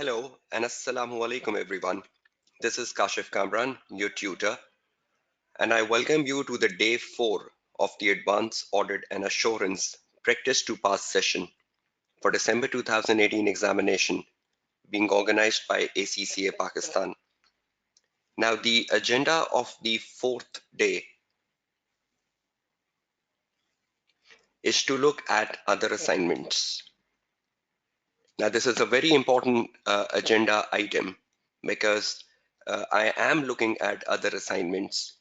Hello and Assalamu alaikum everyone. This is Kashif Kamran, your tutor, and I welcome you to the day 4 of the Advanced Audit and Assurance Practice to Pass session for December 2018 examination being organized by ACCA Pakistan. Now the agenda of the fourth day is to look at other assignments. Now this is a very important agenda item because I am looking at other assignments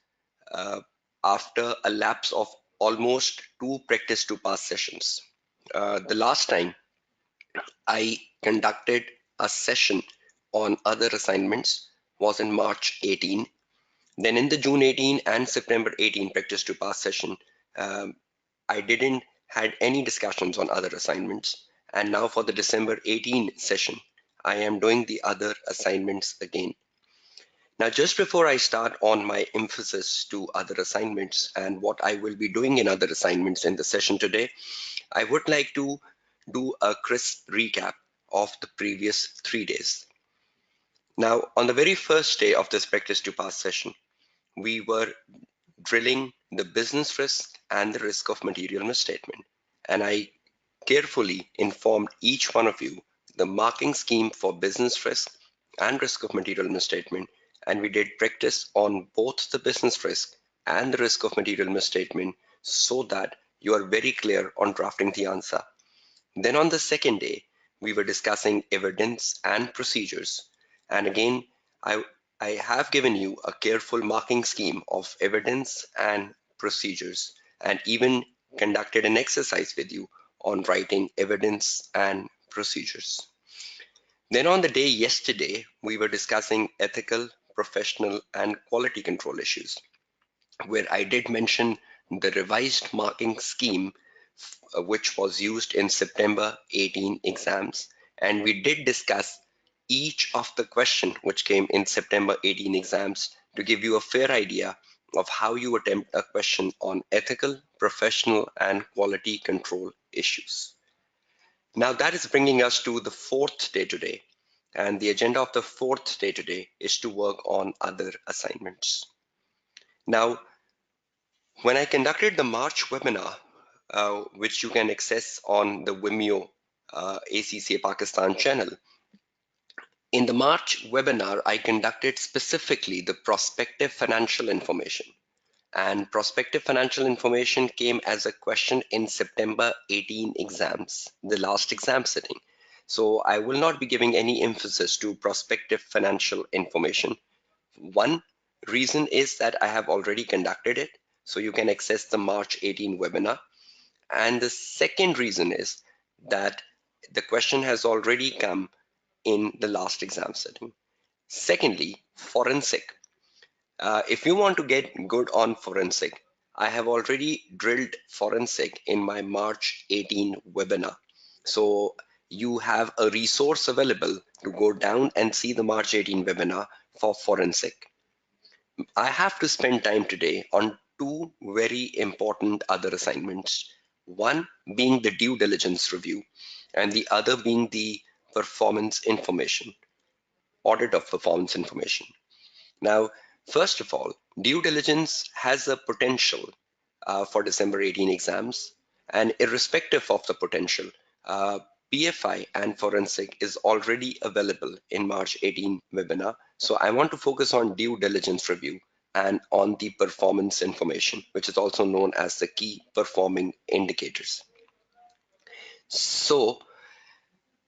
uh, after a lapse of almost 2 practice to pass sessions. The last time I conducted a session on other assignments was in March 18. Then in the June 18 and September 18 practice to pass session, I didn't had any discussions on other assignments. And now for the December 18 session, I am doing the other assignments again. Now, just before I start on my emphasis to other assignments and what I will be doing in other assignments in the session today, I would like to do a crisp recap of the previous 3 days. Now, on the very first day of this practice to pass session, we were drilling the business risk and the risk of material misstatement. And I carefully informed each one of you the marking scheme for business risk and risk of material misstatement, and we did practice on both the business risk and the risk of material misstatement so that you are very clear on drafting the answer. Then on the second day, we were discussing evidence and procedures. And again, I, I have given you a careful marking scheme of evidence and procedures, and even conducted an exercise with you on writing evidence and procedures. Then on the day yesterday, we were discussing ethical, professional, and quality control issues, where I did mention the revised marking scheme which was used in September 18 exams, and we did discuss each of the question which came in September 18 exams to give you a fair idea of how you attempt a question on ethical, professional, and quality control issues. Now that is bringing us to the fourth day today, and the agenda of the fourth day today is to work on other assignments. Now, when I conducted the March webinar, which you can access on the Vimeo ACCA Pakistan channel, in the March webinar, I conducted specifically the prospective financial information. And prospective financial information came as a question in September 18 exams, the last exam sitting. So I will not be giving any emphasis to prospective financial information. One reason is that I have already conducted it, so you can access the March 18 webinar. And the second reason is that the question has already come in the last exam setting. Secondly, forensic. If you want to get good on forensic, I have already drilled forensic in my March 18 webinar. So you have a resource available to go down and see the March 18 webinar for forensic. I have to spend time today on two very important other assignments. One being the due diligence review, and the other being the performance information, audit of performance information. Now, first of all, due diligence has a potential for December 18 exams, and irrespective of the potential, PFI and forensic is already available in March 18 webinar. So I want to focus on due diligence review and on the performance information, which is also known as the key performing indicators. So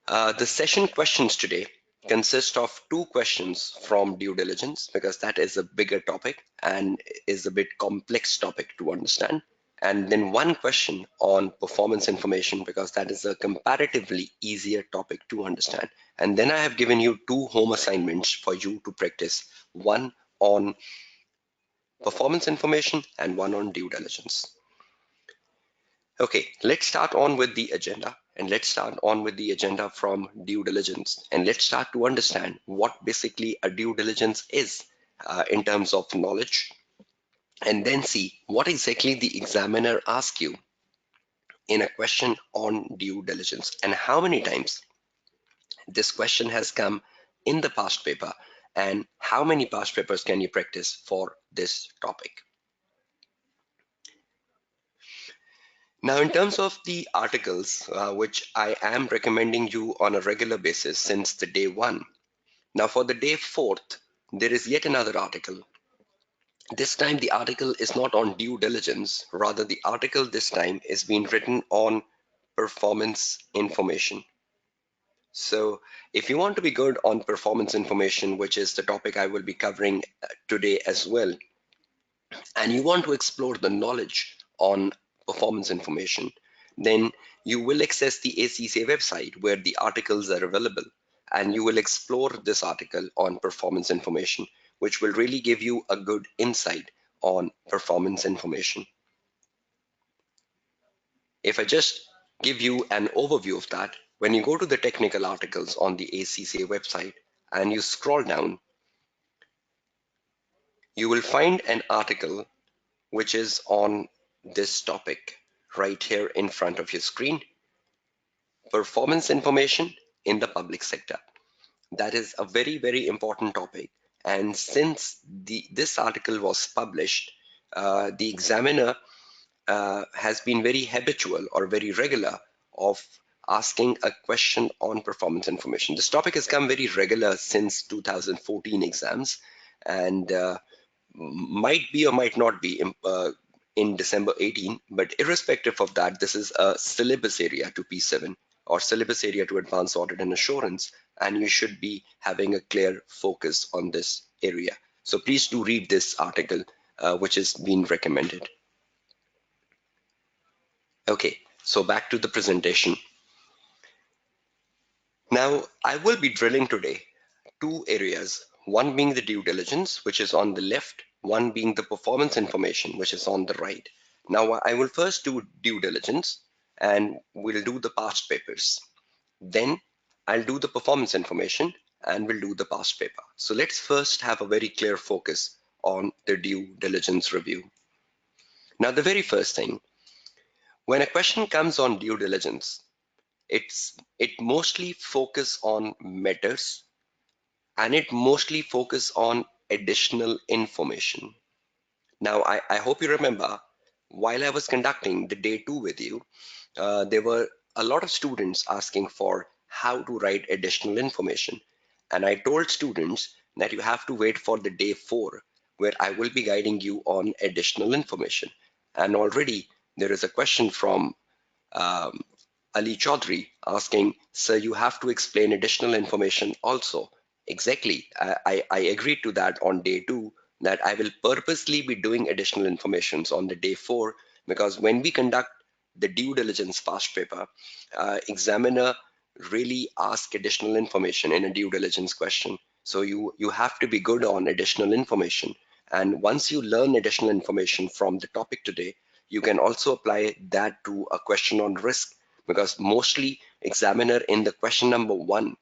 the session questions today consist of 2 questions from due diligence, because that is a bigger topic and is a bit complex topic to understand. And then 1 question on performance information, because that is a comparatively easier topic to understand. And then I have given you 2 home assignments for you to practice, one on performance information and one on due diligence. Okay, let's start on with the agenda, and let's start on with the agenda from due diligence, and let's start to understand what basically a due diligence is in terms of knowledge, and then see what exactly the examiner asks you in a question on due diligence and how many times This question has come in the past paper, and how many past papers can you practice for this topic? Now, in terms of the articles, which I am recommending you on a regular basis since the day one. Now, for the day fourth, there is yet another article. This time, the article is not on due diligence. Rather, the article this time is being written on performance information. So, if you want to be good on performance information, which is the topic I will be covering today as well, and you want to explore the knowledge on performance information, then you will access the ACCA website where the articles are available, and you will explore this article on performance information, which will really give you a good insight on performance information. If I just give you an overview of that, when you go to the technical articles on the ACCA website and you scroll down, you will find an article which is on this topic right here in front of your screen: performance information in the public sector. That is a very, very important topic. And since this article was published, the examiner has been very habitual or very regular of asking a question on performance information. This topic has come very regular since 2014 exams, and might be or might not be in December 18, but irrespective of that, this is a syllabus area to P7 or syllabus area to advanced audit and assurance, and you should be having a clear focus on this area. So please do read this article, which is being recommended. Okay, so back to the presentation. Now, I will be drilling today two areas, one being the due diligence, which is on the left, one being the performance information, which is on the right. Now, I will first do due diligence and we'll do the past papers. Then I'll do the performance information and we'll do the past paper. So let's first have a very clear focus on the due diligence review. Now, the very first thing, when a question comes on due diligence, it mostly focus on matters and it mostly focus on additional information. Now, I hope you remember while I was conducting the day two with you, there were a lot of students asking for how to write additional information. And I told students that you have to wait for the day four, where I will be guiding you on additional information. And already there is a question from um, Ali Chaudhry asking, sir, you have to explain additional information also. Exactly. I agreed to that on day two, that I will purposely be doing additional informations on the day four, because when we conduct the due diligence past paper, examiner really ask additional information in a due diligence question. So you have to be good on additional information. And once you learn additional information from the topic today, you can also apply that to a question on risk, because mostly examiner in the question number one,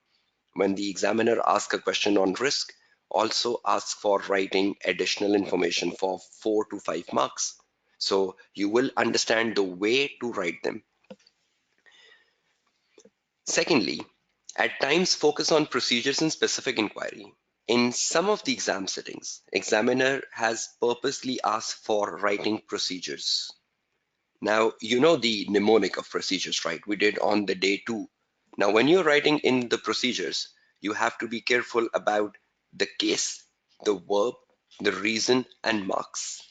when the examiner asks a question on risk, also asks for writing additional information for 4 to 5 marks. So you will understand the way to write them. Secondly, at times focus on procedures in specific inquiry. In some of the exam settings, examiner has purposely asked for writing procedures. Now, you know the mnemonic of procedures, right? We did on the day two. Now, when you're writing in the procedures, you have to be careful about the case, the verb, the reason, and marks.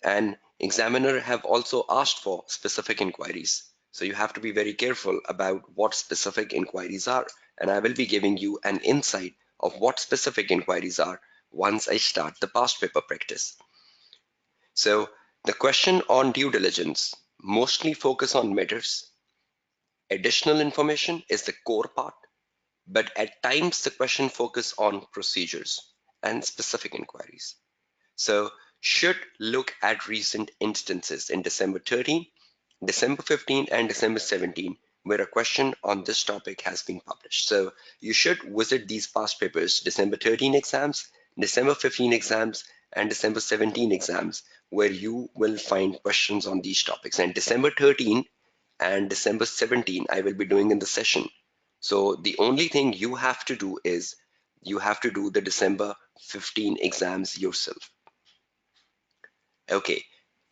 And examiner have also asked for specific inquiries. So you have to be very careful about what specific inquiries are. And I will be giving you an insight of what specific inquiries are once I start the past paper practice. So the question on due diligence mostly focus on matters. Additional information is the core part, but at times the question focus on procedures and specific inquiries. So should look at recent instances in December 13, December 15, and December 17, where a question on this topic has been published. So you should visit these past papers, December 13 exams, December 15 exams, and December 17 exams, where you will find questions on these topics. And December 13 and December 17, I will be doing in the session. So the only thing you have to do is you have to do the December 15 exams yourself. Okay,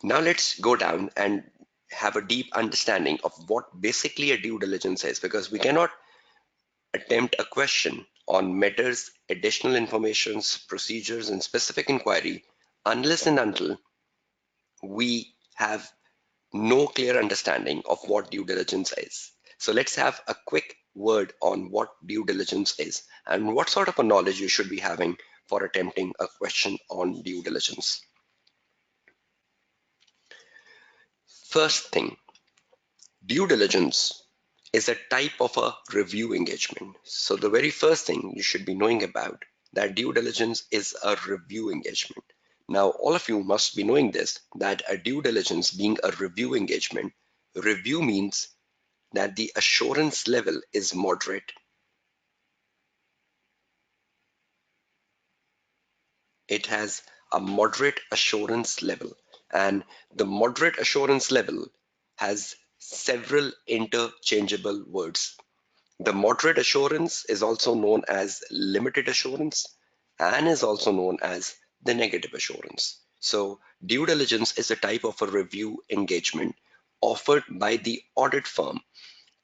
now let's go down and have a deep understanding of what basically a due diligence is, because we cannot attempt a question on matters, additional informations, procedures, and specific inquiry unless and until we have no clear understanding of what due diligence is. So let's have a quick word on what due diligence is and what sort of a knowledge you should be having for attempting a question on due diligence. First thing, due diligence is a type of a review engagement. So the very first thing you should be knowing about that due diligence is a review engagement. Now, all of you must be knowing this, that a due diligence being a review engagement, review means that the assurance level is moderate. It has a moderate assurance level, and the moderate assurance level has several interchangeable words. The moderate assurance is also known as limited assurance and is also known as the negative assurance. So, due diligence is a type of a review engagement offered by the audit firm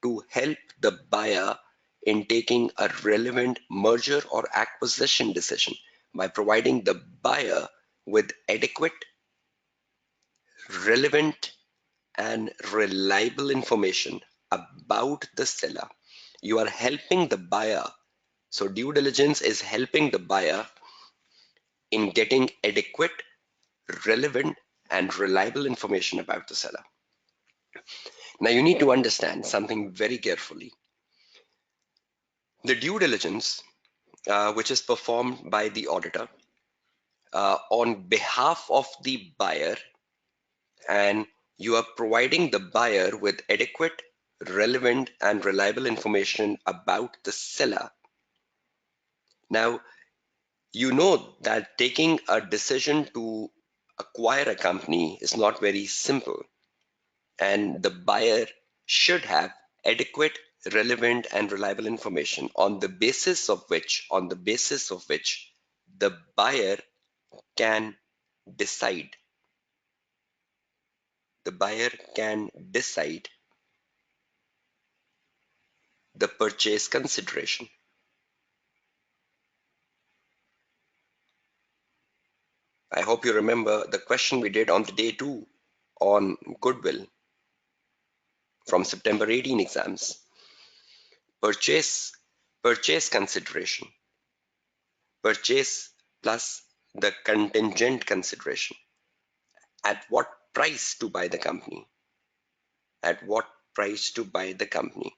to help the buyer in taking a relevant merger or acquisition decision by providing the buyer with adequate, relevant, and reliable information about the seller. You are helping the buyer. So, due diligence is helping the buyer in getting adequate, relevant, and reliable information about the seller. Now, you need to understand something very carefully. The due diligence, which is performed by the auditor on behalf of the buyer, and you are providing the buyer with adequate, relevant, and reliable information about the seller. Now, you know that taking a decision to acquire a company is not very simple, and the buyer should have adequate, relevant, and reliable information on the basis of which the buyer can decide. The buyer can decide the purchase consideration. I hope you remember the question we did on the day 2 on goodwill from September 18 exams. Purchase, purchase consideration, purchase plus the contingent consideration. At what price to buy the company? At what price to buy the company?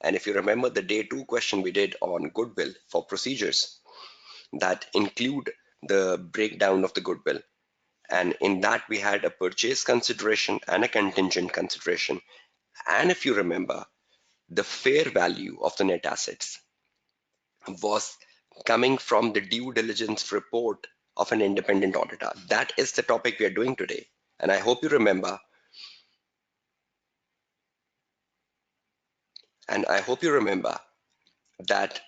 And if you remember the day 2 question we did on goodwill for procedures, that include the breakdown of the goodwill. And in that, we had a purchase consideration and a contingent consideration. And if you remember, the fair value of the net assets was coming from the due diligence report of an independent auditor. That is the topic we are doing today. And I hope you remember. And I hope you remember that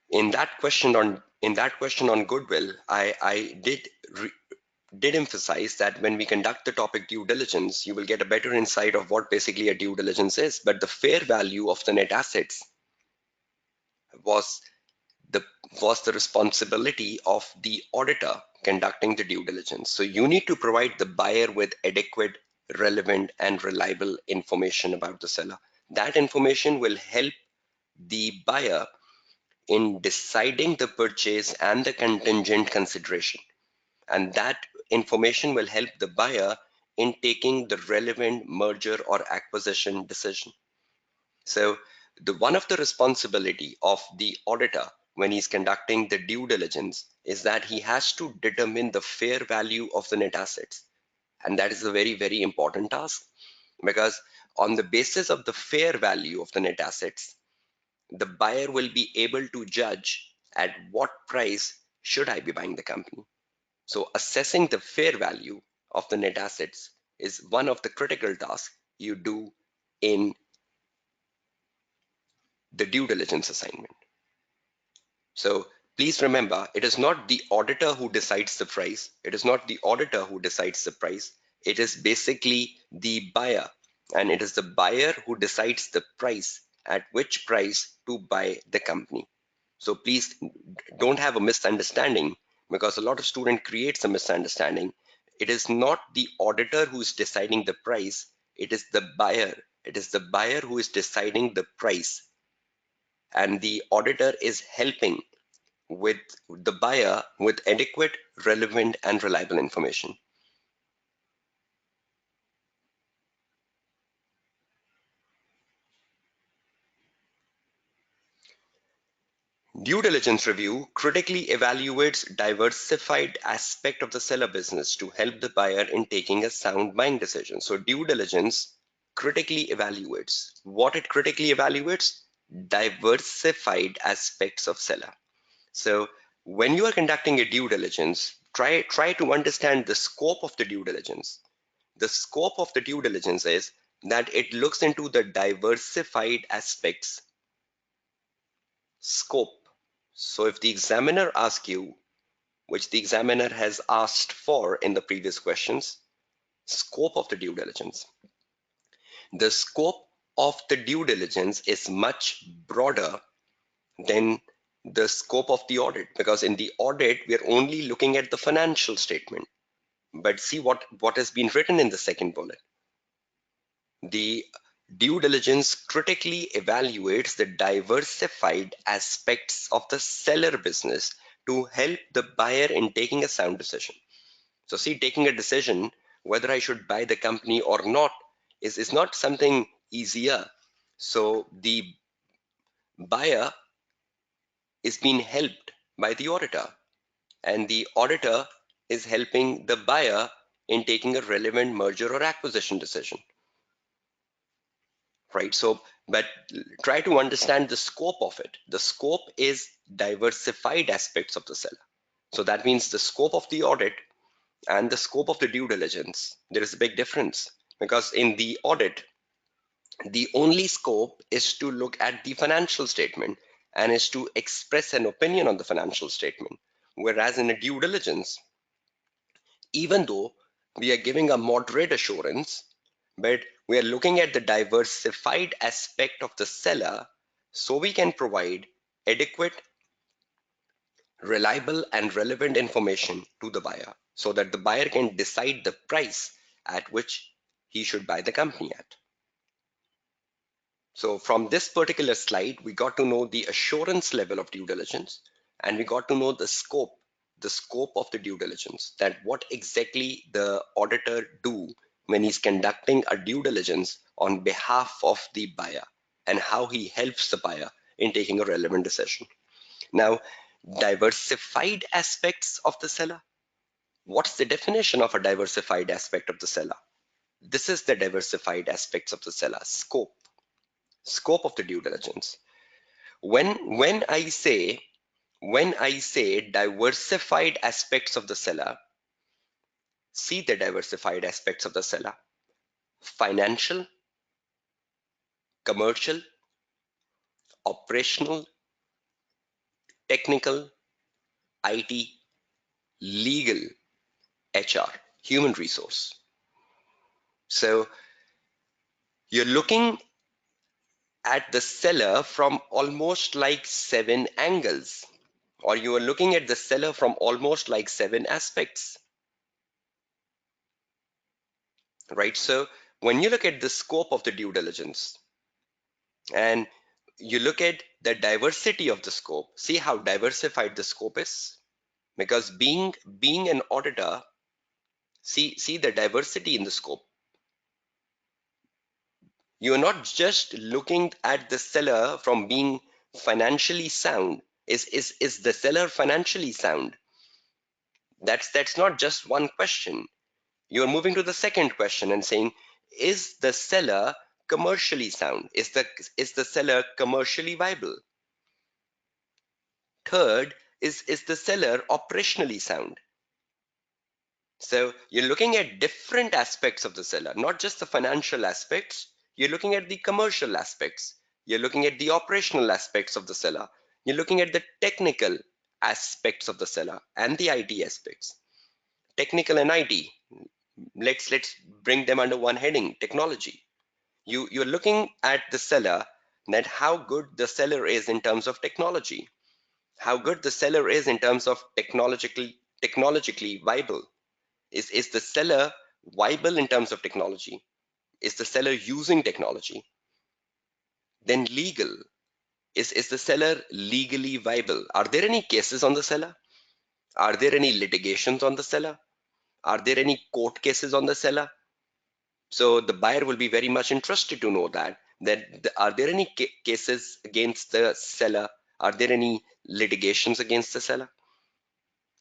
in that question on goodwill, I did emphasize that when we conduct the topic due diligence, you will get a better insight of what basically a due diligence is. But the fair value of the net assets was the was the responsibility of the auditor conducting the due diligence. So you need to provide the buyer with adequate, relevant, and reliable information about the seller. That information will help the buyer in deciding the purchase and the contingent consideration. And that information will help the buyer in taking the relevant merger or acquisition decision. So the one of the responsibility of the auditor when he's conducting the due diligence is that he has to determine the fair value of the net assets. And that is a very, very important task, because on the basis of the fair value of the net assets, the buyer will be able to judge at what price should I be buying the company. So assessing the fair value of the net assets is one of the critical tasks you do in the due diligence assignment. So please remember, it is not the auditor who decides the price. It is not the auditor who decides the price. It is basically the buyer. And it is the buyer who decides the price, at which price to buy the company. So please don't have a misunderstanding, because a lot of student creates a misunderstanding. It is not the auditor who is deciding the price. It is the buyer. It is the buyer who is deciding the price. And the auditor is helping with the buyer with adequate, relevant, and reliable information. Due diligence review critically evaluates diversified aspect of the seller business to help the buyer in taking a sound buying decision. So due diligence critically evaluates. What it critically evaluates? Diversified aspects of seller. So when you are conducting a due diligence, try to understand the scope of the due diligence. The scope of the due diligence is that it looks into the diversified aspects. Scope. So if the examiner asks you, which the examiner has asked for in the previous questions, scope of the due diligence. The scope of the due diligence is much broader than the scope of the audit, because in the audit, we are only looking at the financial statement. But see what has been written in the second bullet. The due diligence critically evaluates the diversified aspects of the seller business to help the buyer in taking a sound decision. So see, taking a decision whether I should buy the company or not is not something easier. So the buyer is being helped by the auditor, and the auditor is helping the buyer in taking a relevant merger or acquisition decision. Right? So, but try to understand the scope of it. The scope is diversified aspects of the seller. So that means the scope of the audit and the scope of the due diligence, there is a big difference, because in the audit, the only scope is to look at the financial statement and is to express an opinion on the financial statement. Whereas in a due diligence, even though we are giving a moderate assurance, but we are looking at the diversified aspect of the seller, so we can provide adequate, reliable, and relevant information to the buyer so that the buyer can decide the price at which he should buy the company at. So from this particular slide, we got to know the assurance level of due diligence, and we got to know the scope of the due diligence, that what exactly the auditor do when he's conducting a due diligence on behalf of the buyer, and how he helps the buyer in taking a relevant decision. Now, diversified aspects of the seller. What's the definition of a diversified aspect of the seller? This is the diversified aspects of the seller. Scope of the due diligence. When I say diversified aspects of the seller, see the diversified aspects of the seller: financial, commercial, operational, technical, IT, legal, HR, human resource. So you're looking at the seller from almost like 7 angles, or you are looking at the seller from almost like 7 aspects, right? So when you look at the scope of the due diligence and you look at the diversity of the scope, see how diversified the scope is. Because being an auditor, see the diversity in the scope. You're not just looking at the seller from being financially sound. Is the seller financially sound? That's not just one question. You're moving to the second question and saying, is the seller commercially sound? Is the seller commercially viable? Third, is the seller operationally sound? So you're looking at different aspects of the seller, not just the financial aspects. You're looking at the commercial aspects. You're looking at the operational aspects of the seller. You're looking at the technical aspects of the seller and the IT aspects. Technical and IT. Let's bring them under one heading, technology. You're looking at the seller, that how good the seller is in terms of technology, how good the seller is in terms of technologically viable. Is the seller viable in terms of technology? Is the seller using technology? Then legal. Is the seller legally viable? Are there any cases on the seller? Are there any litigations on the seller? Are there any court cases on the seller? So the buyer will be very much interested to know that are there any cases against the seller? Are there any litigations against the seller?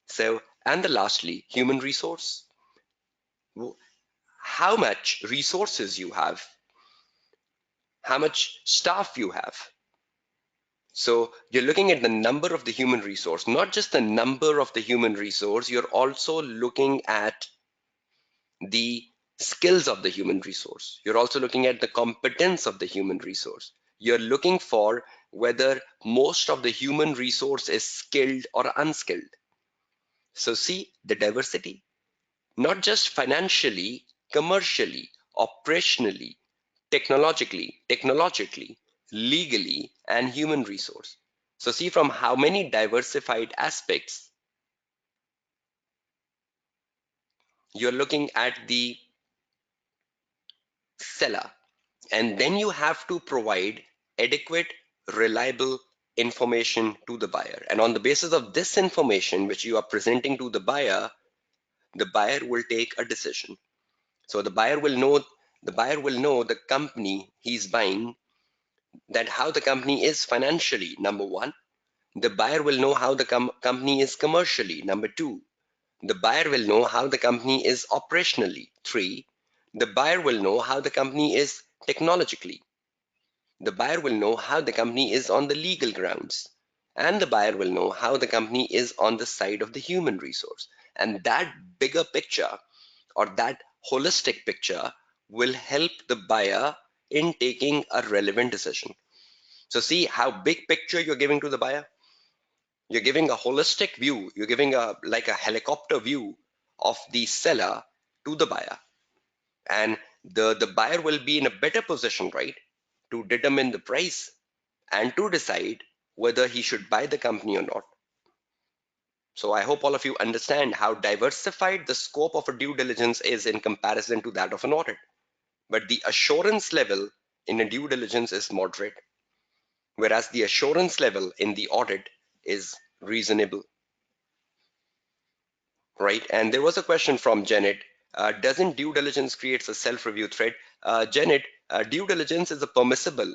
So, and the lastly, human resource. How much resources you have, how much staff you have. So you're looking at the number of the human resource, not just the number of the human resource, you're also looking at the skills of the human resource. You're also looking at the competence of the human resource. You're looking for whether most of the human resource is skilled or unskilled. So see the diversity, not just financially, commercially, operationally, technologically, legally, and human resource. So see from how many diversified aspects you're looking at the seller, and then you have to provide adequate, reliable information to the buyer. And on the basis of this information which you are presenting to the buyer will take a decision. So the buyer will know the company he's buying, that how the company is financially, number one. The buyer will know how the company is commercially, number two. The buyer will know how the company is operationally, three. The buyer will know how the company is technologically. The buyer will know how the company is on the legal grounds. And the buyer will know how the company is on the side of the human resource. And that bigger picture, or that holistic picture, will help the buyer in taking a relevant decision. So see how big picture you're giving to the buyer. You're giving a holistic view. You're giving a like a helicopter view of the seller to the buyer. And the buyer will be in a better position, right, to determine the price and to decide whether he should buy the company or not. So I hope all of you understand how diversified the scope of a due diligence is in comparison to that of an audit. But the assurance level in a due diligence is moderate, whereas the assurance level in the audit is reasonable, right? And there was a question from Janet. Doesn't due diligence creates a self-review thread? Janet, due diligence is a permissible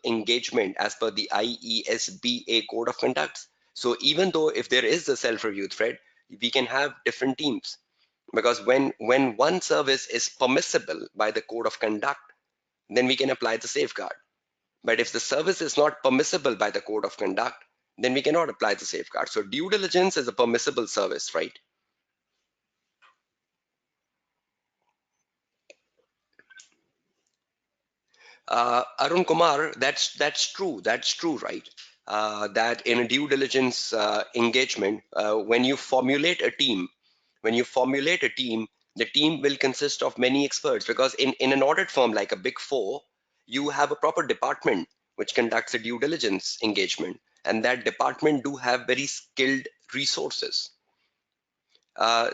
engagement as per the IESBA code of conduct. So even though if there is a self-review thread, we can have different teams, because when one service is permissible by the code of conduct, then we can apply the safeguard. But if the service is not permissible by the code of conduct, then we cannot apply the safeguard. So due diligence is a permissible service, right? Arun Kumar, that's true. That's true, right? That in a due diligence engagement, when you formulate a team, the team will consist of many experts, because in an audit firm like a Big Four, you have a proper department which conducts a due diligence engagement, and that department do have very skilled resources. Uh,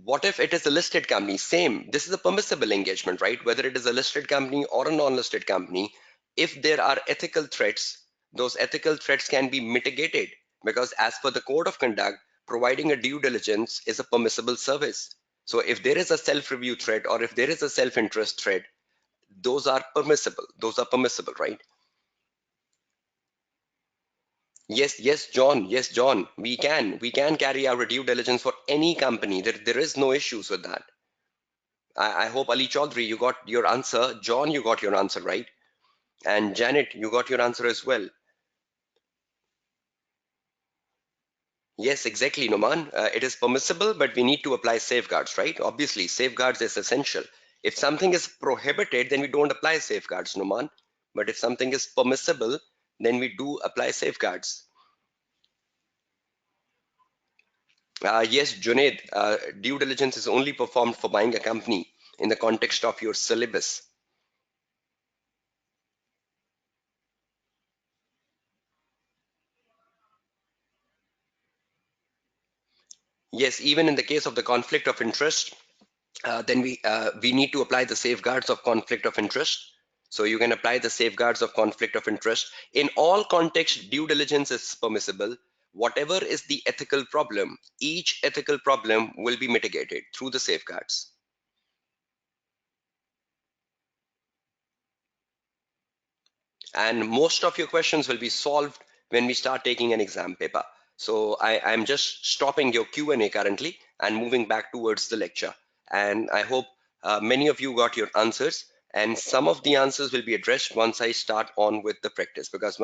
what if it is a listed company? Same. This is a permissible engagement, right? Whether it is a listed company or a non-listed company, if there are ethical threats, those ethical threats can be mitigated, because as per the code of conduct, providing a due diligence is a permissible service. So if there is a self-review threat, or if there is a self-interest threat, those are permissible. Those are permissible, right? Yes, John. Yes, John. We can carry out a due diligence for any company. There is no issues with that. I hope Ali Chaudhry, you got your answer. John, you got your answer, right? And Janet, you got your answer as well. Yes, exactly, Noman. It is permissible, but we need to apply safeguards, right? Obviously, safeguards is essential. If something is prohibited, then we don't apply safeguards, Numan. But if something is permissible, then we do apply safeguards. Yes, Junaid, due diligence is only performed for buying a company in the context of your syllabus. Yes, even in the case of the conflict of interest, then we need to apply the safeguards of conflict of interest. So you can apply the safeguards of conflict of interest. In all contexts, due diligence is permissible. Whatever is the ethical problem, each ethical problem will be mitigated through the safeguards. And most of your questions will be solved when we start taking an exam paper. So I'm just stopping your Q&A currently and moving back towards the lecture. And I hope many of you got your answers, and some of the answers will be addressed once I start on with the practice, because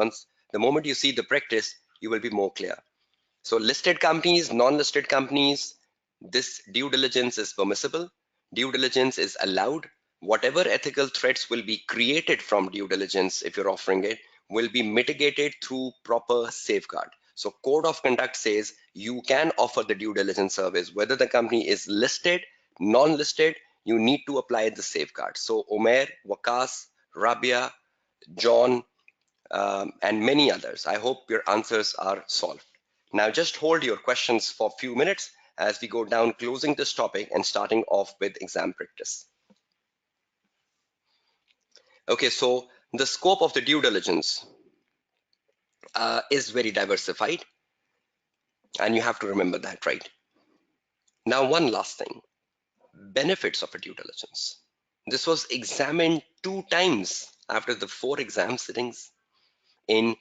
the moment you see the practice, you will be more clear. So listed companies, non-listed companies, this due diligence is permissible. Due diligence is allowed. Whatever ethical threats will be created from due diligence, if you're offering it, will be mitigated through proper safeguard. So code of conduct says you can offer the due diligence service, whether the company is listed, non-listed, you need to apply the safeguard. So Omer, Wakas, Rabia, John, and many others. I hope your answers are solved. Now just hold your questions for a few minutes as we go down closing this topic and starting off with exam practice. Okay, so the scope of the due diligence is very diversified, and you have to remember that, right? Now, one last thing, benefits of a due diligence. This was examined 2 times after the 4 exam sittings in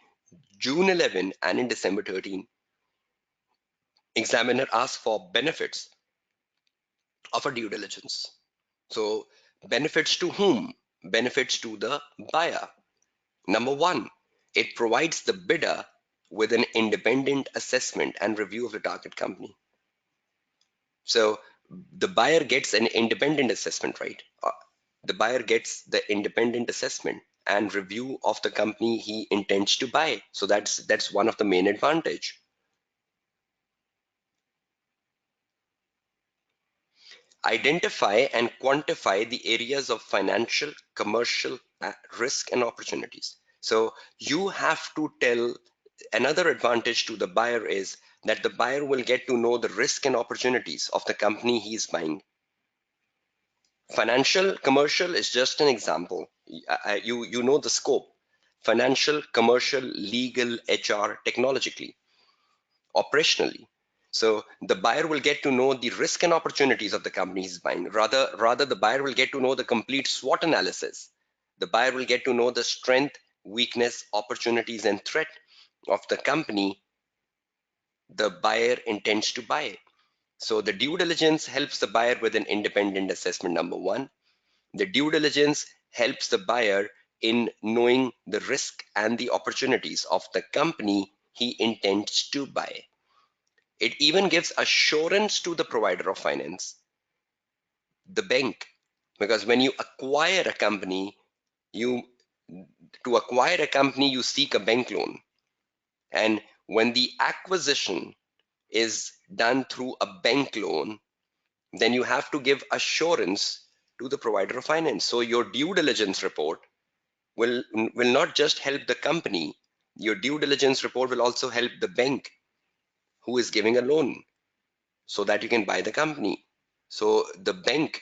June 11 and in December 13. Examiner asked for benefits of a due diligence. So benefits to whom? Benefits to the buyer. Number one, it provides the bidder with an independent assessment and review of the target company. So the buyer gets an independent assessment, right? The buyer gets the independent assessment and review of the company he intends to buy. So that's one of the main advantage. Identify and quantify the areas of financial, commercial risk and opportunities. So you have to tell, another advantage to the buyer is that the buyer will get to know the risk and opportunities of the company he's buying. Financial, commercial is just an example. You know the scope. Financial, commercial, legal, HR, technologically, operationally. So the buyer will get to know the risk and opportunities of the company he's buying. Rather, the buyer will get to know the complete SWOT analysis. The buyer will get to know the strength, weakness, opportunities, and threat of the company the buyer intends to buy. So the due diligence helps the buyer with an independent assessment, number one. The due diligence helps the buyer in knowing the risk and the opportunities of the company he intends to buy. It even gives assurance to the provider of finance, the bank, because when you acquire a company, you to acquire a company, you seek a bank loan. And when the acquisition is done through a bank loan, then you have to give assurance to the provider of finance. So your due diligence report will not just help the company, your due diligence report will also help the bank who is giving a loan so that you can buy the company. So the bank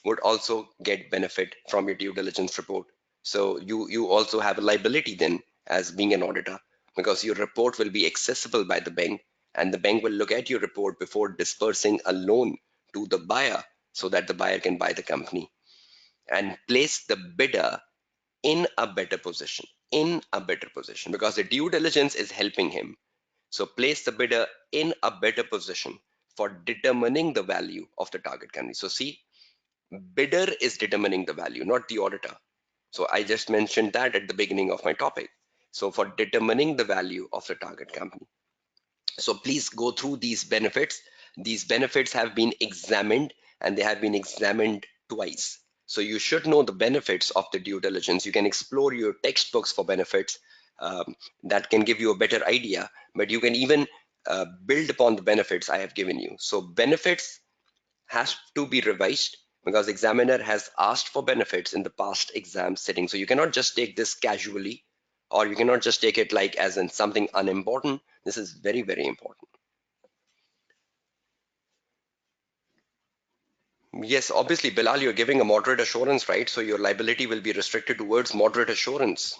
would also get benefit from your due diligence report. So you also have a liability then as being an auditor, because your report will be accessible by the bank, and the bank will look at your report before dispersing a loan to the buyer so that the buyer can buy the company and place the bidder in a better position, because the due diligence is helping him. So place the bidder in a better position for determining the value of the target company. So see, bidder is determining the value, not the auditor. So I just mentioned that at the beginning of my topic. So for determining the value of the target company. So please go through these benefits. These benefits have been examined and they have been examined twice. So you should know the benefits of the due diligence. You can explore your textbooks for benefits that can give you a better idea, but you can even build upon the benefits I have given you. So benefits has to be revised because examiner has asked for benefits in the past exam sitting. So you cannot just take this casually, or you cannot just take it like as in something unimportant. This is very, very important. Yes, obviously, Bilal, you're giving a moderate assurance, right? So your liability will be restricted towards moderate assurance.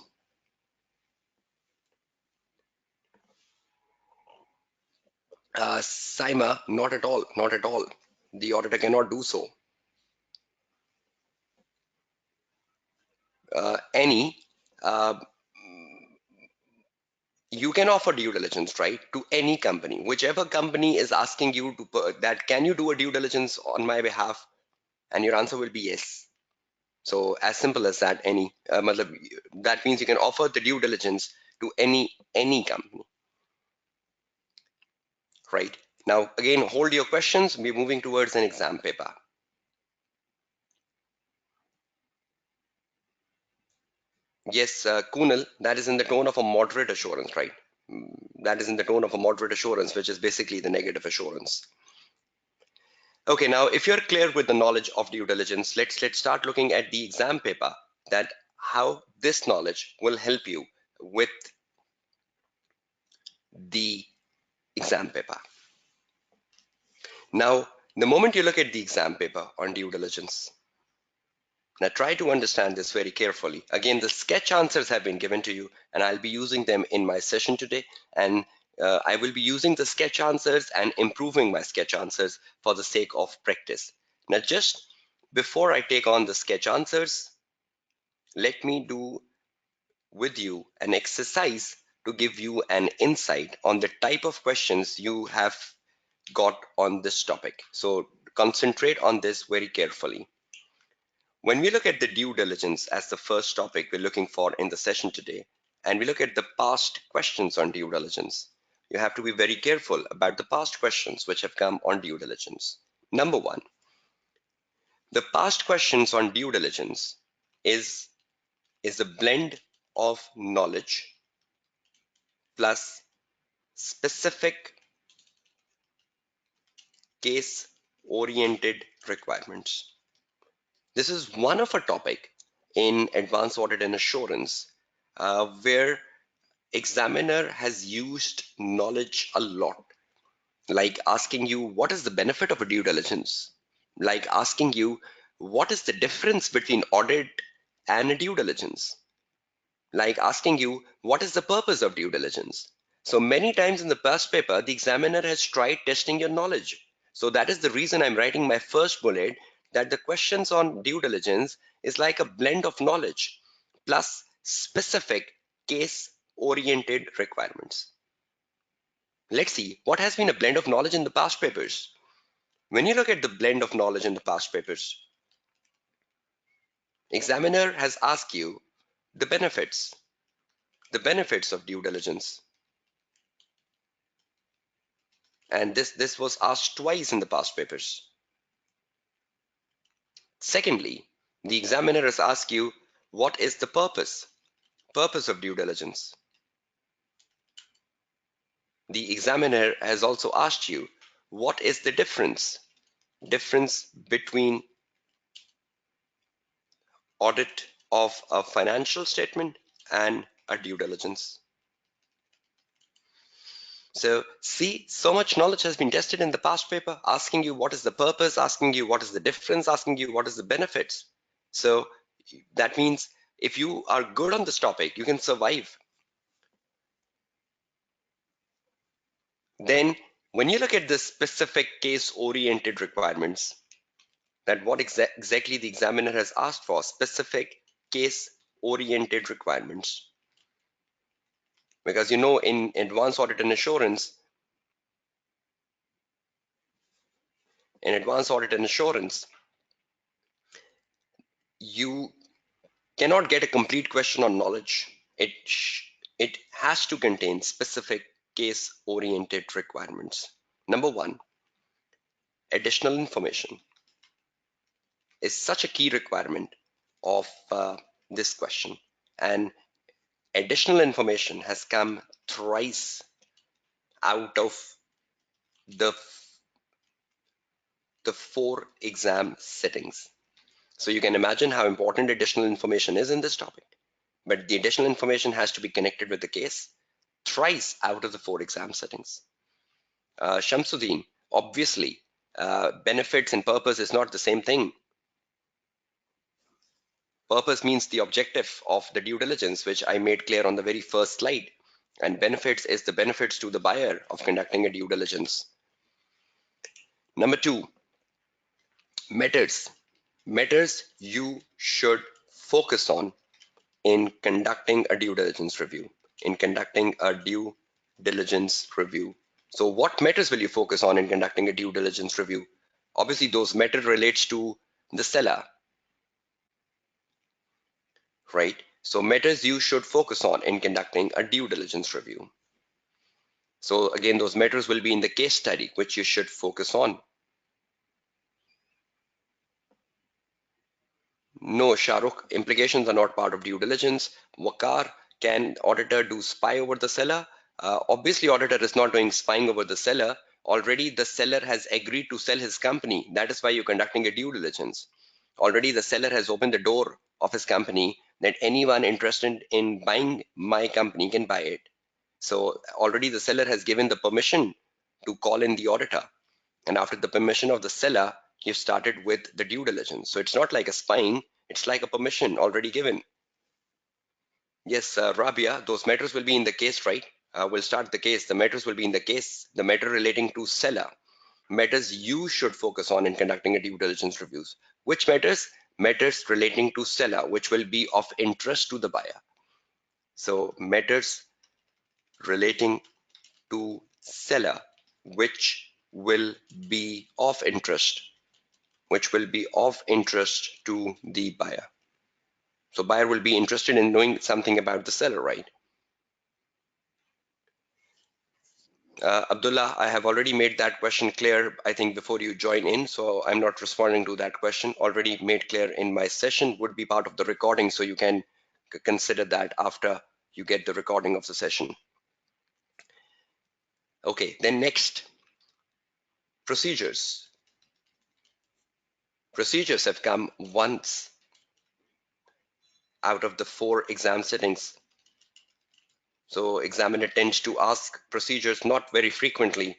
Saima, not at all, not at all. The auditor cannot do so. Any, uh, you can offer due diligence, right, to any company. Whichever company is asking you to that, can you do a due diligence on my behalf? And your answer will be yes. So as simple as that. That means you can offer the due diligence to any company, right? Now, again, hold your questions. We're moving towards an exam paper. Yes, Kunal, that is in the tone of a moderate assurance, right? That is in the tone of a moderate assurance, which is basically the negative assurance. Okay, now if you're clear with the knowledge of due diligence, let's start looking at the exam paper, that how this knowledge will help you with the exam paper. Now, the moment you look at the exam paper on due diligence, now try to understand this very carefully. Again, the sketch answers have been given to you, and I'll be using them in my session today. And I will be using the sketch answers and improving my sketch answers for the sake of practice. Now, just before I take on the sketch answers, let me do with you an exercise to give you an insight on the type of questions you have got on this topic. So concentrate on this very carefully. When we look at the due diligence as the first topic we're looking for in the session today, and we look at the past questions on due diligence, you have to be very careful about the past questions which have come on due diligence. Number one, the past questions on due diligence is a blend of knowledge plus specific case oriented requirements. This is one of a topic in advanced audit and assurance where examiner has used knowledge a lot, like asking you what is the benefit of a due diligence, like asking you what is the difference between audit and a due diligence, like asking you what is the purpose of due diligence. So many times in the past paper, the examiner has tried testing your knowledge. So that is the reason I'm writing my first bullet, that the questions on due diligence is like a blend of knowledge plus specific case oriented requirements. Let's see what has been a blend of knowledge in the past papers. When you look at the blend of knowledge in the past papers, examiner has asked you the benefits of due diligence. And this was asked twice in the past papers. Secondly, the examiner has asked you what is the purpose of due diligence. The examiner has also asked you what is the difference between audit of a financial statement and a due diligence. So see, so much knowledge has been tested in the past paper, asking you what is the purpose, asking you what is the difference, asking you what is the benefits. So that means if you are good on this topic, you can survive. Then when you look at the specific case oriented requirements, that what exactly the examiner has asked for, specific case oriented requirements. Because you know, in advanced audit and assurance, you cannot get a complete question on knowledge. It has to contain specific case oriented requirements. Number one, additional information. is such a key requirement of this question. And additional information has come thrice out of the, the 4 exam settings. So you can imagine how important additional information is in this topic. But the additional information has to be connected with the case thrice out of the 4 exam settings. Shamsuddin, obviously, benefits and purpose is not the same thing. Purpose means the objective of the due diligence, which I made clear on the very first slide. And benefits is the benefits to the buyer of conducting a due diligence. Number 2, matters. Matters you should focus on in conducting a due diligence review. In conducting a due diligence review. So what matters will you focus on in conducting a due diligence review? Obviously, those matters relates to the seller, right? So matters you should focus on in conducting a due diligence review. So again, those matters will be in the case study, which you should focus on. No, Shahrukh, implications are not part of due diligence. Wakar, can auditor do spy over the seller? Obviously, auditor is not doing spying over the seller. Already the seller has agreed to sell his company. That is why you're conducting a due diligence. Already the seller has opened the door of his company that anyone interested in buying my company can buy it. So already the seller has given the permission to call in the auditor. And after the permission of the seller, you've started with the due diligence. So it's not like a spying, it's like a permission already given. Yes, Rabia, those matters will be in the case, right? We'll start the case. The matters will be in the case, the matter relating to seller. Matters you should focus on in conducting a due diligence reviews. Which matters? Matters relating to seller, which will be of interest to the buyer. So matters relating to seller, which will be of interest, to the buyer. So buyer will be interested in knowing something about the seller, right? Abdullah, I have already made that question clear, I think, before you join in, so I'm not responding to that question. Already made clear in my session, would be part of the recording, so you can consider that after you get the recording of the session. Okay, then next, procedures. Procedures have come once out of the 4 exam settings. So examiner tends to ask procedures not very frequently,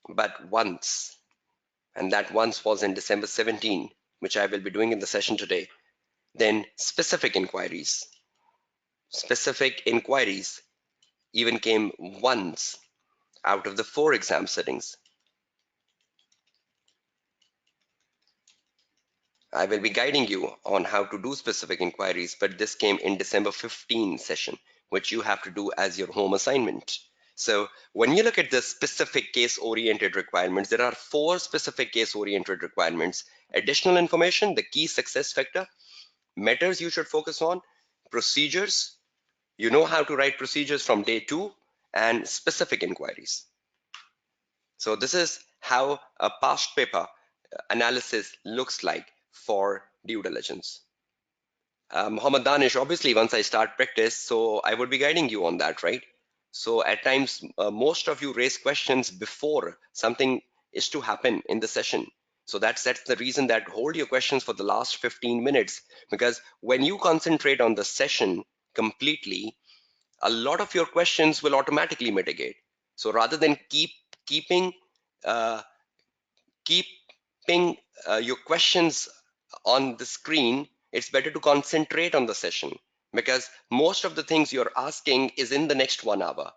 but once. And that once was in December 17, which I will be doing in the session today. Then specific inquiries. Specific inquiries even came once out of the 4 exam settings. I will be guiding you on how to do specific inquiries, but this came in December 15 session, which you have to do as your home assignment. So when you look at the specific case-oriented requirements, there are 4 specific case-oriented requirements. Additional information, the key success factor, matters you should focus on, procedures, you know how to write procedures from day 2, and specific inquiries. So this is how a past paper analysis looks like for due diligence. Muhammad Danish, obviously once I start practice, so I would be guiding you on that, right? So at times, most of you raise questions before something is to happen in the session. So that's the reason that hold your questions for the last 15 minutes, because when you concentrate on the session completely, a lot of your questions will automatically mitigate. So rather than keeping uh, keeping your questions on the screen, it's better to concentrate on the session, because most of the things you're asking is in the next 1 hour.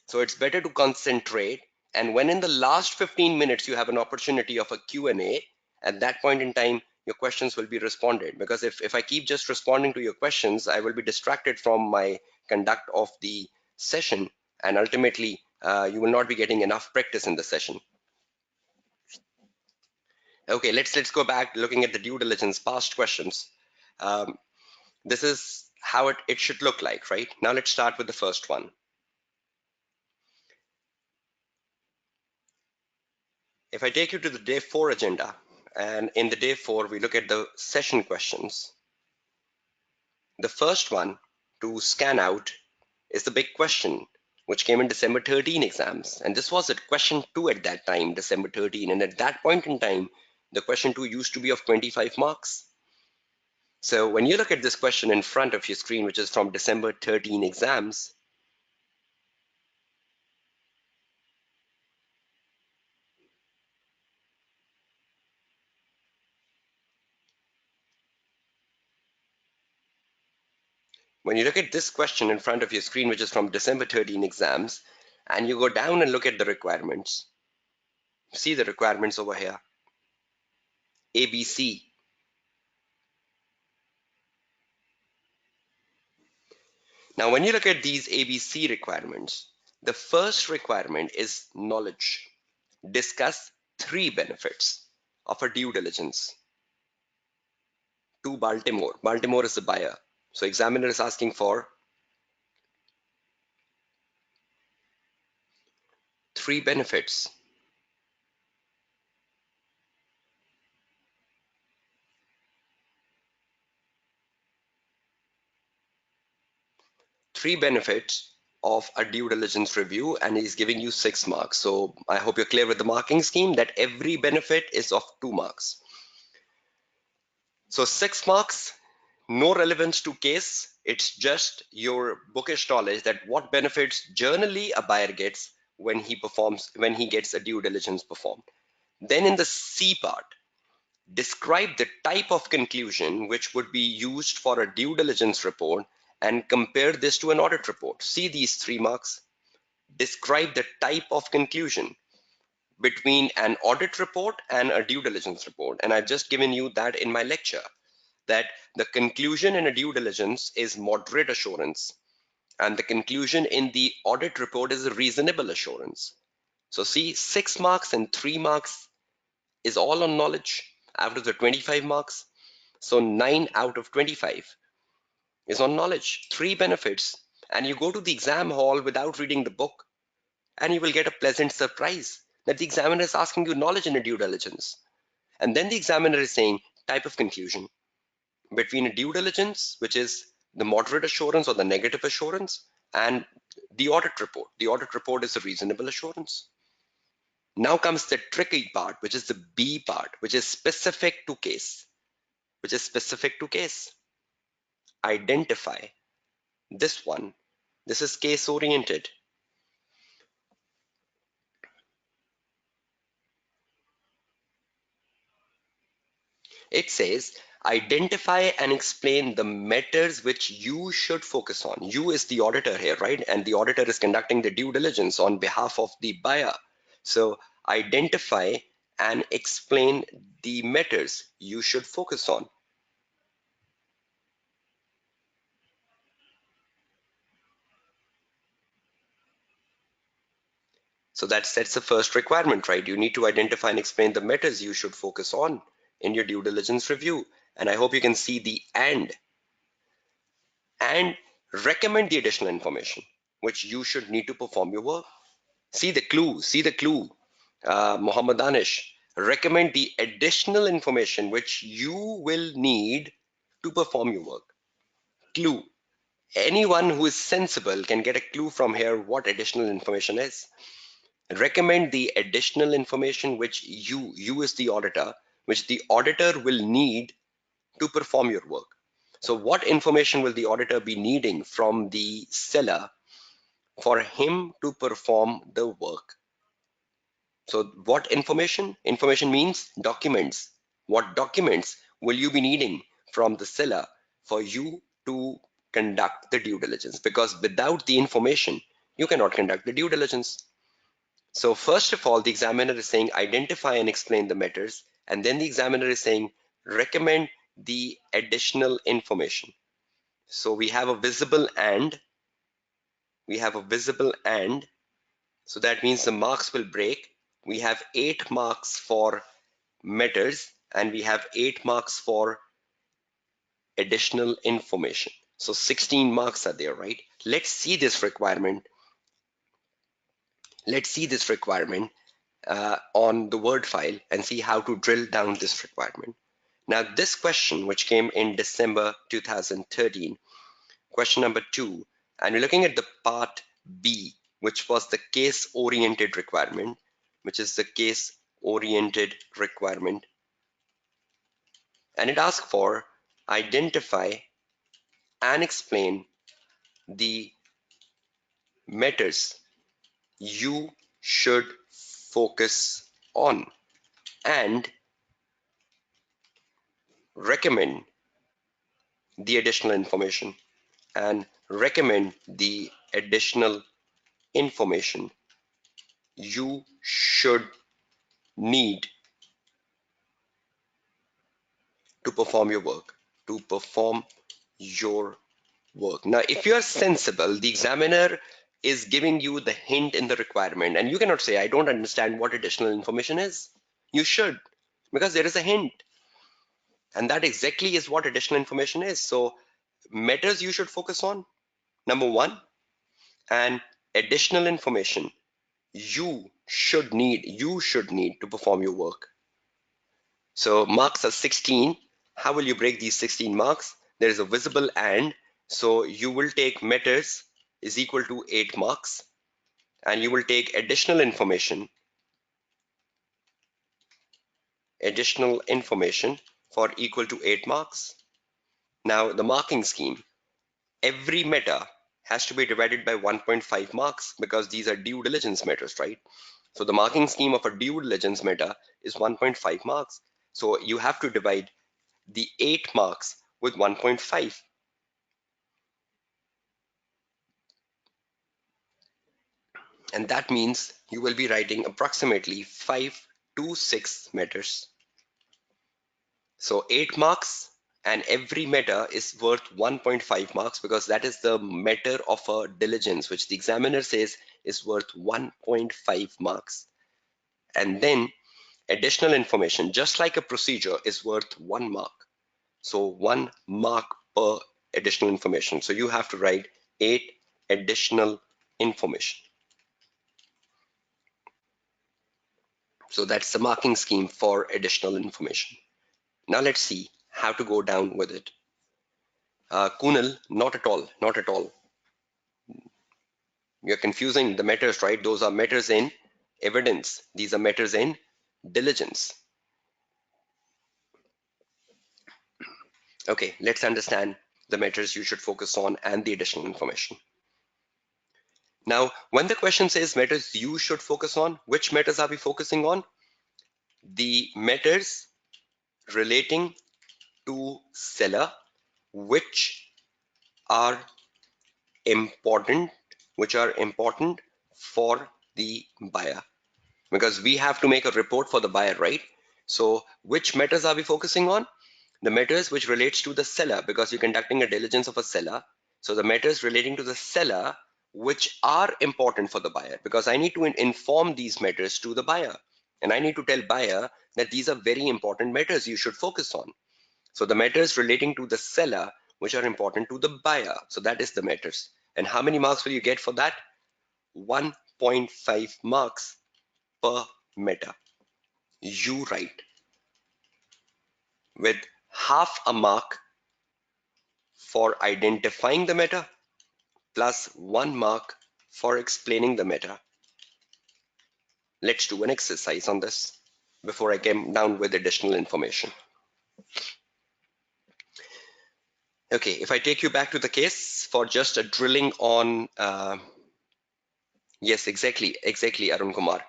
So it's better to concentrate. And when in the last 15 minutes you have an opportunity of a Q&A, at that point in time, your questions will be responded. Because if I keep just responding to your questions, I will be distracted from my conduct of the session, and ultimately you will not be getting enough practice in the session. Okay, let's go back looking at the due diligence past questions. This is how it should look like, right? Now let's start with the first one. If I take you to the day 4 agenda, and in the day 4, we look at the session questions. The first one to scan out is the big question, which came in December 13 exams. And this was at question 2 at that time, December 13. And at that point in time, the question 2 used to be of 25 marks. So when you look at this question in front of your screen, which is from December 13 exams, when you look at this question in front of your screen, which is from December 13 exams, and you go down and look at the requirements, see the requirements over here, ABC. Now, when you look at these ABC requirements, the first requirement is knowledge. Discuss 3 benefits of a due diligence to Baltimore. Baltimore is the buyer. So examiner is asking for 3 benefits. Three benefits of a due diligence review, and he's giving you 6 marks. So I hope you're clear with the marking scheme that every benefit is of 2 marks. So 6 marks, no relevance to case. It's just your bookish knowledge that what benefits generally a buyer gets when he gets a due diligence performed. Then in the C part, describe the type of conclusion which would be used for a due diligence report and compare this to an audit report. See these 3 marks. Describe the type of conclusion between an audit report and a due diligence report. And I've just given you that in my lecture, that the conclusion in a due diligence is moderate assurance, and the conclusion in the audit report is a reasonable assurance. So see, 6 marks and 3 marks is all on knowledge out of the 25 marks. So 9 out of 25 is on knowledge, 3 benefits. And you go to the exam hall without reading the book, and you will get a pleasant surprise that the examiner is asking you knowledge in a due diligence. And then the examiner is saying type of conclusion between a due diligence, which is the moderate assurance or the negative assurance, and the audit report. The audit report is a reasonable assurance. Now comes the tricky part, which is the B part, which is specific to case, which is specific to case. Identify this one. This is case oriented. It says, identify and explain the matters which you should focus on. You is the auditor here, right? And the auditor is conducting the due diligence on behalf of the buyer. So identify and explain the matters you should focus on. So that's the first requirement, right? You need to identify and explain the matters you should focus on in your due diligence review. And I hope you can see the and recommend the additional information which you should need to perform your work. See the clue, Muhammad Danish. Recommend the additional information which you will need to perform your work. Clue. Anyone who is sensible can get a clue from here what additional information is. Recommend the additional information which you as the auditor, which the auditor will need to perform your work. So what information will the auditor be needing from the seller for him to perform the work? So what information? Information means documents. What documents will you be needing from the seller for you to conduct the due diligence? Because without the information, you cannot conduct the due diligence. So first of all, the examiner is saying identify and explain the matters, and then the examiner is saying recommend the additional information. So we have a visible and, so that means the marks will break. We have 8 marks for matters and we have 8 marks for additional information. So 16 marks are there, right? Let's see this requirement. on the Word file and see how to drill down this requirement. Now, this question, which came in December 2013, question number 2, and we're looking at the part B, which was the case-oriented requirement, which is the case-oriented requirement. And it asks for identify and explain the matters you should focus on and recommend the additional information and recommend the additional information you should need to perform your work, to perform your work. Now, if you are sensible, the examiner is giving you the hint in the requirement, and you cannot say, I don't understand what additional information is. You should, because there is a hint. And that exactly is what additional information is. So matters you should focus on. Number one, and additional information you should need to perform your work. So marks are 16. How will you break these 16 marks? There is a visible and, so you will take matters is equal to 8 marks, and you will take additional information for equal to 8 marks. Now the marking scheme, every meta has to be divided by 1.5 marks because these are due diligence matters, right? So the marking scheme of a due diligence meta is 1.5 marks. So you have to divide the 8 marks with 1.5. And that means you will be writing approximately 5 to 6 matters. So 8 marks, and every meta is worth 1.5 marks because that is the matter of a diligence, which the examiner says is worth 1.5 marks. And then additional information, just like a procedure, is worth 1 mark. So 1 mark per additional information. So you have to write 8 additional information. So that's the marking scheme for additional information. Now let's see how to go down with it. Kunal, not at all, not at all. You're confusing the matters, right? Those are matters in evidence. These are matters in diligence. Okay, let's understand the matters you should focus on and the additional information. Now, when the question says matters you should focus on, which matters are we focusing on? The matters relating to seller, which are important, for the buyer, because we have to make a report for the buyer, right? So which matters are we focusing on? The matters which relates to the seller, because you're conducting a diligence of a seller. So the matters relating to the seller which are important for the buyer, because I need to inform these matters to the buyer, and I need to tell buyer that these are very important matters you should focus on. So the matters relating to the seller which are important to the buyer. So that is the matters. And how many marks will you get for that? 1.5 marks per meta. You write with half a mark for identifying the meta plus 1 mark for explaining the meta. Let's do an exercise on this before I come down with additional information. Okay, if I take you back to the case for just a drilling on, yes, exactly, Arun Kumar.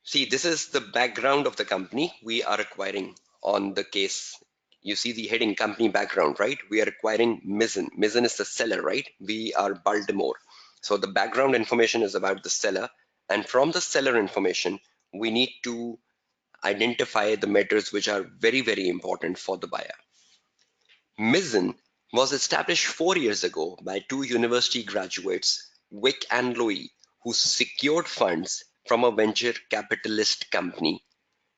See, this is the background of the company we are acquiring on the case. You see the heading company background, right? We are acquiring Mizzen. Mizzen is the seller, right? We are Baltimore. So the background information is about the seller. And from the seller information, we need to identify the matters which are very, very important for the buyer. Mizzen was established 4 years ago by 2 university graduates, Wick and Louis, who secured funds from a venture capitalist company,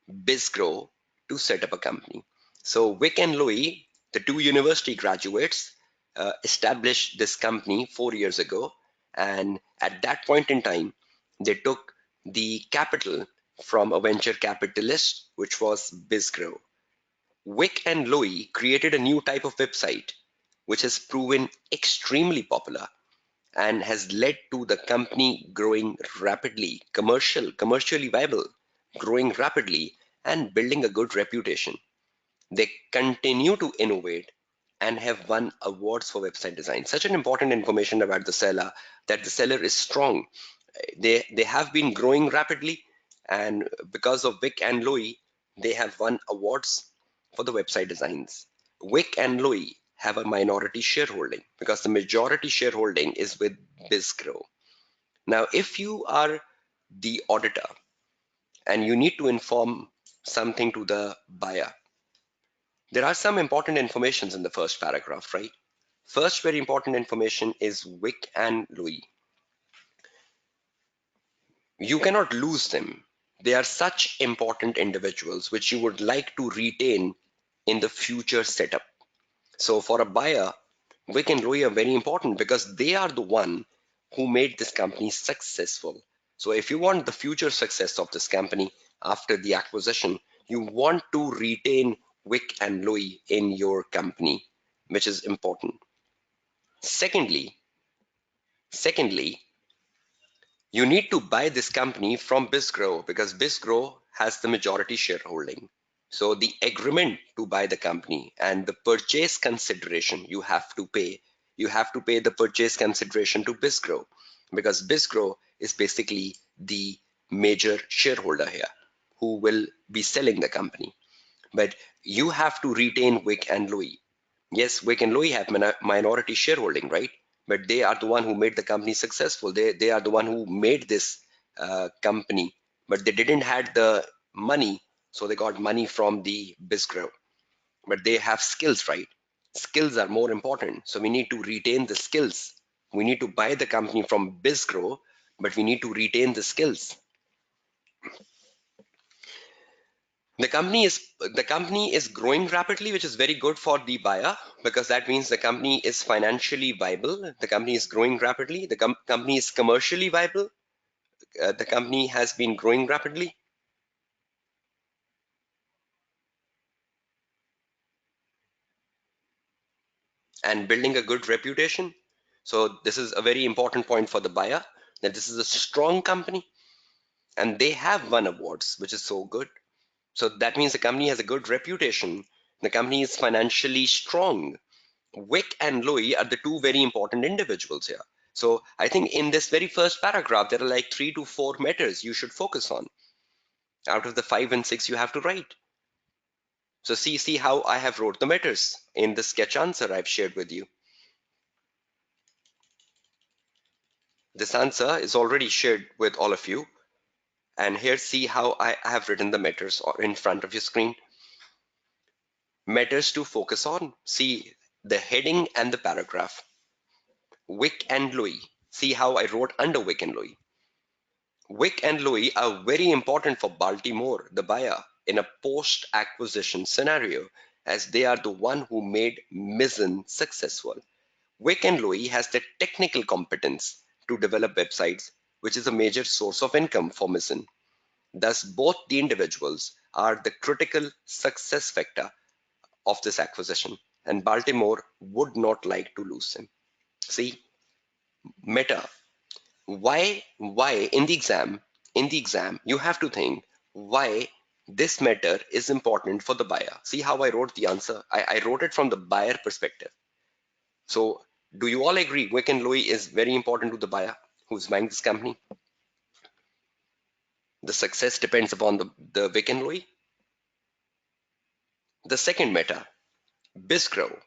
BizGrow, to set up a company. So Wick and Louis, the 2 university graduates, established this company 4 years ago, and at that point in time, they took the capital from a venture capitalist, which was Bizgrow. Wick and Lowy created a new type of website, which has proven extremely popular and has led to the company growing rapidly, commercially viable, growing rapidly, and building a good reputation. They continue to innovate and have won awards for website design. Such an important information about the seller, that the seller is strong. They have been growing rapidly, and because of Wick and Lowy, they have won awards for the website designs. Wick and Lowy have a minority shareholding because the majority shareholding is with Bizgrow. Now, if you are the auditor and you need to inform something to the buyer, there are some important informations in the first paragraph, right? First, very important information is Wick and Louis. You cannot lose them. They are such important individuals which you would like to retain in the future setup. So for a buyer, Wick and Louis are very important because they are the one who made this company successful. So if you want the future success of this company after the acquisition, you want to retain Wick and Louis in your company, which is important. Secondly, you need to buy this company from Bizgrow because Bizgrow has the majority shareholding. So the agreement to buy the company and the purchase consideration you have to pay the purchase consideration to Bizgrow because Bizgrow is basically the major shareholder here who will be selling the company. But you have to retain Wick and Louis. Yes, Wick and Louis have minority shareholding, right? But they are the one who made the company successful. They are the one who made this company, but they didn't had the money, so they got money from the Bizgrow. But they have skills, right? Skills are more important, so we need to retain the skills. We need to buy the company from Bizgrow, but we need to retain the skills. The company is growing rapidly, which is very good for the buyer because that means the company is financially viable. The company is growing rapidly. The company is commercially viable. The company has been growing rapidly and building a good reputation. So this is a very important point for the buyer, that this is a strong company and they have won awards, which is so good. So that means the company has a good reputation. The company is financially strong. Wick and Louis are the two very important individuals here. So I think in this very first paragraph, there are like 3 to 4 matters you should focus on out of the 5 and 6 you have to write. So see how I have wrote the matters in the sketch answer I've shared with you. This answer is already shared with all of you. And here see how I have written the matters in front of your screen. Matters to focus on. See the heading and the paragraph. Wick and Louis. See how I wrote under Wick and Louis. Wick and Louis are very important for Baltimore, the buyer, in a post-acquisition scenario, as they are the one who made Mizzen successful. Wick and Louis has the technical competence to develop websites, which is a major source of income for Mizzen. Thus, both the individuals are the critical success factor of this acquisition, and Baltimore would not like to lose them. See, meta. Why in the exam you have to think why this matter is important for the buyer. See how I wrote the answer. I wrote it from the buyer perspective. So do you all agree Wick and Louis is very important to the buyer who's buying this company? The success depends upon the Wick and Louis. The second matter, Bizgrow.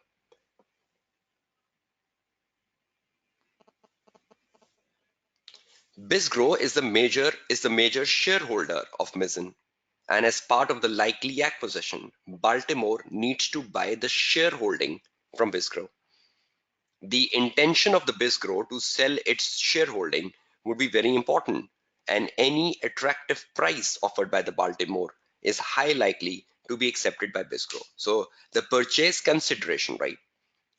Bizgrow is the major shareholder of Mizzen, and as part of the likely acquisition, Baltimore needs to buy the shareholding from Bizgrow. The intention of the Bizgrow to sell its shareholding would be very important, and any attractive price offered by the Baltimore is high likely to be accepted by Bizgrow. So the purchase consideration, right?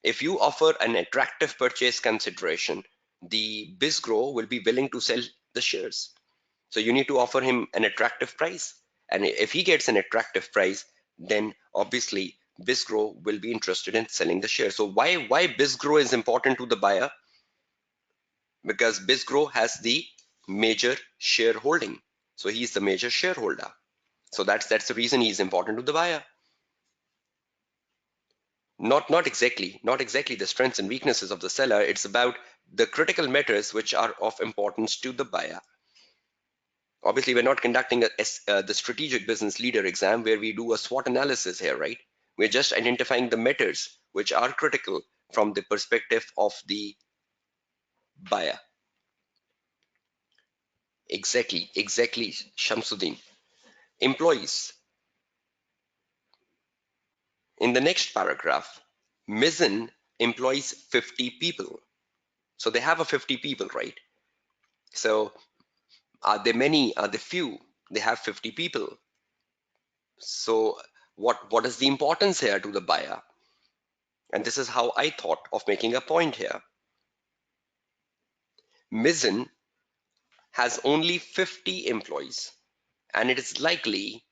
If you offer an attractive purchase consideration, the Bizgrow will be willing to sell the shares. So you need to offer him an attractive price. And if he gets an attractive price, then obviously BizGrow will be interested in selling the share. So why BizGrow is important to the buyer? Because BizGrow has the major shareholding. So he's the major shareholder. So that's the reason he's important to the buyer. Not exactly the strengths and weaknesses of the seller. It's about the critical matters which are of importance to the buyer. Obviously, we're not conducting the strategic business leader exam where we do a SWOT analysis here, right? We're just identifying the matters which are critical from the perspective of the buyer. Exactly, Shamsuddin. Employees. In the next paragraph, Mizzen employs 50 people. So they have a 50 people, right? So are there many? Are there few? They have 50 people. So what is the importance here to the buyer? And this is how I thought of making a point here. Mizzen has only 50 employees, and it is likely,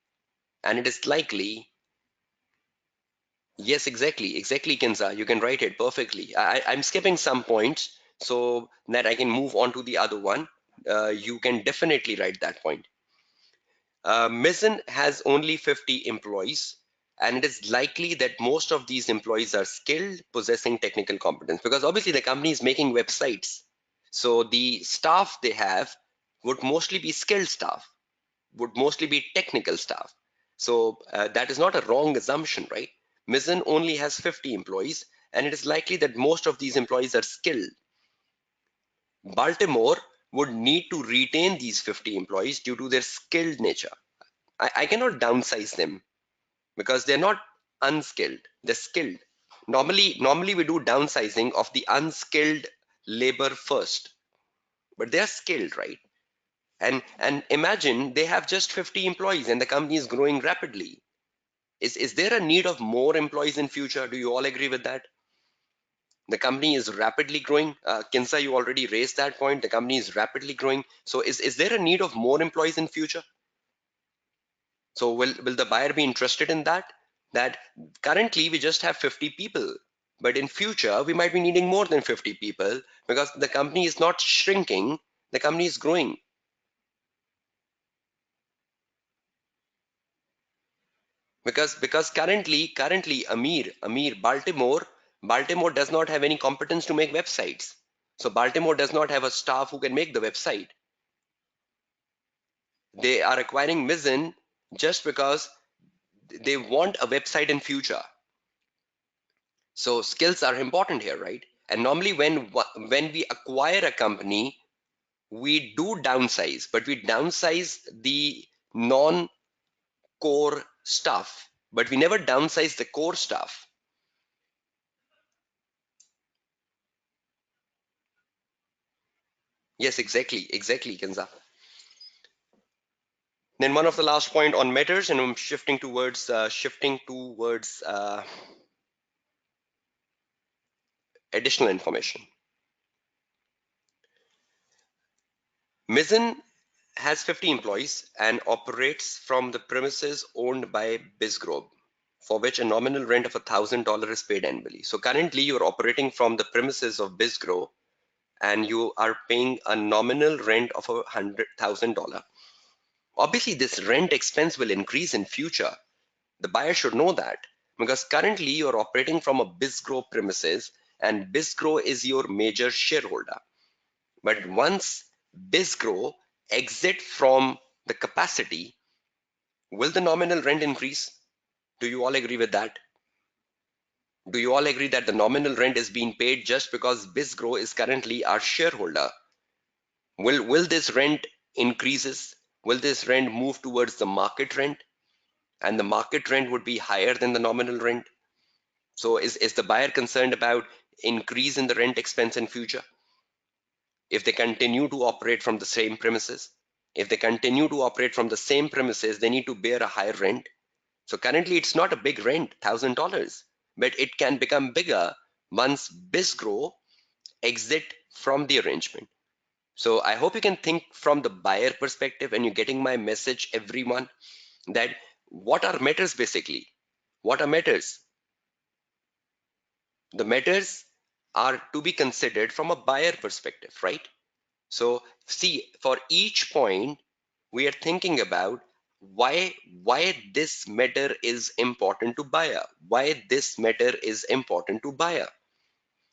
yes, exactly, Kinza, you can write it perfectly. I'm skipping some points so that I can move on to the other one. You can definitely write that point. Mizzen has only 50 employees, and it is likely that most of these employees are skilled, possessing technical competence, because obviously the company is making websites. So the staff they have would mostly be skilled staff, would mostly be technical staff. So that is not a wrong assumption, right? Mizzen only has 50 employees, and it is likely that most of these employees are skilled. Baltimore would need to retain these 50 employees due to their skilled nature. I cannot downsize them because they're not unskilled, they're skilled. Normally we do downsizing of the unskilled labor first, but they're skilled, right? And imagine they have just 50 employees and the company is growing rapidly. Is there a need of more employees in future? Do you all agree with that? The company is rapidly growing. Kinsa, you already raised that point. The company is rapidly growing. So is there a need of more employees in future? So will the buyer be interested in that? That currently we just have 50 people, but in future we might be needing more than 50 people because the company is not shrinking, the company is growing. Because currently Amir, Baltimore does not have any competence to make websites. So Baltimore does not have a staff who can make the website. They are acquiring Mizzen just because they want a website in future. So skills are important here, right? And normally when we acquire a company, we do downsize, but we downsize the non-core stuff, but we never downsize the core stuff. Yes, exactly, Kenza. Then one of the last point on matters, and I'm shifting towards additional information. Mizzen has 50 employees and operates from the premises owned by BizGrow, for which a nominal rent of $1,000 is paid annually. So currently you're operating from the premises of BizGrow and you are paying a nominal rent of $100,000. Obviously, this rent expense will increase in future. The buyer should know that because currently you're operating from a BizGrow premises and BizGrow is your major shareholder. But once BizGrow exit from the capacity, will the nominal rent increase? Do you all agree with that? Do you all agree that the nominal rent is being paid just because BizGrow is currently our shareholder? Will this rent increases? Will this rent move towards the market rent? And the market rent would be higher than the nominal rent. So is the buyer concerned about increase in the rent expense in future? If they continue to operate from the same premises, if they continue to operate from the same premises, they need to bear a higher rent. So currently it's not a big rent, $1,000, but it can become bigger once BizGrow exit from the arrangement. So I hope you can think from the buyer perspective and you're getting my message, everyone, that what are matters basically? What are matters? The matters are to be considered from a buyer perspective, right? So see, for each point, we are thinking about why this matter is important to buyer, why this matter is important to buyer.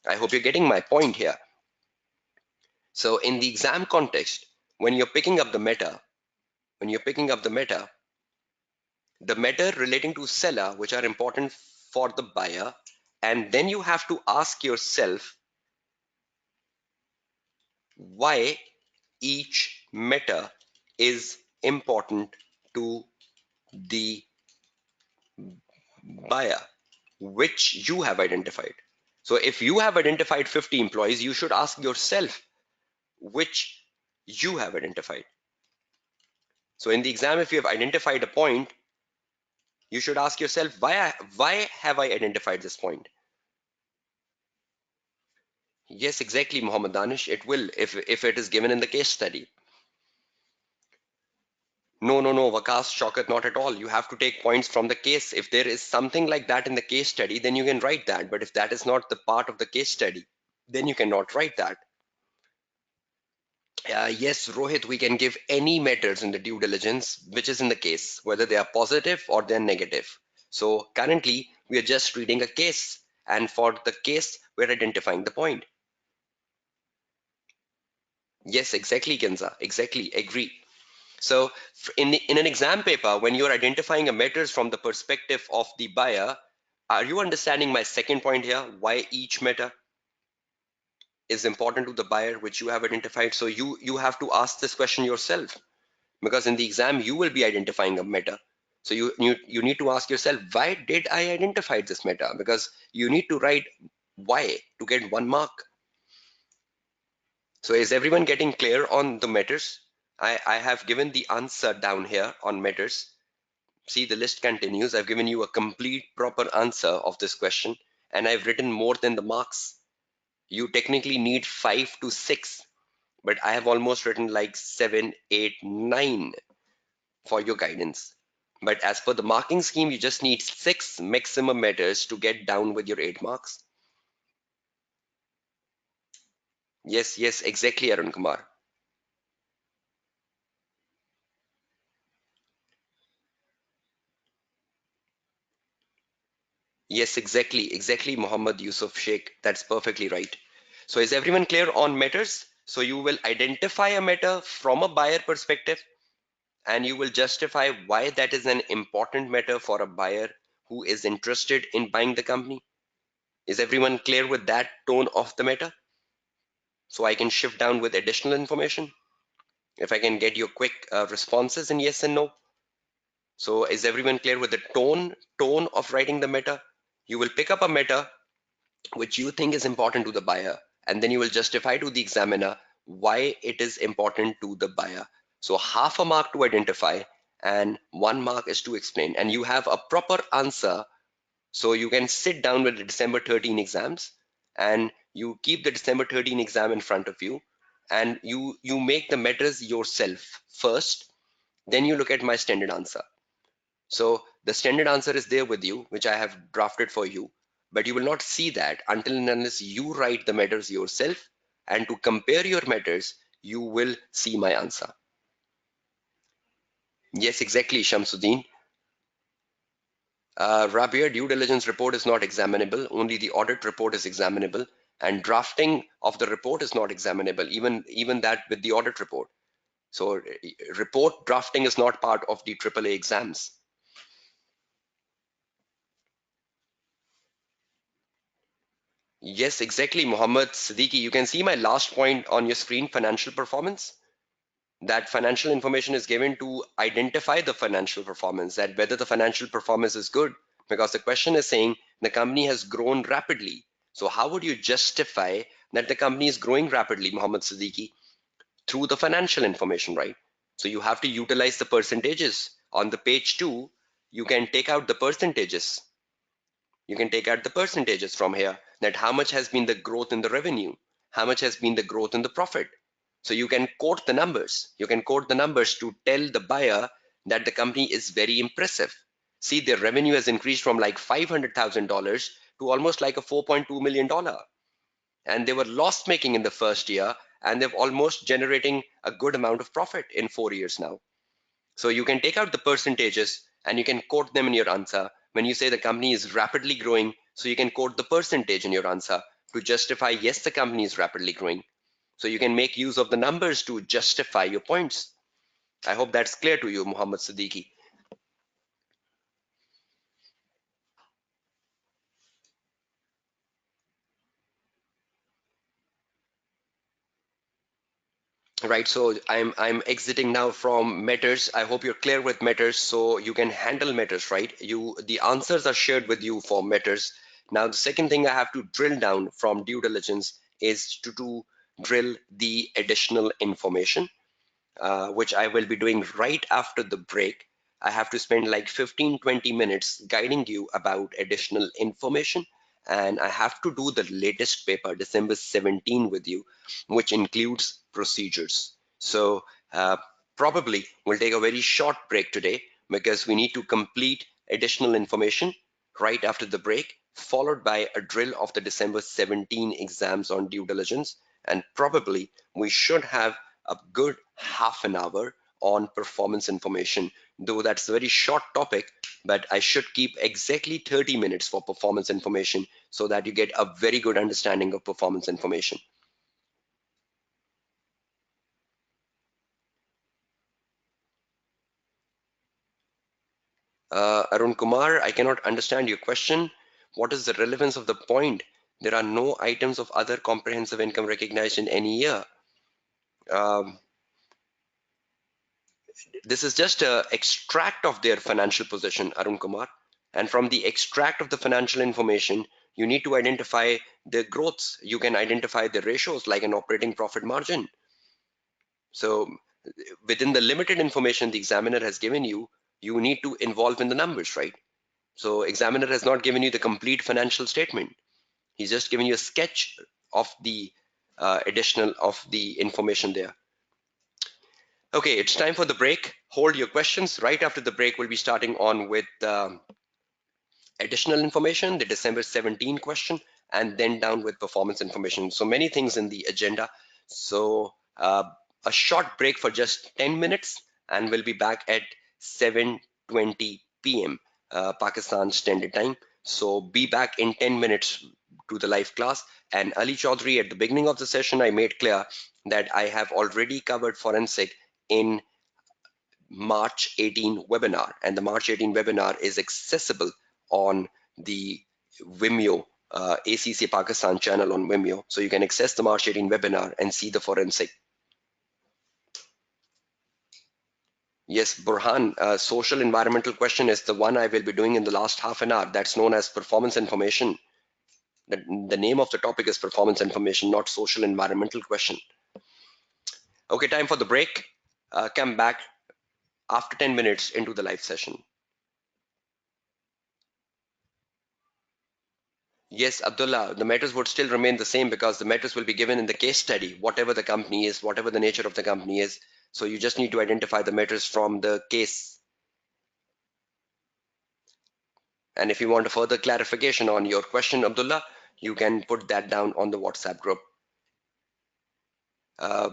I hope you're getting my point here. So in the exam context, when you're picking up the matter, when you're picking up the matter relating to seller, which are important for the buyer, and then you have to ask yourself why each matter is important to the buyer, which you have identified. So if you have identified 50 employees, you should ask yourself which you have identified. So in the exam, if you have identified a point, you should ask yourself, why have I identified this point? Yes, exactly, Muhammad Danish. It will if it is given in the case study. No, Vakas, Shaukat, not at all. You have to take points from the case. If there is something like that in the case study, then you can write that. But if that is not the part of the case study, then you cannot write that. Yes, Rohit, we can give any matters in the due diligence, which is in the case, whether they are positive or they're negative. So currently, we are just reading a case. And for the case, we're identifying the point. Yes, exactly, Genza. Exactly, agree. So in an exam paper, when you're identifying a matters from the perspective of the buyer, are you understanding my second point here? Why each matter is important to the buyer, which you have identified? So you have to ask this question yourself, because in the exam you will be identifying a matter. So you need to ask yourself, why did I identify this matter? Because you need to write why to get 1 mark. So is everyone getting clear on the matters? I have given the answer down here on matters. See, the list continues. I've given you a complete proper answer of this question, and I've written more than the marks. You technically need 5 to 6, but I have almost written like 7, 8, 9 for your guidance. But as per the marking scheme, you just need 6 maximum matters to get down with your 8 marks. Yes, exactly, Arun Kumar. Yes, exactly, Muhammad Yusuf Sheikh. That's perfectly right. So is everyone clear on matters? So you will identify a matter from a buyer perspective, and you will justify why that is an important matter for a buyer who is interested in buying the company. Is everyone clear with that tone of the matter? So I can shift down with additional information. If I can get your quick responses in yes and no. So is everyone clear with the tone of writing the matter? You will pick up a matter which you think is important to the buyer, and then you will justify to the examiner why it is important to the buyer. So half a mark to identify and 1 mark is to explain, and you have a proper answer. So you can sit down with the December 13 exams, and you keep the December 13 exam in front of you, and you make the matters yourself first, then you look at my standard answer. So the standard answer is there with you, which I have drafted for you, but you will not see that until and unless you write the matters yourself, and to compare your matters, you will see my answer. Yes, exactly, Shamsuddin. Rabia, due diligence report is not examinable. Only the audit report is examinable, and drafting of the report is not examinable. Even that with the audit report. So report drafting is not part of the AAA exams. Yes, exactly, Mohammed Siddiqui. You can see my last point on your screen, financial performance. That financial information is given to identify the financial performance, that whether the financial performance is good, because the question is saying the company has grown rapidly. So how would you justify that the company is growing rapidly, Mohammed Siddiqui? Through the financial information, right? So you have to utilize the percentages. On the page 2, you can take out the percentages. You can take out the percentages from here, that how much has been the growth in the revenue, how much has been the growth in the profit. So you can quote the numbers. You can quote the numbers to tell the buyer that the company is very impressive. See, their revenue has increased from like $500,000 to almost like a $4.2 million. And they were loss making in the first year, and they've almost generating a good amount of profit in 4 years now. So you can take out the percentages and you can quote them in your answer. When you say the company is rapidly growing, so you can quote the percentage in your answer to justify, yes, the company is rapidly growing. So you can make use of the numbers to justify your points. I hope that's clear to you, Muhammad Siddiqui. Right, so I'm exiting now from matters. I hope you're clear with matters, so you can handle matters, right? The answers are shared with you for matters. Now the second thing I have to drill down from due diligence is to drill the additional information, which I will be doing right after the break. I have to spend like 15-20 minutes guiding you about additional information, and I have to do the latest paper, December 17, with you, which includes procedures. So probably we'll take a very short break today because we need to complete additional information right after the break, followed by a drill of the December 17 exams on due diligence. And probably we should have a good half an hour on performance information, though that's a very short topic, but I should keep exactly 30 minutes for performance information so that you get a very good understanding of performance information. Arun Kumar, I cannot understand your question. What is the relevance of the point? There are no items of other comprehensive income recognized in any year. Um, this is just a extract of their financial position, Arun Kumar. And from the extract of the financial information, you need to identify the growths. You can identify the ratios like an operating profit margin. So within the limited information the examiner has given you, you need to involve in the numbers, right? So examiner has not given you the complete financial statement. He's just given you a sketch of the additional of the information there. Okay, it's time for the break. Hold your questions. Right after the break, we'll be starting on with additional information, the December 17 question, and then down with performance information. So many things in the agenda. So a short break for just 10 minutes, and we'll be back at 7:20 p.m. Pakistan Standard Time. So be back in 10 minutes to the live class. And Ali Chaudhry, at the beginning of the session, I made clear that I have already covered forensic in March 18 webinar, and the March 18 webinar is accessible on the Vimeo ACC Pakistan channel on Vimeo. So you can access the March 18 webinar and see the forensic. Yes, Burhan, social environmental question is the one I will be doing in the last half an hour. That's known as performance information. The name of the topic is performance information, not social environmental question. Okay, time for the break. Come back after 10 minutes into the live session. Yes, Abdullah, the matters would still remain the same because the matters will be given in the case study, whatever the company is, whatever the nature of the company is. So you just need to identify the matters from the case. And if you want a further clarification on your question, Abdullah, you can put that down on the WhatsApp group. Uh,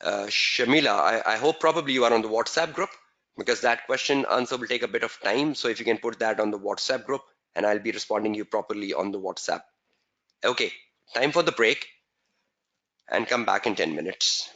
Shamila, I hope probably you are on the WhatsApp group because that question answer will take a bit of time. So if you can put that on the WhatsApp group and I'll be responding you properly on the WhatsApp. Okay, time for the break and come back in 10 minutes.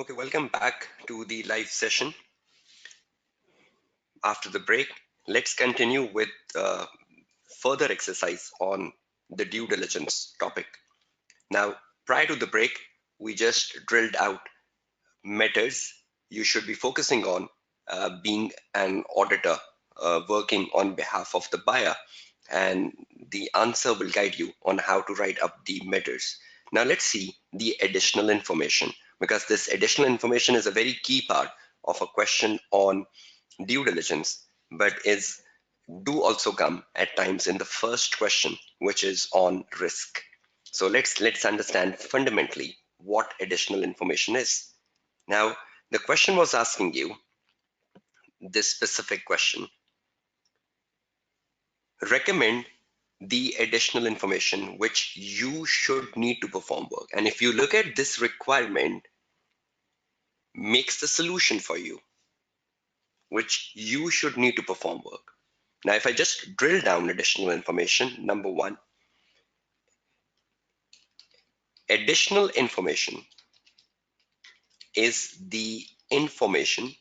Okay, welcome back to the live session. After the break, let's continue with further exercise on the due diligence topic. Now, prior to the break, we just drilled out matters you should be focusing on being an auditor working on behalf of the buyer, and the answer will guide you on how to write up the matters. Now let's see the additional information, because this additional information is a very key part of a question on due diligence, but is do also come at times in the first question, which is on risk. So let's understand fundamentally what additional information is. Now, the question was asking you this specific question. Recommend the additional information which you should need to perform work. And if you look at this requirement, makes the solution for you, which you should need to perform work. Now, if I just drill down additional information, number one, additional information is the information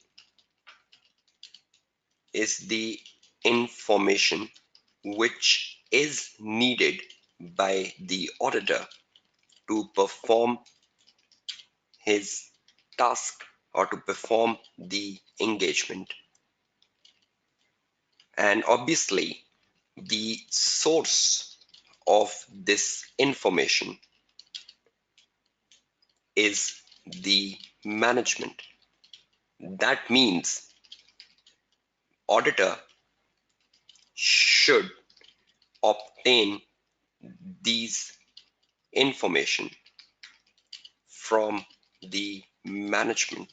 which is needed by the auditor to perform his task or to perform the engagement. And obviously, the source of this information is the management. That means auditor should obtain these information from the management,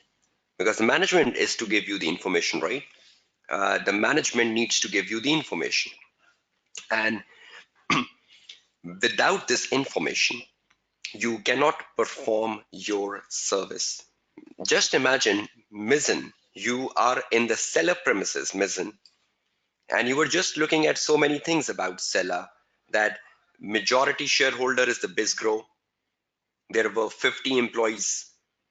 because the management is to give you the information, right? The management needs to give you the information, and without this information you cannot perform your service. Just imagine, Mizzen, you are in the seller premises, Mizzen, and you were just looking at so many things about seller, that majority shareholder is the Bizgrow. There were 50 employees.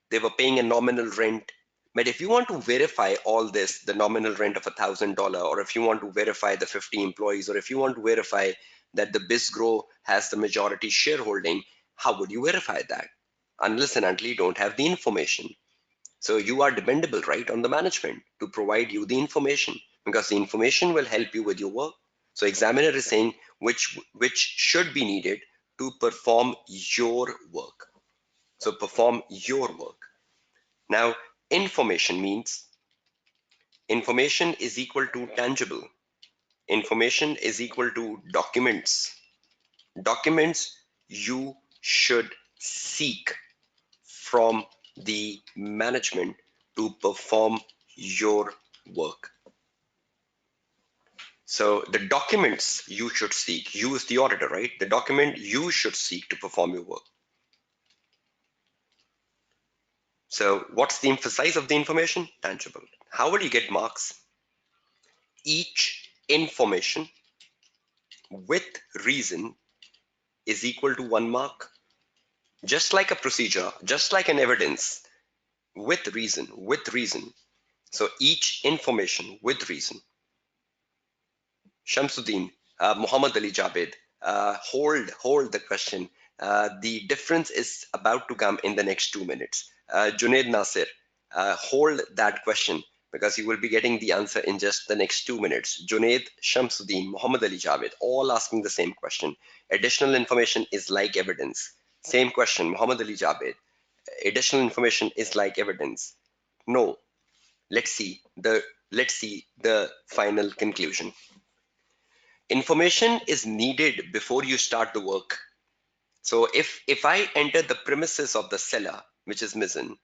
They were paying a nominal rent. But if you want to verify all this, the nominal rent of $1,000, or if you want to verify the 50 employees, or if you want to verify that the Bizgrow has the majority shareholding, how would you verify that? Unless and until you don't have the information. So you are dependable, right, on the management to provide you the information, because the information will help you with your work. So examiner is saying which should be needed to perform your work. So perform your work. Now, information means information is equal to tangible. Information is equal to documents. Documents you should seek from the management to perform your work. So the documents you should seek, you as the auditor, right? The document you should seek to perform your work. So what's the emphasis of the information? Tangible. How will you get marks? Each information with reason is equal to 1 mark. Just like a procedure, just like an evidence, with reason. So each information with reason. Shamsuddin, Muhammad Ali Jabed, hold the question. The difference is about to come in the next 2 minutes. Junaid Nasir, hold that question, because you will be getting the answer in just the next 2 minutes. Junaid, Shamsuddin, Muhammad Ali Jabed, all asking the same question. Additional information is like evidence. Same question, Muhammad Ali Jabed. Additional information is like evidence. No. Let's see the final conclusion. Information is needed before you start the work. So if I enter the premises of the seller, which is Mizzen,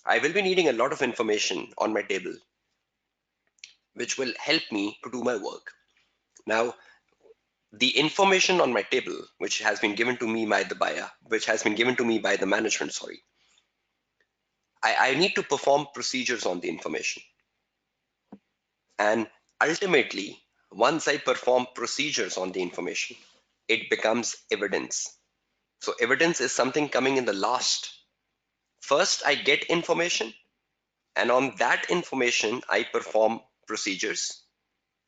I will be needing a lot of information on my table, which will help me to do my work. Now, the information on my table, which has been given to me by the buyer, which has been given to me by the management, sorry, I need to perform procedures on the information. And ultimately, once I perform procedures on the information, it becomes evidence. So evidence is something coming in the last First, I get information, and on that information, I perform procedures.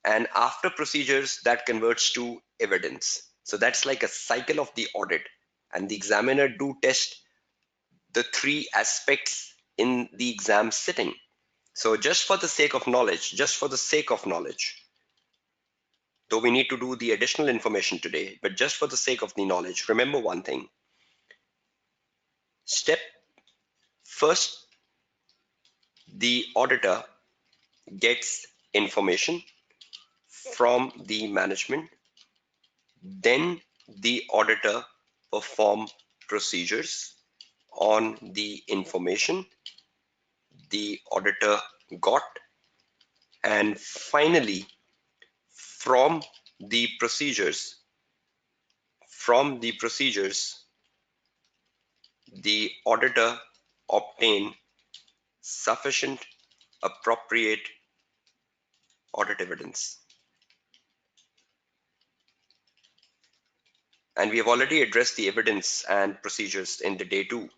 And after procedures, that converts to evidence. So that's like a cycle of the audit. And the examiner do test the three aspects in the exam sitting. So just for the sake of knowledge, though we need to do the additional information today, but just for the sake of the knowledge, remember one thing. Step first, the auditor gets information from the management, then the auditor perform procedures on the information the auditor got, and finally from the procedures the auditor obtain sufficient appropriate audit evidence. And we have already addressed the evidence and procedures in the day 2.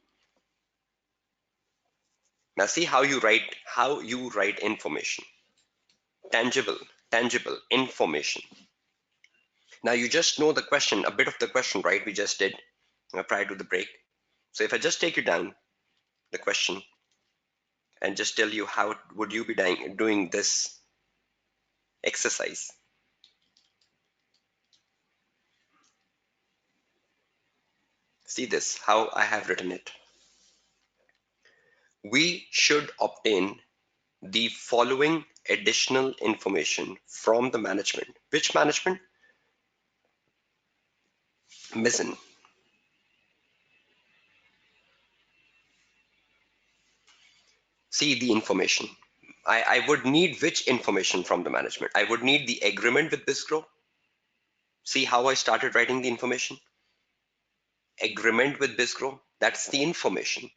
Now see how you write information. Tangible information. Now you just know the question, a bit of the question, right? We just did prior to the break. So if I just take you down the question and just tell you how would you be doing this exercise. See this, how I have written it. We should obtain the following additional information from the management. Which management? Mizzen. See the information. I would need which information from the management? I would need the agreement with BizGrow. See how I started writing the information? Agreement with BizGrow, that's the information.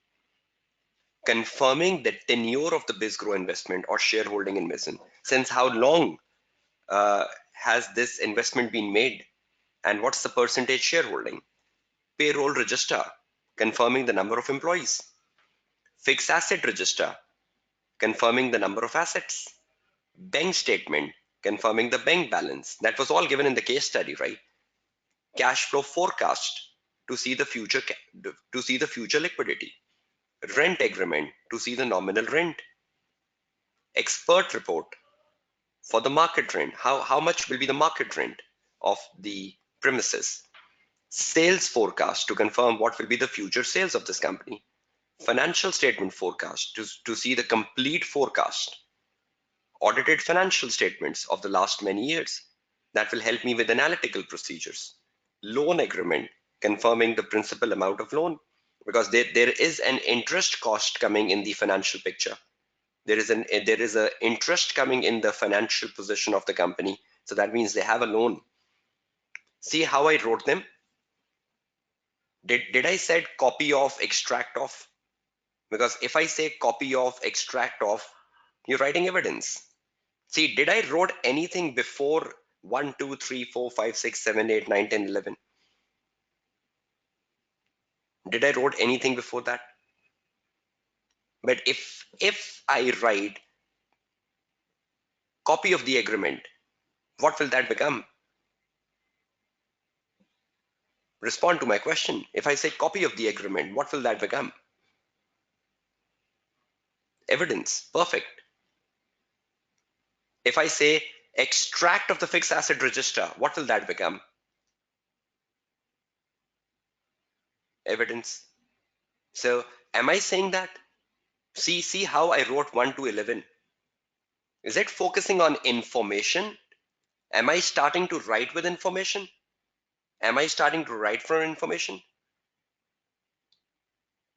Confirming the tenure of the BizGrow investment or shareholding in Mizzen. Since how long has this investment been made? And what's the percentage shareholding? Payroll register, confirming the number of employees. Fixed asset register, confirming the number of assets. Bank statement, confirming the bank balance. That was all given in the case study, right? Cash flow forecast to see the future liquidity. Rent agreement to see the nominal rent. Expert report for the market rent. How much will be the market rent of the premises? Sales forecast to confirm what will be the future sales of this company. Financial statement forecast to see the complete forecast. Audited financial statements of the last many years. That will help me with analytical procedures. Loan agreement, confirming the principal amount of loan, because there is an interest cost coming in the financial picture. There is a interest coming in the financial position of the company. So that means they have a loan. See how I wrote them? Did I said copy of, extract of? Because if I say copy of, extract of, you're writing evidence. See, did I wrote anything before 1, 2, 3, 4, 5, 6, 7, 8, 9, 10, 11? Did I wrote anything before that? But if I write copy of the agreement, what will that become? Respond to my question. If I say copy of the agreement, what will that become? Evidence. Perfect. If I say extract of the fixed asset register, what will that become? Evidence. So am I saying that? See how I wrote 1 to 11. Is it focusing on information? Am I starting to write with information? Am I starting to write from information?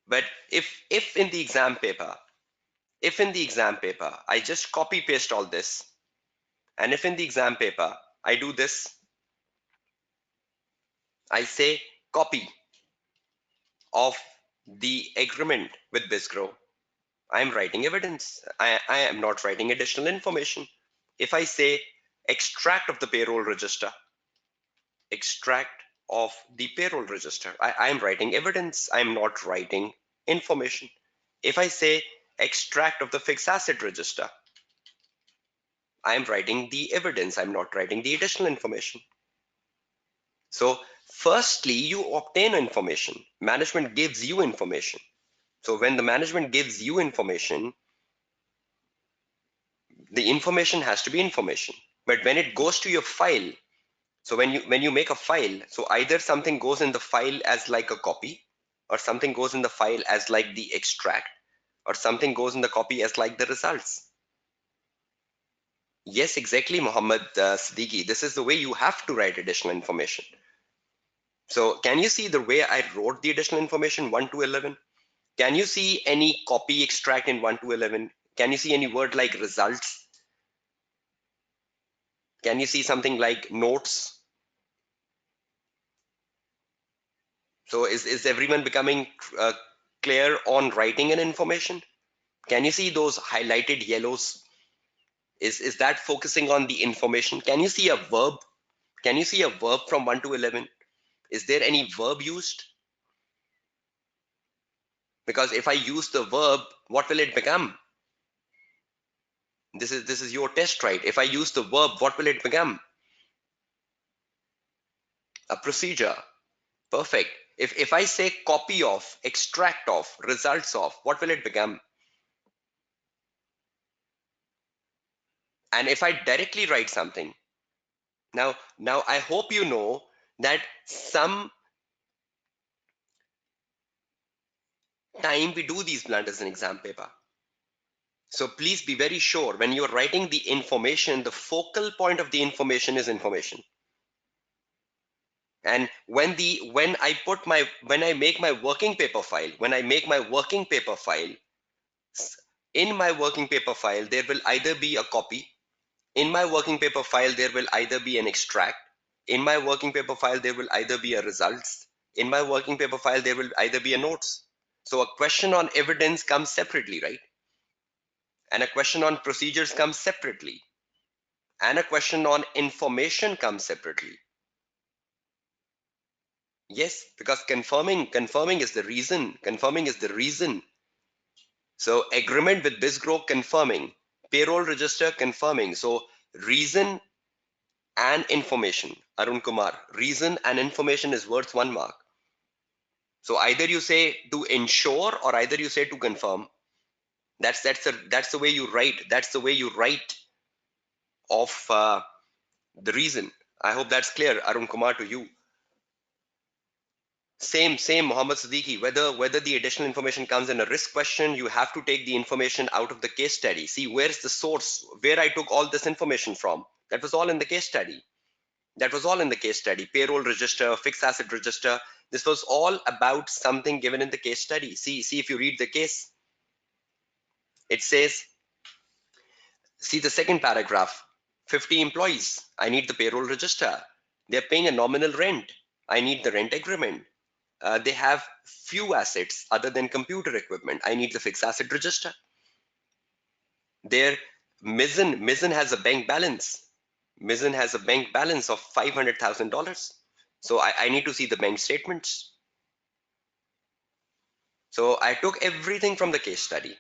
But if in the exam paper, I just copy paste all this, and if in the exam paper I do this, I say copy of the agreement with BizGrow, I am writing evidence. I am not writing additional information. If I say extract of the payroll register, I am writing evidence. I am not writing information. If I say extract of the fixed asset register, I am writing the evidence, I'm not writing the additional information. So firstly, you obtain information. Management gives you information. So when the management gives you information, the information has to be information. But when it goes to your file, so when you make a file, so either something goes in the file as like a copy, or something goes in the file as like the extract, or something goes in the copy as like the results. Yes, exactly, Muhammad Siddiqui. This is the way you have to write additional information. So can you see the way I wrote the additional information 1 to 11? Can you see any copy extract in 1 to 11? Can you see any word like results? Can you see something like notes? So is everyone becoming clear on writing an information? Can you see those highlighted yellows? Is that focusing on the information? Can you see a verb? Can you see a verb from 1 to 11? Is there any verb used? Because if I use the verb, what will it become? This is your test, right? If I use the verb, what will it become? A procedure. Perfect. If I say copy of, extract of, results of, what will it become? And if I directly write something, now I hope you know that some time we do these blunders in exam paper. So please be very sure when you're writing the information, the focal point of the information is information. And when I make my working paper file, in my working paper file, there will either be a copy. In my working paper file, there will either be an extract. In my working paper file, there will either be a results. In my working paper file, there will either be a notes. So a question on evidence comes separately, right? And a question on procedures comes separately. And a question on information comes separately. Yes, because confirming is the reason. Confirming is the reason. So agreement with BizGrow confirming. Payroll register confirming. So reason and information. Arun Kumar, reason and information is worth 1 mark. So either you say to ensure or either you say to confirm. That's the way you write. That's the way you write of the reason. I hope that's clear, Arun Kumar, to you. Same, Mohammed Siddiqui. Whether the additional information comes in a risk question, you have to take the information out of the case study. See, where's the source, where I took all this information from? That was all in the case study. That was all in the case study. Payroll register, fixed asset register. This was all about something given in the case study. See if you read the case, it says, see the second paragraph, 50 employees. I need the payroll register. They're paying a nominal rent. I need the rent agreement. They have few assets other than computer equipment. I need the fixed asset register. Their Mizzen has a bank balance. Mizzen has a bank balance of $500,000. So I need to see the bank statements. So I took everything from the case study.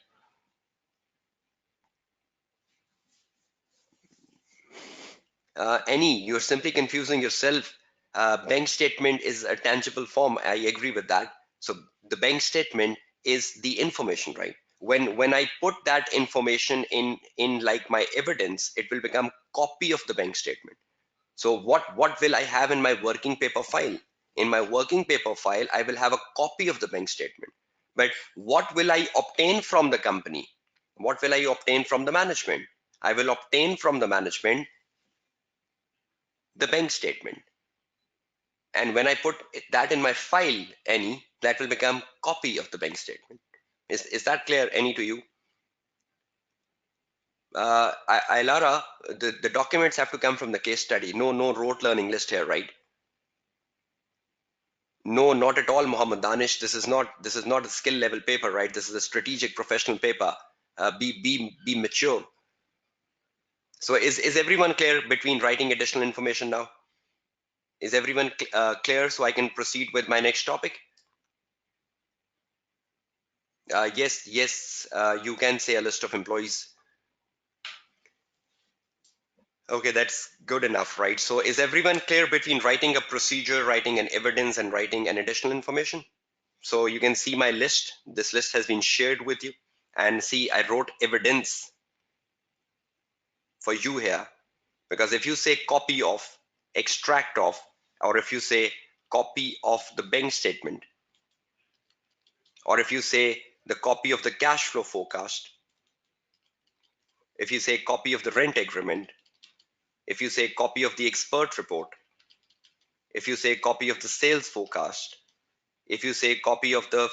You're simply confusing yourself. Bank statement is a tangible form. I agree with that. So the bank statement is the information, right? When I put that information in like my evidence, it will become copy of the bank statement. So what will I have in my working paper file? In my working paper file, I will have a copy of the bank statement. But what will I obtain from the company? What will I obtain from the management? I will obtain from the management the bank statement. And when I put that in my file, any, that will become copy of the bank statement. Is that clear, any, to you? Ilara, the documents have to come from the case study. No rote learning list here, right? No, not at all, Muhammad Danish. This is not a skill level paper, right? This is a strategic professional paper. Be mature. So is everyone clear between writing additional information now? Is everyone clear so I can proceed with my next topic? Yes, you can say a list of employees. Okay, that's good enough, right? So is everyone clear between writing a procedure, writing an evidence, and writing an additional information? So you can see my list. This list has been shared with you. And see, I wrote evidence for you here. Because if you say copy of, extract of, or if you say copy of the bank statement, or if you say the copy of the cash flow forecast, if you say copy of the rent agreement, if you say copy of the expert report, if you say copy of the sales forecast, if you say copy of the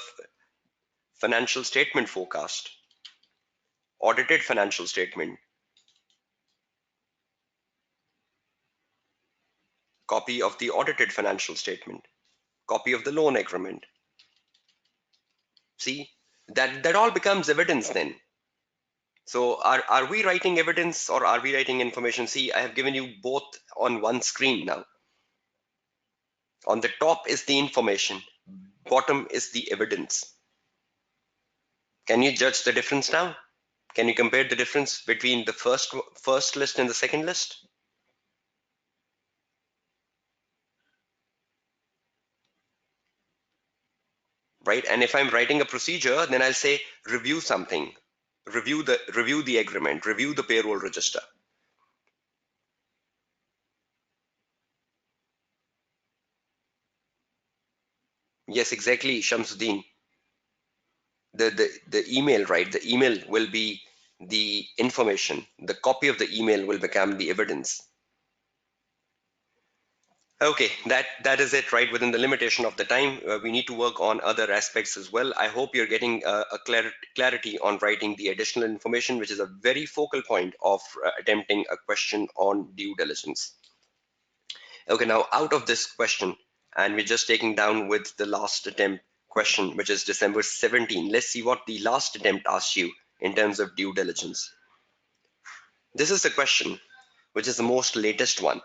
financial statement forecast, audited financial statement, copy of the audited financial statement, copy of the loan agreement. See, that all becomes evidence then. So are we writing evidence or are we writing information? See, I have given you both on one screen now. On the top is the information, bottom is the evidence. Can you judge the difference now? Can you compare the difference between the first list and the second list? Right? And if I'm writing a procedure, then I'll say review something, review the agreement, review the payroll register. Yes, exactly, Shamsuddin. The email, right? The email will be the information. The copy of the email will become the evidence. Okay, that is it, right? Within the limitation of the time, we need to work on other aspects as well. I hope you're getting a clarity on writing the additional information, which is a very focal point of attempting a question on due diligence. Okay, now out of this question, and we're just taking down with the last attempt question, which is December 17. Let's see what the last attempt asked you in terms of due diligence. This is the question, which is the most latest one,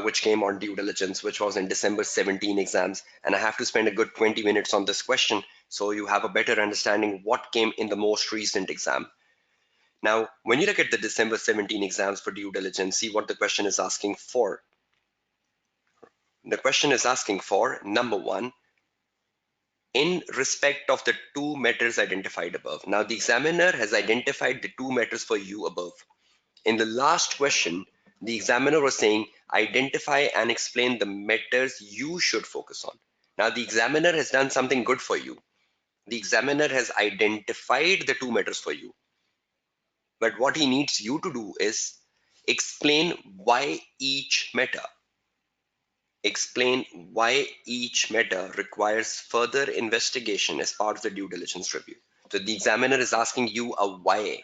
which came on due diligence, which was in December 17 exams. And I have to spend a good 20 minutes on this question so you have a better understanding what came in the most recent exam. Now, when you look at the December 17 exams for due diligence, see what the question is asking for. The question is asking for, number one, in respect of the two matters identified above. Now, the examiner has identified the two matters for you above. In the last question, the examiner was saying, identify and explain the matters you should focus on. Now, the examiner has done something good for you. The examiner has identified the two matters for you. But what he needs you to do is explain why each matter. Explain why each matter requires further investigation as part of the due diligence review. So the examiner is asking you a why.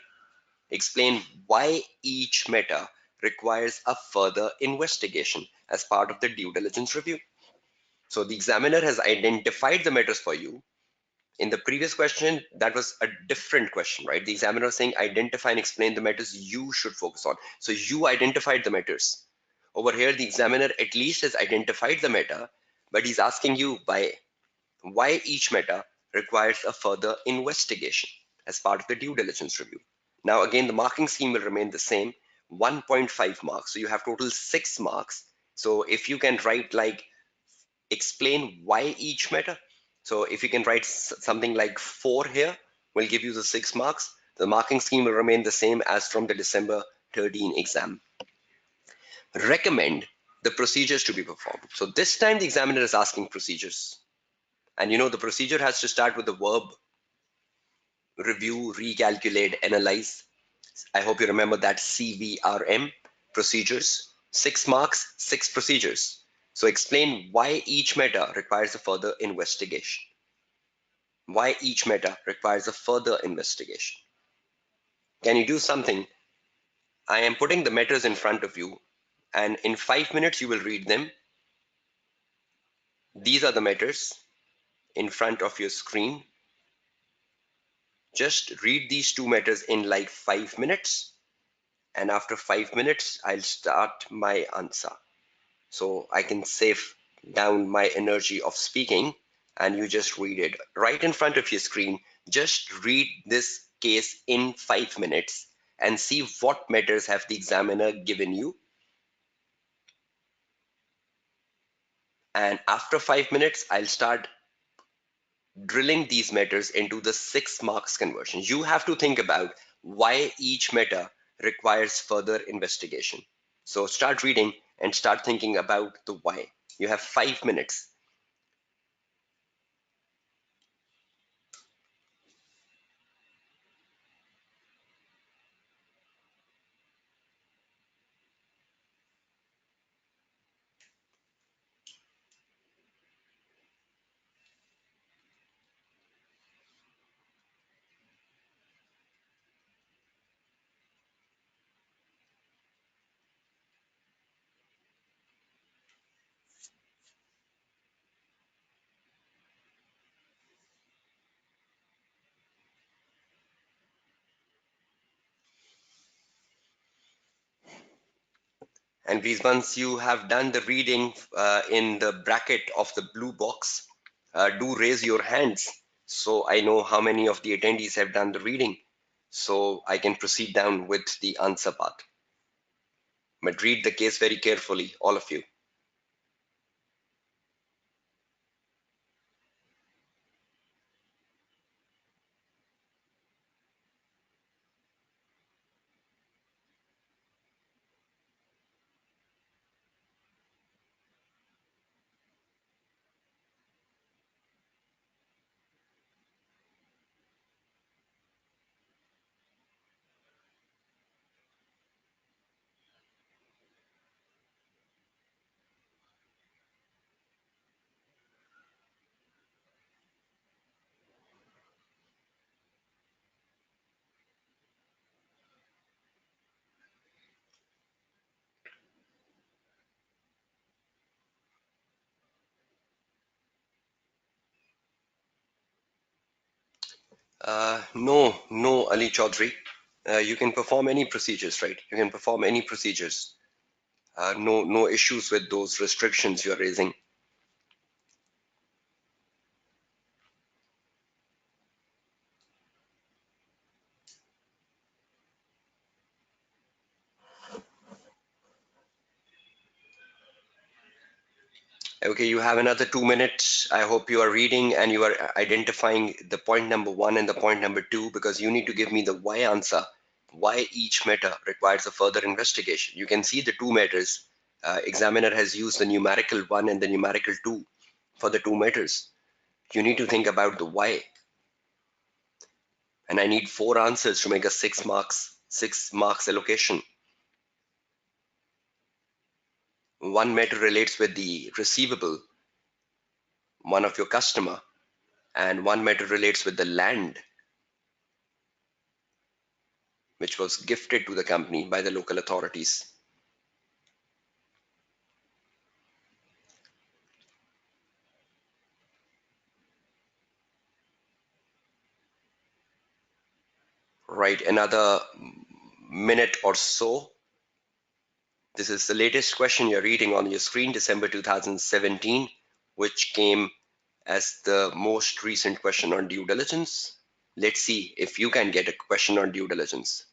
Explain why each matter requires a further investigation as part of the due diligence review. So the examiner has identified the matters for you. In the previous question, that was a different question, right? The examiner was saying identify and explain the matters you should focus on. So you identified the matters. Over here, the examiner at least has identified the matter, but he's asking you why each matter requires a further investigation as part of the due diligence review. Now, again, the marking scheme will remain the same, 1.5 marks. So you have total 6 marks. So if you can write like explain why each matter. So if you can write something like 4 here, will give you the 6 marks. The marking scheme will remain the same as from the December 13 exam. Recommend the procedures to be performed. So this time the examiner is asking procedures. And you know the procedure has to start with the verb review, recalculate, analyze. I hope you remember that CVRM, procedures. 6 marks, 6 procedures. So explain why each matter requires a further investigation. Why each matter requires a further investigation. Can you do something? I am putting the matters in front of you, and in 5 minutes you will read them. These are the matters in front of your screen. Just read these two matters in like 5 minutes, and after 5 minutes I'll start my answer. So I can save down my energy of speaking, and you just read it right in front of your screen. Just read this case in 5 minutes and see what matters have the examiner given you. And after 5 minutes, I'll start drilling these matters into the 6 marks conversion. You have to think about why each matter requires further investigation. So start reading and start thinking about the why. You have 5 minutes. And please, once you have done the reading in the bracket of the blue box, do raise your hands so I know how many of the attendees have done the reading so I can proceed down with the answer part. But read the case very carefully, all of you. No, Ali Chaudhry. You can perform any procedures, right? You can perform any procedures. No issues with those restrictions you're raising. Okay, you have another 2 minutes. I hope you are reading and you are identifying the point number one and the point number two because you need to give me the why answer. Why each matter requires a further investigation. You can see the two matters. Examiner has used the numerical one and the numerical two for the two matters. You need to think about the why. And I need four answers to make a 6 marks allocation. One matter relates with the receivable, one of your customer, and one matter relates with the land which was gifted to the company by the local authorities. Right, another minute or so. This is the latest question you're reading on your screen, December 2017, which came as the most recent question on due diligence. Let's see if you can get a question on due diligence.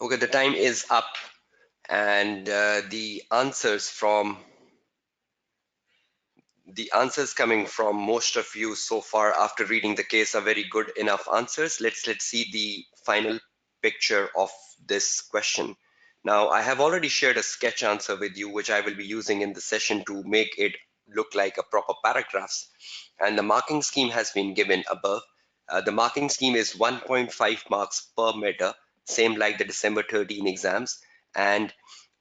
Okay, the time is up, and the answers from The answers coming from most of you so far after reading the case are very good enough answers. Let's see the final picture of this question. Now, I have already shared a sketch answer with you, which I will be using in the session to make it look like a proper paragraphs. And the marking scheme has been given above. The marking scheme is 1.5 marks per meter, same like the December 13 exams. And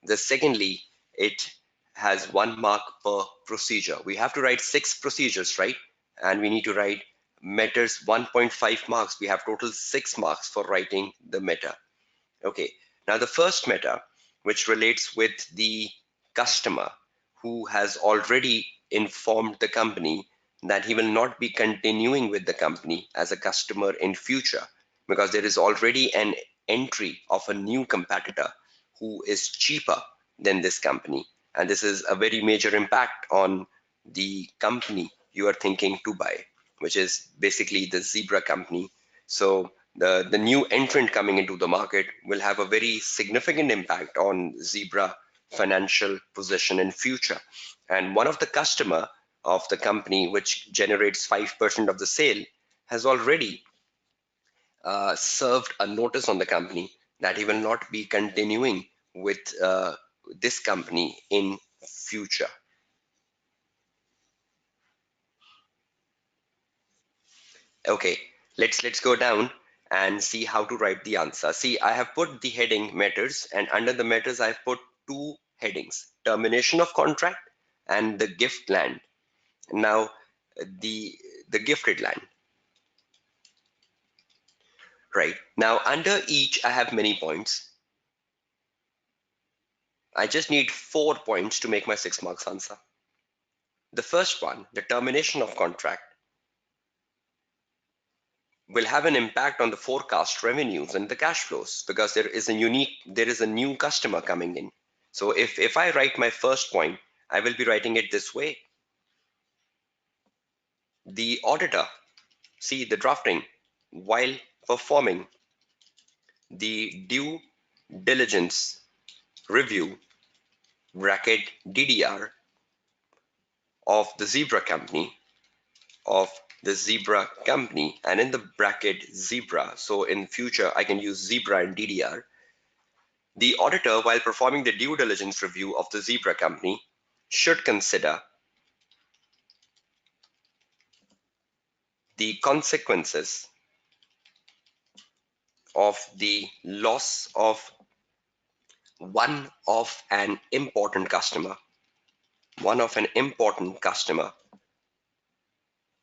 the secondly, it has 1 mark per procedure. We have to write 6 procedures, right? And we need to write meters 1.5 marks. We have total 6 marks for writing the meta. Okay, now the first meta, which relates with the customer who has already informed the company that he will not be continuing with the company as a customer in future because there is already an entry of a new competitor who is cheaper than this company. And this is a very major impact on the company you are thinking to buy, which is basically the Zebra company. So the new entrant coming into the market will have a very significant impact on Zebra financial position in future. And one of the customer of the company, which generates 5% of the sale, has already served a notice on the company that he will not be continuing with this company in future. Okay, let's go down and see how to write the answer. See, I have put the heading matters, and under the matters I've put 2 headings: termination of contract and the gift land. Now the gifted land. Right. Now under each I have many points. I just need 4 points to make my 6 marks answer. The first one, the termination of contract, will have an impact on the forecast revenues and the cash flows because there is a new customer coming in. So if I write my first point, I will be writing it this way. The auditor, see the drafting, while performing the due diligence review bracket DDR of the Zebra company, and in the bracket Zebra, so in future I can use Zebra and DDR. The auditor, while performing the due diligence review of the Zebra company, should consider the consequences of the loss of one of an important customer,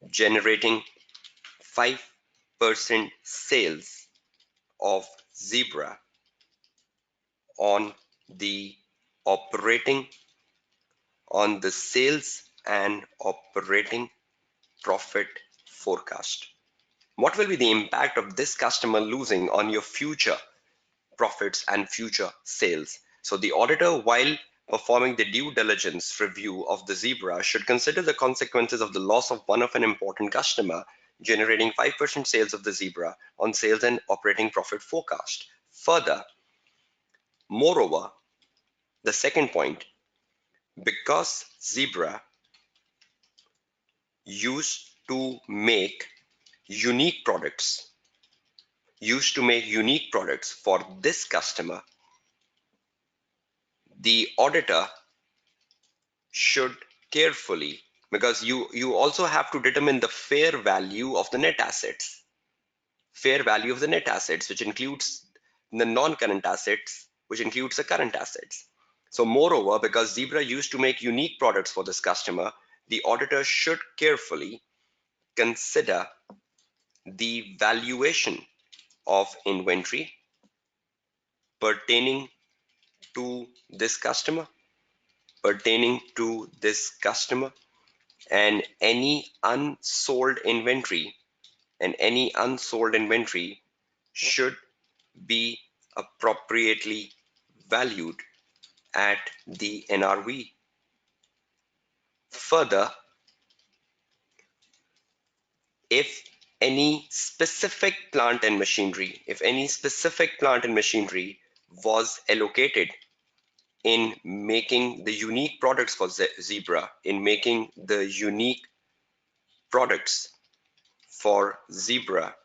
generating 5% sales of Zebra on the operating on the sales and operating profit forecast. What will be the impact of this customer losing on your future profits and future sales? So the auditor, while performing the due diligence review of the Zebra, should consider the consequences of the loss of one of an important customer, generating 5% sales of the Zebra on sales and operating profit forecast. Further, moreover, the second point, because Zebra used to make unique products for this customer, the auditor should carefully, because you also have to determine the fair value of the net assets, which includes the non-current assets, which includes the current assets. So moreover, because Zebra used to make unique products for this customer, the auditor should carefully consider the valuation of inventory pertaining to this customer, and any unsold inventory should be appropriately valued at the NRV. Further, if any specific plant and machinery was allocated in making the unique products for Zebra, in making the unique products for Zebra,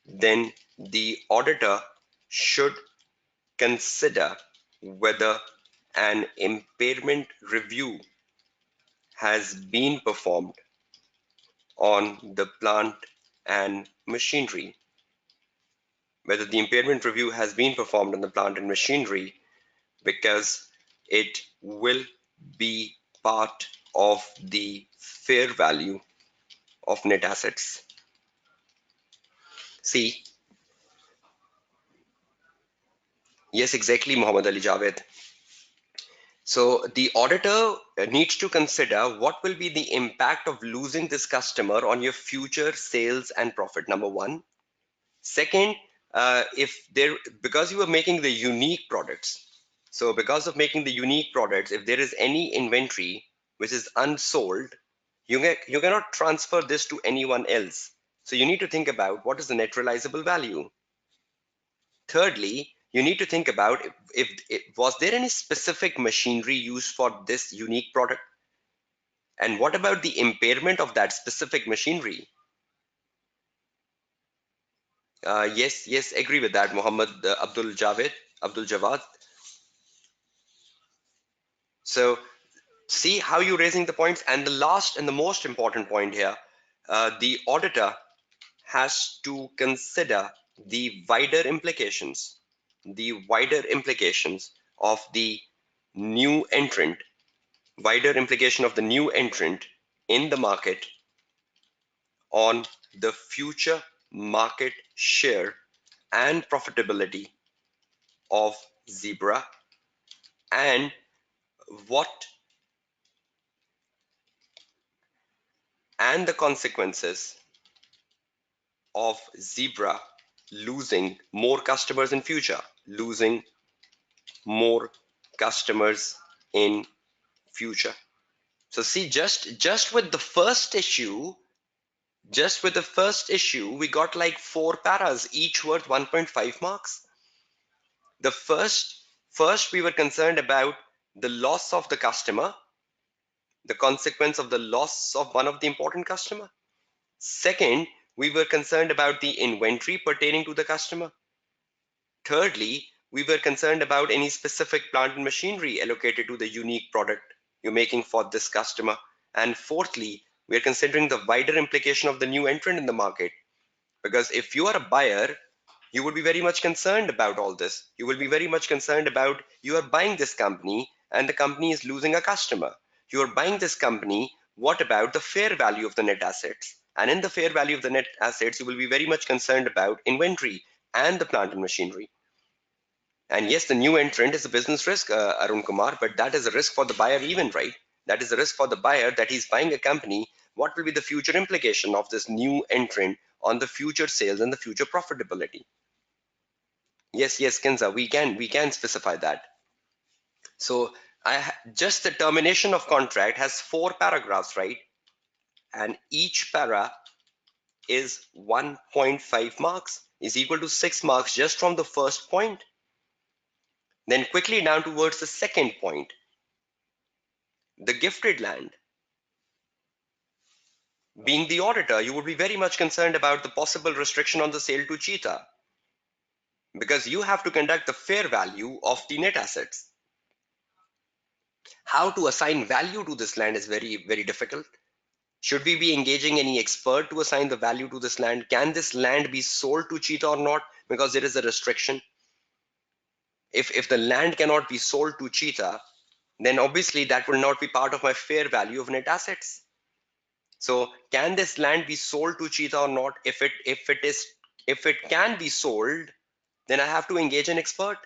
then the auditor should consider whether an impairment review has been performed on the plant and machinery. Whether the impairment review has been performed on the plant and machinery, because it will be part of the fair value of net assets. See, yes, exactly, Muhammad Ali Javed. So the auditor needs to consider what will be the impact of losing this customer on your future sales and profit, number one. Second, if there, because you are making the unique products, so because of making the unique products, if there is any inventory which is unsold, you cannot transfer this to anyone else. So you need to think about what is the net realizable value. Thirdly, you need to think about if was there any specific machinery used for this unique product, and what about the impairment of that specific machinery? Yes, agree with that, Muhammad Abdul Jawad. So see how you're raising the points. And the last and the most important point here, the auditor has to consider the wider implications of the new entrant, wider implication of the new entrant in the market on the future market share and profitability of Zebra, and what and the consequences of Zebra losing more customers in future, losing more customers in future. So see, just with the first issue, we got like 4 paras, each worth 1.5 marks. The first we were concerned about the loss of the customer, the consequence of the loss of one of the important customer. Second, we were concerned about the inventory pertaining to the customer. Thirdly, we were concerned about any specific plant and machinery allocated to the unique product you're making for this customer. And fourthly, we are considering the wider implication of the new entrant in the market. Because if you are a buyer, you would be very much concerned about all this. You will be very much concerned about you are buying this company and the company is losing a customer. You are buying this company. What about the fair value of the net assets? And in the fair value of the net assets, you will be very much concerned about inventory and the plant and machinery. And yes, the new entrant is a business risk, Arun Kumar, but that is a risk for the buyer even, right? That is a risk for the buyer that he's buying a company. What will be the future implication of this new entrant on the future sales and the future profitability? Yes, Kenza, we can specify that. So just the termination of contract has 4 paragraphs, right? And each para is 1.5 marks, is equal to 6 marks just from the first point. Then quickly down towards the second point, the gifted land. Being the auditor, you would be very much concerned about the possible restriction on the sale to Cheetah, because you have to conduct the fair value of the net assets. How to assign value to this land is very, very difficult. Should we be engaging any expert to assign the value to this land? Can this land be sold to Cheetah or not? Because there is a restriction. If the land cannot be sold to Cheetah, then obviously that will not be part of my fair value of net assets. So can this land be sold to Cheetah or not? If it can be sold, then I have to engage an expert,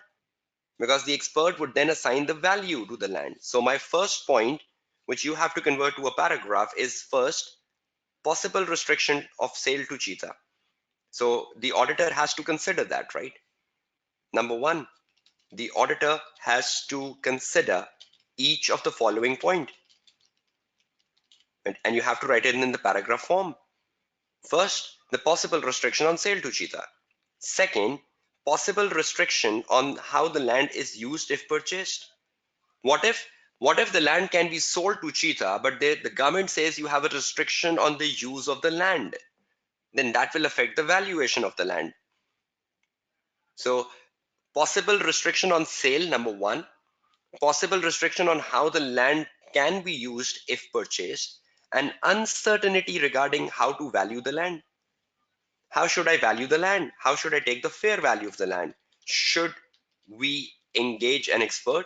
because the expert would then assign the value to the land. So my first point, which you have to convert to a paragraph, is first, possible restriction of sale to Cheetah. So the auditor has to consider that, right? Number one, the auditor has to consider each of the following point, and you have to write it in the paragraph form. First, the possible restriction on sale to Cheetah. Second, possible restriction on how the land is used if purchased. What if the land can be sold to Cheetah, but the government says you have a restriction on the use of the land? Then that will affect the valuation of the land. So possible restriction on sale, number one. Possible restriction on how the land can be used if purchased, and uncertainty regarding how to value the land. How should I value the land? How should I take the fair value of the land? Should we engage an expert?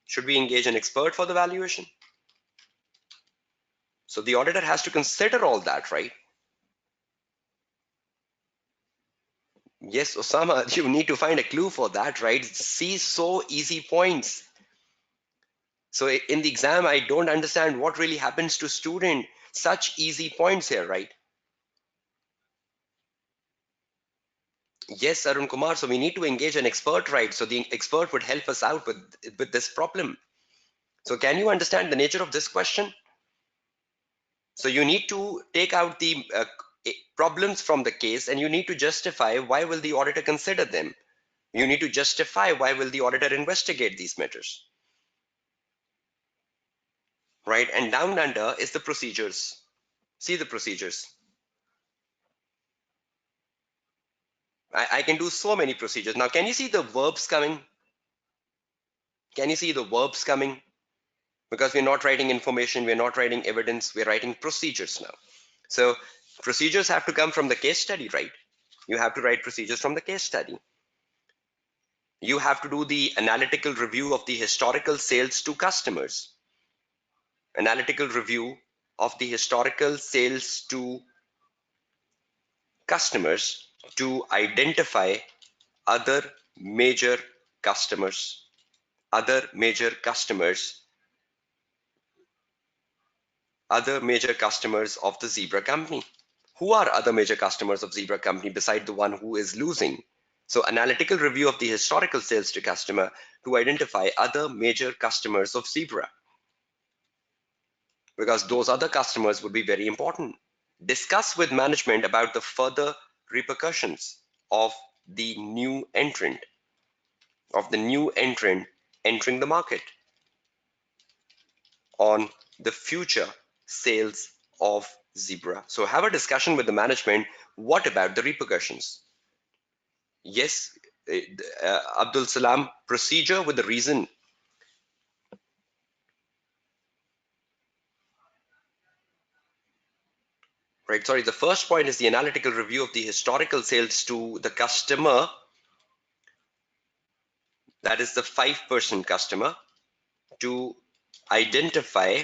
Should we engage an expert for the valuation? So the auditor has to consider all that, right? Yes, Osama, you need to find a clue for that, right? See, so easy points. So in the exam, I don't understand what really happens to student. Such easy points here, right? Yes, Arun Kumar. So we need to engage an expert, right? So the expert would help us out with this problem. So can you understand the nature of this question? So you need to take out the problems from the case, and you need to justify why will the auditor consider them. You need to justify why will the auditor investigate these matters, right? And down under is the procedures. See the procedures. I can do so many procedures. Now, can you see the verbs coming? Can you see the verbs coming? Because we're not writing information, we're not writing evidence, we're writing procedures now. So procedures have to come from the case study, right? You have to write procedures from the case study. You have to do the analytical review of the historical sales to customers. Analytical review of the historical sales to customers to identify other major customers. Other major customers. Other major customers of the Zebra company. Who are other major customers of Zebra company beside the one who is losing? So analytical review of the historical sales to customer to identify other major customers of Zebra, because those other customers would be very important. Discuss with management about the further repercussions of the new entrant, entering the market on the future sales of Zebra. So have a discussion with the management. What about the repercussions? Yes, Abdul Salam, procedure with the reason. Right, sorry, the first point is the analytical review of the historical sales to the customer. That is the 5% customer, to identify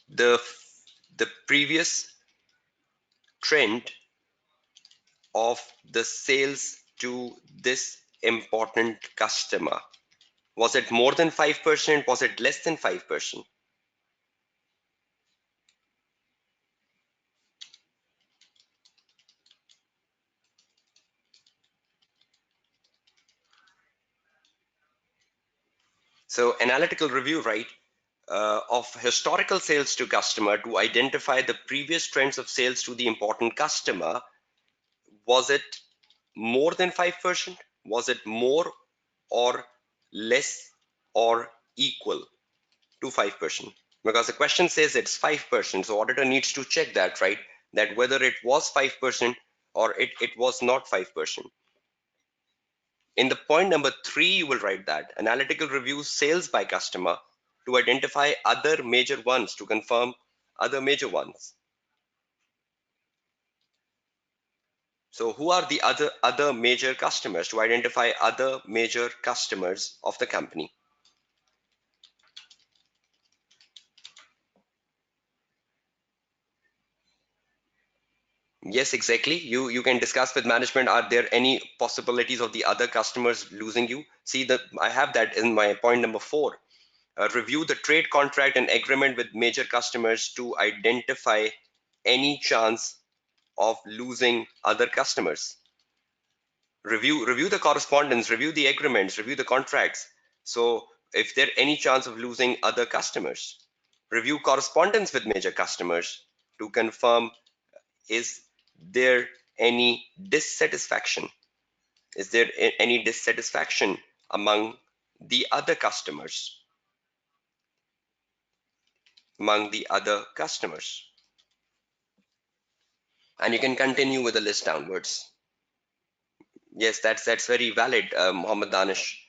the previous trend of the sales to this important customer. Was it more than 5%? Was it less than 5%? So analytical review, right, of historical sales to customer to identify the previous trends of sales to the important customer. Was it more than 5%? Was it more or less or equal to 5%? Because the question says it's 5%, so auditor needs to check that, right? That whether it was 5% or it was not 5%. In the point number 3, you will write that analytical review sales by customer to identify other major ones, to confirm other major ones. So who are the other major customers? To identify other major customers of the company. Yes, exactly. You can discuss with management. Are there any possibilities of the other customers losing you? See that I have that in my point number 4. Review the trade contract and agreement with major customers to identify any chance of losing other customers. Review the correspondence, review the agreements, review the contracts. So if there any chance of losing other customers, review correspondence with major customers to confirm is there any dissatisfaction? Is there any dissatisfaction among the other customers? Among the other customers. And you can continue with the list downwards. Yes, that's very valid, Muhammad Danish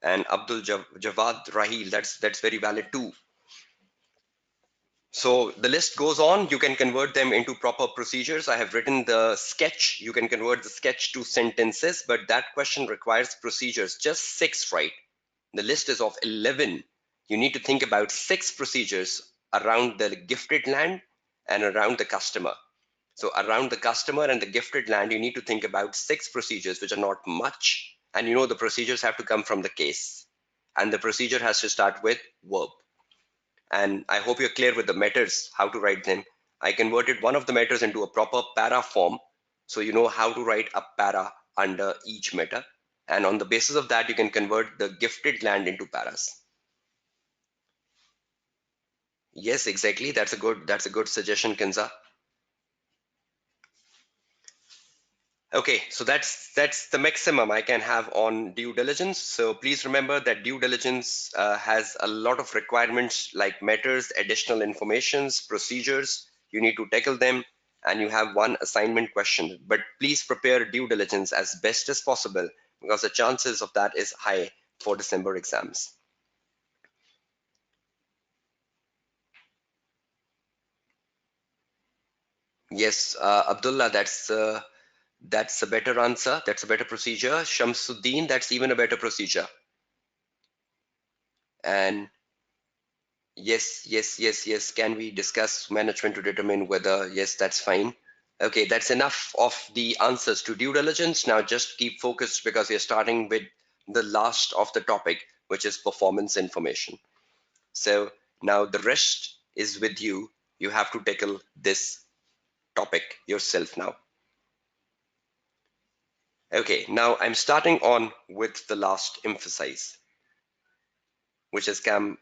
and Abdul Jawad Rahil. That's very valid too. So the list goes on. You can convert them into proper procedures. I have written the sketch. You can convert the sketch to sentences, but that question requires procedures. Just 6, right? The list is of 11. You need to think about 6 procedures around the gifted land and around the customer. So around the customer and the gifted land, you need to think about 6 procedures, which are not much. And you know the procedures have to come from the case. And the procedure has to start with verb. And I hope you're clear with the methods, how to write them. I converted one of the methods into a proper para form. So you know how to write a para under each meta. And on the basis of that, you can convert the gifted land into paras. Yes, exactly. That's a good suggestion, Kinza. Okay, so that's the maximum I can have on due diligence. So please remember that due diligence has a lot of requirements like matters, additional informations, procedures. You need to tackle them, and you have one assignment question. But please prepare due diligence as best as possible because the chances of that is high for December exams. Yes, Abdullah, that's a better answer. That's a better procedure. Shamsuddin, that's even a better procedure. And yes, yes, yes, yes. Can we discuss management to determine whether, yes, that's fine. Okay, that's enough of the answers to due diligence. Now just keep focused because we're starting with the last of the topic, which is performance information. So now the rest is with you. You have to tackle this topic yourself now. Okay, now I'm starting on with the last emphasize, which has come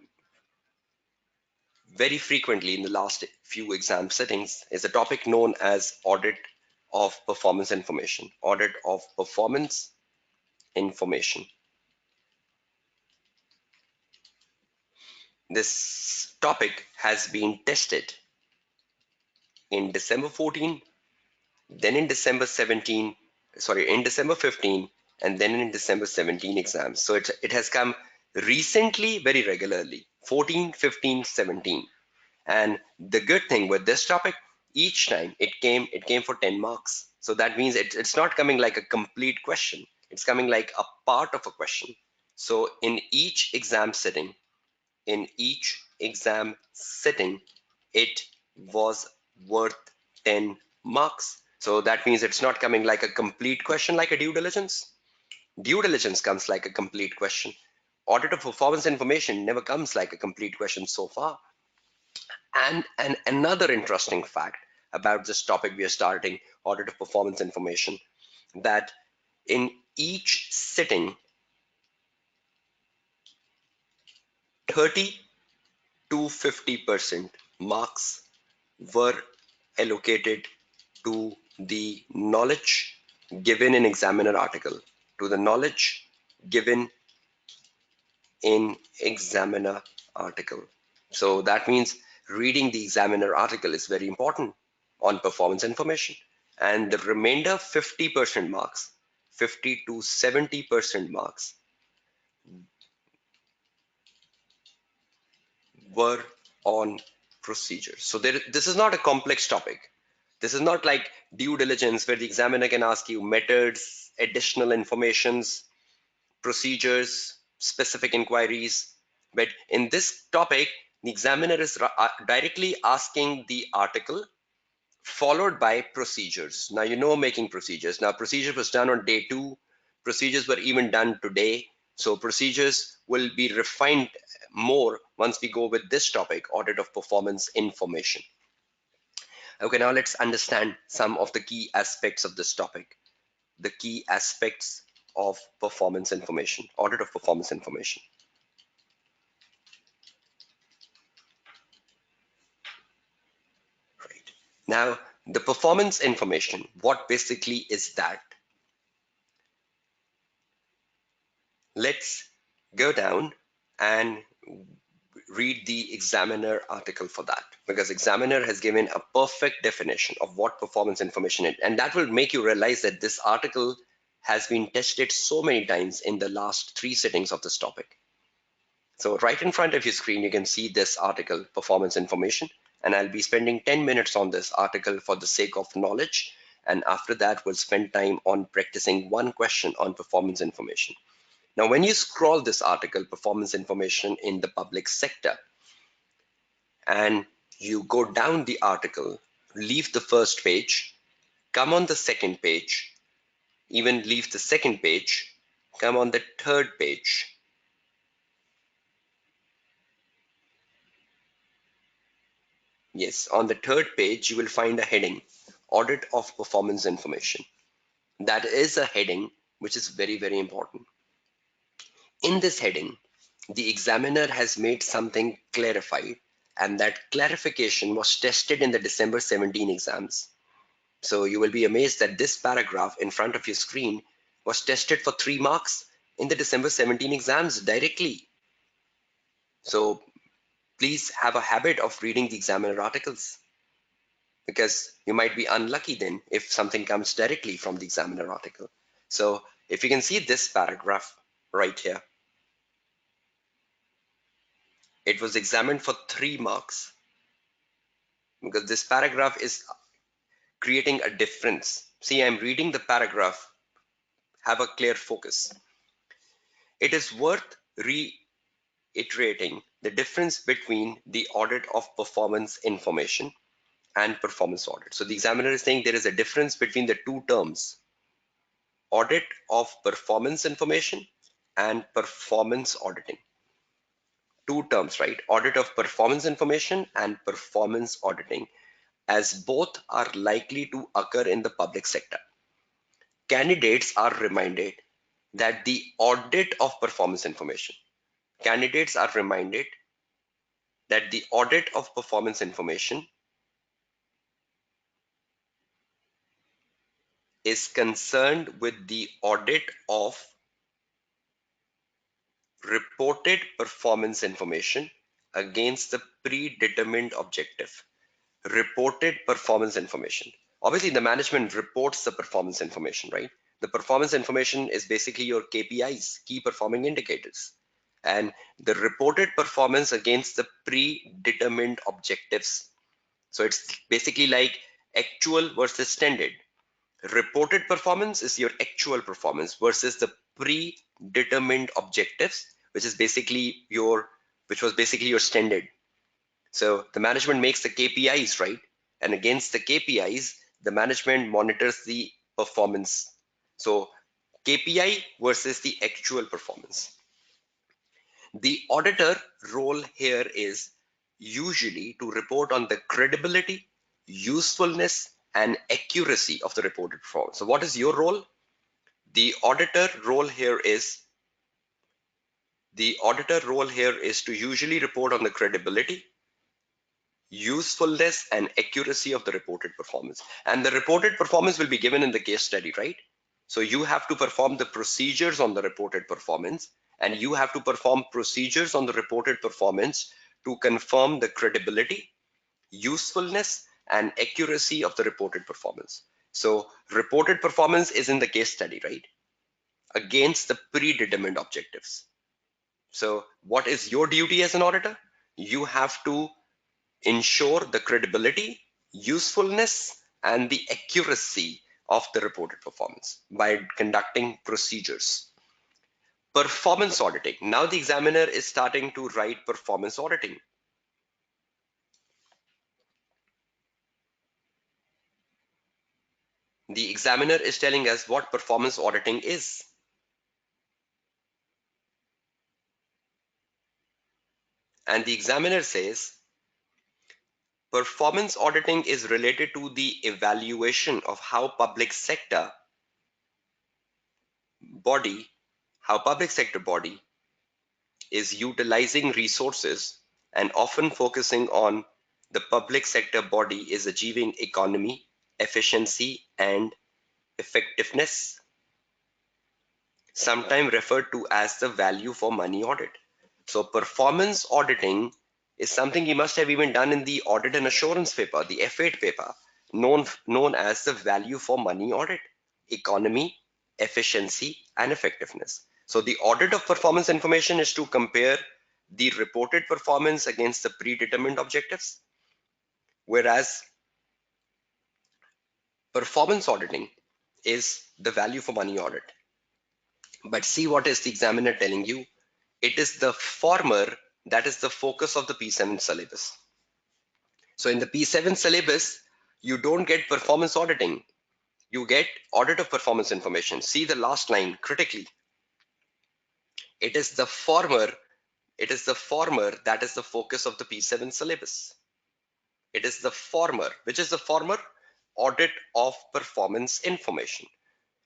very frequently in the last few exam settings, is a topic known as audit of performance information. Audit of performance information. This topic has been tested in December 14, then in December 17, sorry, in December 15, and then in December 17 exams. So it has come recently very regularly, 14, 15, 17. And the good thing with this topic, each time it came for 10 marks. So that means it's not coming like a complete question. It's coming like a part of a question. So in each exam sitting, it was worth 10 marks. So that means it's not coming like a complete question like a due diligence. Due diligence comes like a complete question. Audit of performance information never comes like a complete question so far. And another interesting fact about this topic we are starting, audit of performance information, that in each sitting, 30 to 50% marks were allocated to the knowledge given in examiner article, to the knowledge given in examiner article. So that means reading the examiner article is very important on performance information. And the remainder 50% marks, 50 to 70% marks were on procedures. So this is not a complex topic. This is not like due diligence where the examiner can ask you methods, additional informations, procedures, specific inquiries. But in this topic, the examiner is directly asking the article followed by procedures. Now, you know, making procedures. Now, procedure was done on day 2. Procedures were even done today. So procedures will be refined more once we go with this topic, audit of performance information. Okay, now let's understand some of the key aspects of this topic. The key aspects of performance information, audit of performance information. Right. Now, The performance information, what basically is that? Let's go down and read the examiner article for that, because examiner has given a perfect definition of what performance information is, and that will make you realize that this article has been tested so many times in the last 3 sittings of this topic. So right in front of your screen you can see this article, performance information, and I'll be spending 10 minutes on this article for the sake of knowledge, and after that we'll spend time on practicing one question on performance information. Now, when you scroll this article, performance information in the public sector, and you go down the article, leave the first page, come on the second page, even leave the second page, come on the third page. Yes, on the third page, you will find a heading, Audit of Performance Information. That is a heading which is very, very important. In this heading, the examiner has made something clarified, and that clarification was tested in the December 17 exams. So you will be amazed that this paragraph in front of your screen was tested for 3 marks in the December 17 exams directly. So please have a habit of reading the examiner articles, because you might be unlucky then if something comes directly from the examiner article. So if you can see this paragraph right here, it was examined for 3 marks, because this paragraph is creating a difference. See, I'm reading the paragraph. Have a clear focus. It is worth reiterating the difference between the audit of performance information and performance audit. So the examiner is saying there is a difference between the two terms, audit of performance information and performance auditing. Two terms, right? Audit of performance information and performance auditing, as both are likely to occur in the public sector. Candidates are reminded that the audit of performance information, candidates are reminded that the audit of performance information is concerned with the audit of reported performance information against the predetermined objective. Reported performance information. Obviously, the management reports the performance information, right? The performance information is basically your KPIs, key performing indicators. And the reported performance against the predetermined objectives. So it's basically like actual versus standard. Reported performance is your actual performance versus the predetermined objectives, which is basically which was basically your standard. So the management makes the KPIs, right? And against the KPIs, the management monitors the performance. So KPI versus the actual performance. The auditor role here is usually to report on the credibility, usefulness, and accuracy of the reported performance. So what is your role? The auditor role here is to usually report on the credibility, usefulness, and accuracy of the reported performance. And the reported performance will be given in the case study, right? So you have to perform the procedures on the reported performance, and you have to perform procedures on the reported performance to confirm the credibility, usefulness, and accuracy of the reported performance. So reported performance is in the case study, right? Against the predetermined objectives. So what is your duty as an auditor? You have to ensure the credibility, usefulness, and the accuracy of the reported performance by conducting procedures. Performance auditing. Now the examiner is starting to write performance auditing. The examiner is telling us what performance auditing is. And the examiner says, performance auditing is related to the evaluation of how public sector body is utilizing resources, and often focusing on the public sector body is achieving economy efficiency, and effectiveness, sometimes referred to as the value for money audit. So performance auditing is something you must have even done in the audit and assurance paper, the F8 paper, known as the value for money audit: economy, efficiency, and effectiveness. So the audit of performance information is to compare the reported performance against the predetermined objectives, whereas performance auditing is the value for money audit. But see what is the examiner telling you? It is the former that is the focus of the P7 syllabus. So in the P7 syllabus, you don't get performance auditing. You get audit of performance information. See the last line critically. It is the former, that is the focus of the P7 syllabus. It is the former. Which is the former? Audit of performance information.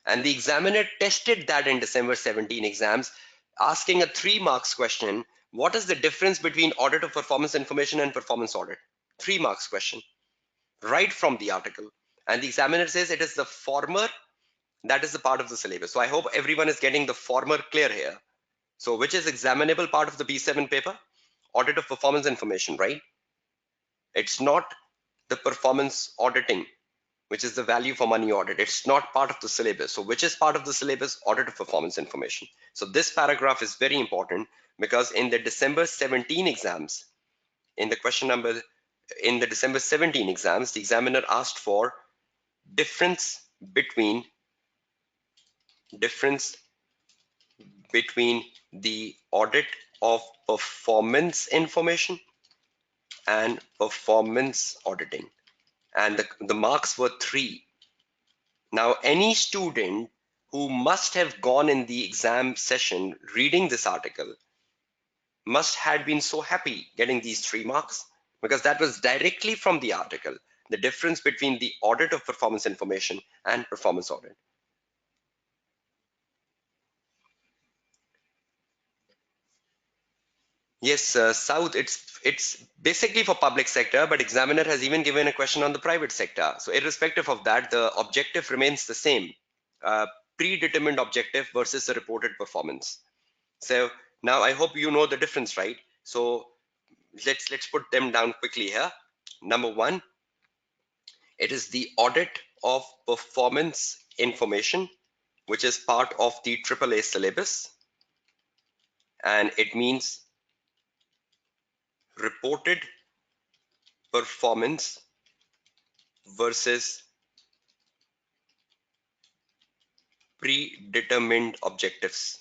And the examiner tested that in December 17 exams, asking a 3 marks question. What is the difference between audit of performance information and performance audit? 3 marks question, right from the article. And the examiner says it is the former that is the part of the syllabus. So I hope everyone is getting the former clear here. So which is examinable part of the B7 paper? Audit of performance information, right? It's not the performance auditing, which is the value for money audit. It's not part of the syllabus. So which is part of the syllabus? Audit of performance information. So this paragraph is very important because in the December 17 exams, in the December 17 exams, the examiner asked for difference between difference between the audit of performance information and performance auditing. And the marks were 3. Now, any student who must have gone in the exam session reading this article must have been so happy getting these 3 marks, because that was directly from the article, the difference between the audit of performance information and performance audit. Yes, South, it's basically for public sector, but examiner has even given a question on the private sector. So irrespective of that, the objective remains the same. Uh, Predetermined objective versus the reported performance. So now I hope you know the difference, right? So let's put them down quickly here. Number 1, it is the audit of performance information, which is part of the AAA syllabus, and it means reported performance versus predetermined objectives,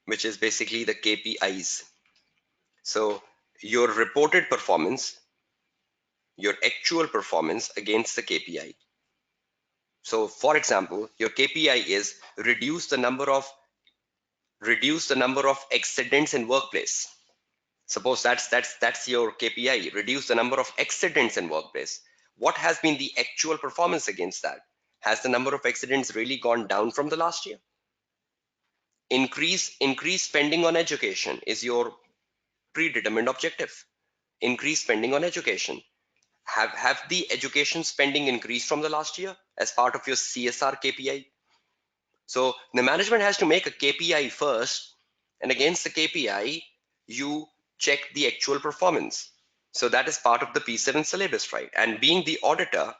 which is basically the KPIs. So your reported performance, your actual performance against the KPI. So for example, your KPI is reduce the number of accidents in workplace. Suppose that's your KPI, reduce the number of accidents in workplace. What has been the actual performance against that? Has the number of accidents really gone down from the last year? Increase spending on education is your predetermined objective. Increase spending on education. Have the education spending increased from the last year as part of your CSR KPI? So the management has to make a KPI first, and against the KPI, you check the actual performance. So that is part of the P7 syllabus, right? And the auditor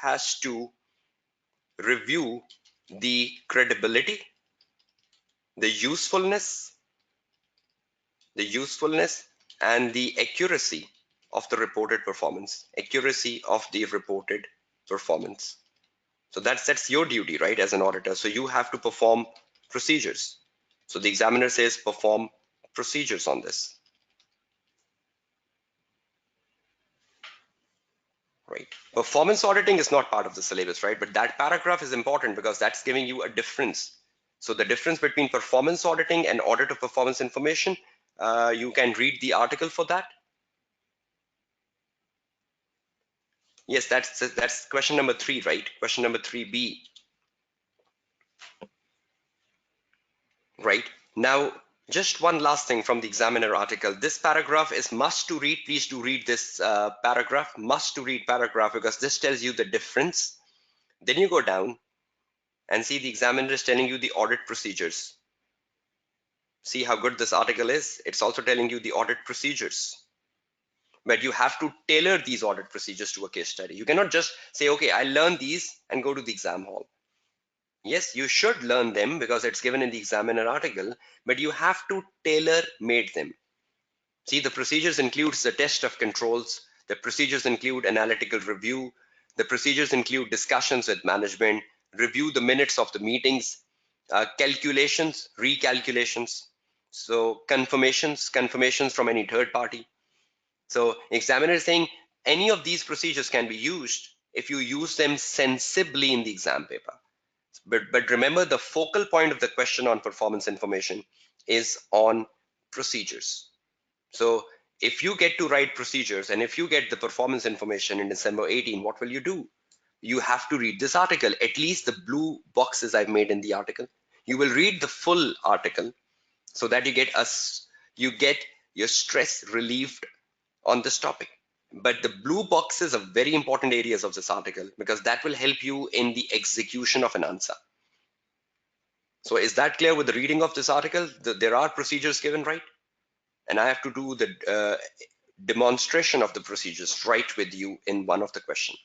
has to review the credibility, the usefulness, and the accuracy of the reported performance. So that's your duty, right, as an auditor. So you have to perform procedures. So the examiner says perform procedures on this, right? Performance auditing is not part of the syllabus, right? But that paragraph is important because that's giving you a difference. So the difference between performance auditing and audit of performance information, you can read the article for that. Yes, that's question number 3, right? Question number 3B, right? Now, Just one last thing from the examiner article. This paragraph is must to read. Please do read this paragraph, must to read paragraph, because this tells you the difference. Then you go down and see the examiner is telling you the audit procedures. See how good this article is? It's also telling you the audit procedures. But you have to tailor these audit procedures to a case study. You cannot just say, okay, I learned these and go to the exam hall. Yes, you should learn them because it's given in the examiner article, but you have to tailor made them. See, the procedures includes the test of controls, the procedures include analytical review, the procedures include discussions with management, review the minutes of the meetings, calculations, recalculations, so confirmations from any third party. So examiner is saying any of these procedures can be used if you use them sensibly in the exam paper. But remember, the focal point of the question on performance information is on procedures. So if you get to write procedures and if you get the performance information in December 18, what will you do? You have to read this article, at least the blue boxes I've made in the article. You will read the full article so that you get your stress relieved on this topic. But the blue boxes are very important areas of this article because that will help you in the execution of an answer. So is that clear with the reading of this article? There are procedures given, right? And I have to do the demonstration of the procedures right with you in one of the questions.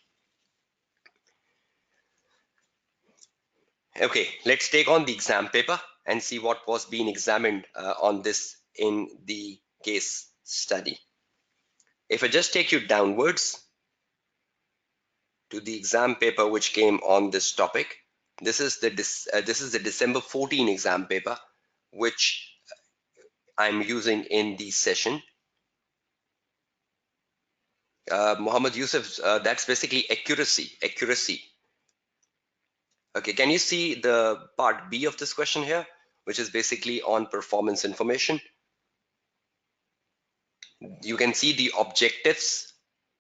Okay, let's take on the exam paper and see what was being examined on this in the case study. If I just take you downwards to the exam paper which came on this topic, this is the December 14 exam paper which I'm using in the session. Muhammad Yusuf, that's basically accuracy. Okay, can you see the part B of this question here, which is basically on performance information? You can see the objectives,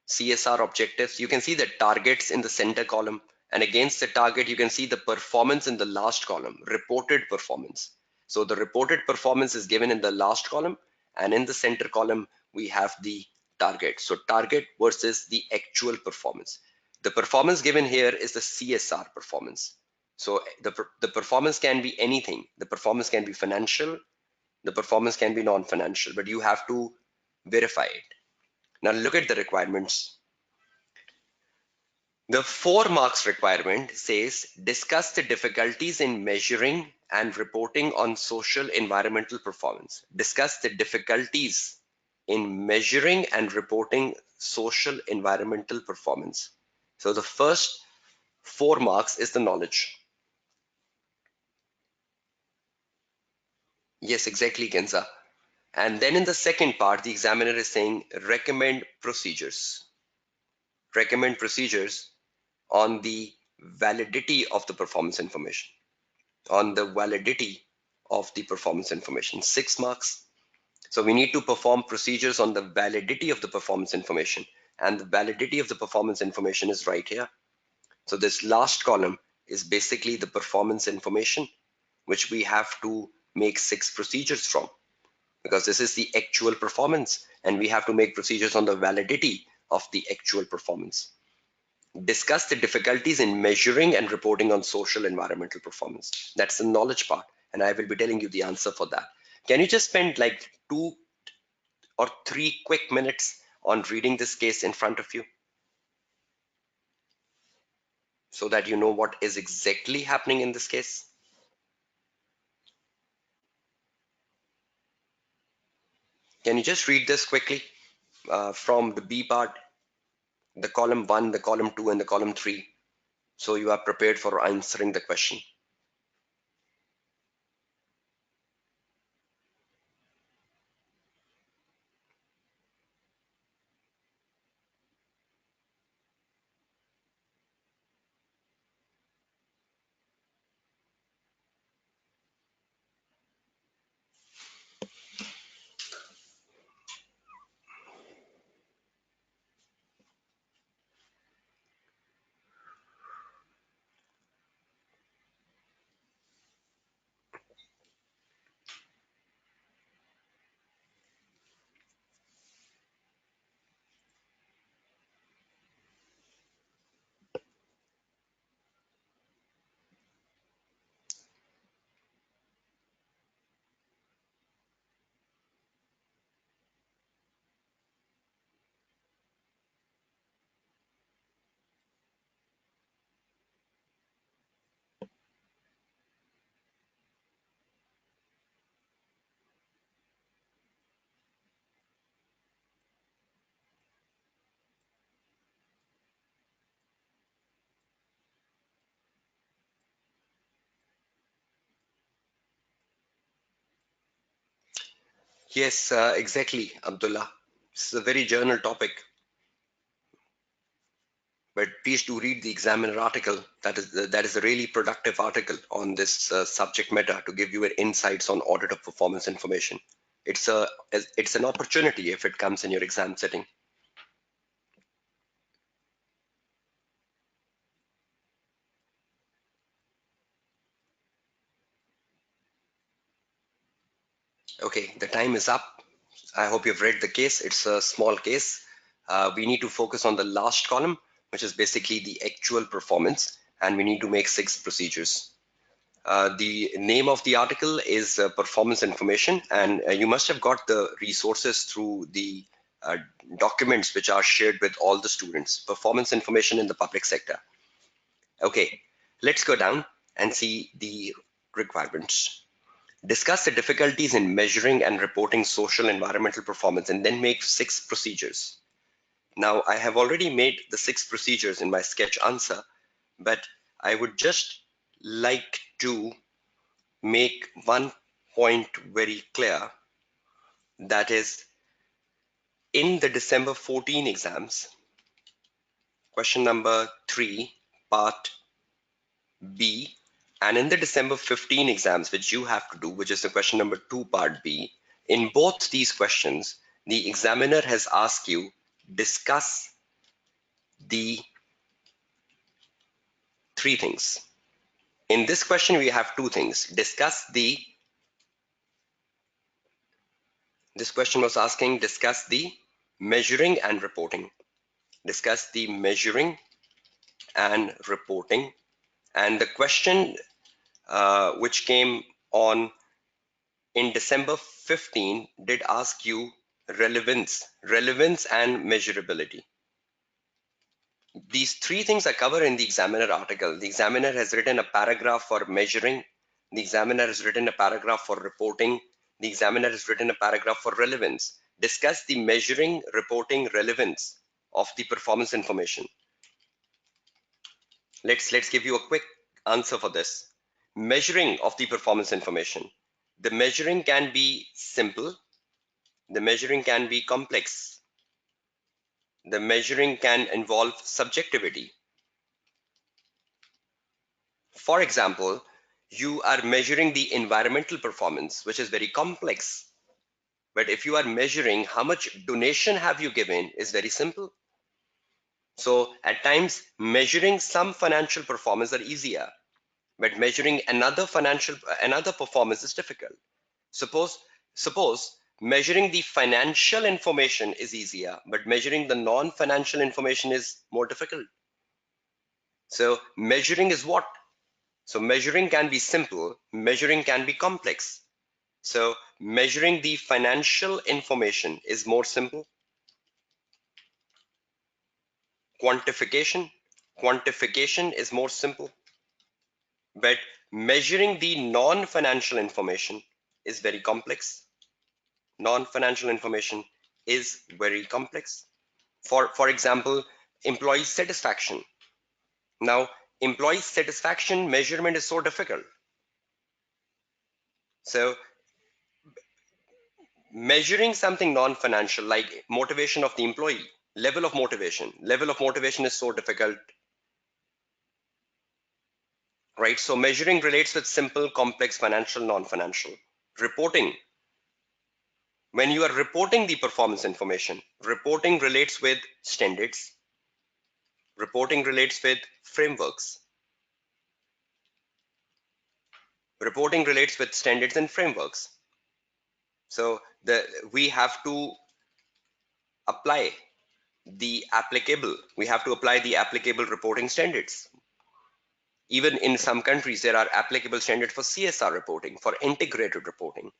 CSR objectives. You can see the targets in the center column, and against the target, you can see the performance in the last column, reported performance. So the reported performance is given in the last column, and in the center column, we have the target. So target versus the actual performance. The performance given here is the CSR performance. So the performance can be anything. The performance can be financial, the performance can be non-financial, but you have to verify it. Now look at the requirements. The 4 marks requirement says discuss the difficulties in measuring and reporting on social environmental performance. Discuss the difficulties in measuring and reporting social environmental performance. So the first 4 marks is the knowledge. Yes, exactly, Kenza. And then in the second part, the examiner is saying recommend procedures. Recommend procedures on the validity of the performance information. On the validity of the performance information. 6 marks. So we need to perform procedures on the validity of the performance information. And the validity of the performance information is right here. So this last column is basically the performance information, which we have to make 6 procedures from, because this is the actual performance and we have to make procedures on the validity of the actual performance. Discuss the difficulties in measuring and reporting on social environmental performance. That's the knowledge part, and I will be telling you the answer for that. Can you just spend like 2 or 3 quick minutes on reading this case in front of you so that you know what is exactly happening in this case? Can you just read this quickly from the B part, the column 1, the column 2, and the column 3, so you are prepared for answering the question? Yes, exactly, Abdullah. This is a very journal topic, but please do read the Examiner article. That is a really productive article on this subject matter to give you insights on audit of performance information. It's a it's an opportunity if it comes in your exam setting. Okay, the time is up. I hope you've read the case. It's a small case. We need to focus on the last column, which is basically the actual performance, and we need to make 6 procedures. The name of the article is Performance Information, and you must have got the resources through the uh, documents which are shared with all the students. Performance information in the public sector. Okay, let's go down and see the requirements. Discuss the difficulties in measuring and reporting social environmental performance, and then make 6 procedures. Now, I have already made the 6 procedures in my sketch answer, but I would just like to make one point very clear. That is, in the December 14 exams, question number 3, part B, and in the December 15 exams, which you have to do, which is the question number 2, part B, in both these questions, the examiner has asked you discuss the 3 things. In this question, we have 2 things. This question was asking discuss the measuring and reporting. Discuss the measuring and reporting. And the question which came on in December 15 did ask you relevance and measurability. These 3 things are covered in the examiner article. The examiner has written a paragraph for measuring. The examiner has written a paragraph for reporting. The examiner has written a paragraph for relevance. Discuss the measuring, reporting, relevance of the performance information. Let's give you a quick answer for this. Measuring of the performance information. The measuring can be simple. The measuring can be complex. The measuring can involve subjectivity. For example, you are measuring the environmental performance, which is very complex. But if you are measuring how much donation have you given is very simple. So at times, measuring some financial performance are easier, but measuring another performance is difficult. Suppose measuring the financial information is easier, but measuring the non-financial information is more difficult. So measuring is what? So measuring can be simple, measuring can be complex. So measuring the financial information is more simple. Quantification is more simple. But measuring the non-financial information is very complex. Non-financial information is very complex. For example, employee satisfaction. Now, employee satisfaction measurement is so difficult. So measuring something non-financial like motivation of the employee, level of motivation is so difficult, right? So measuring relates with simple, complex, financial, non-financial. Reporting. When you are reporting the performance information, reporting relates with standards. Reporting relates with frameworks. Reporting relates with standards and frameworks. So we have to apply we have to apply the applicable reporting standards. Even in some countries, there are applicable standards for CSR reporting, for integrated reporting.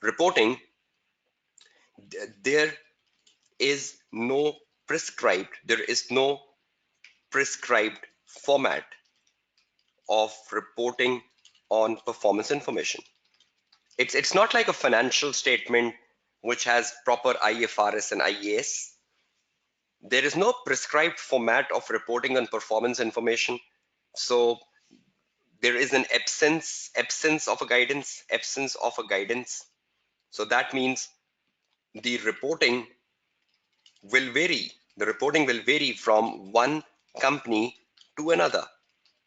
Reporting, there is no prescribed format of reporting on performance information. It's not like a financial statement which has proper IFRS and IAS. There is no prescribed format of reporting on performance information. So there is an absence of a guidance. So that means the reporting will vary. The reporting will vary from one company to another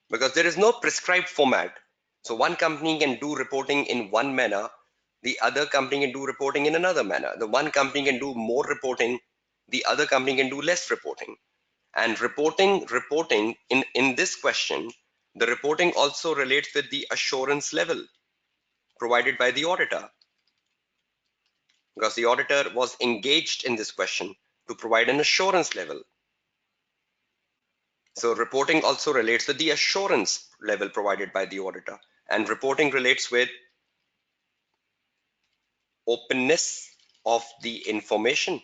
because there is no prescribed format. So one company can do reporting in one manner, the other company can do reporting in another manner. The one company can do more reporting, the other company can do less reporting. And reporting in this question, the reporting also relates with the assurance level provided by the auditor, because the auditor was engaged in this question to provide an assurance level. So reporting also relates with the assurance level provided by the auditor, and reporting relates with openness of the information.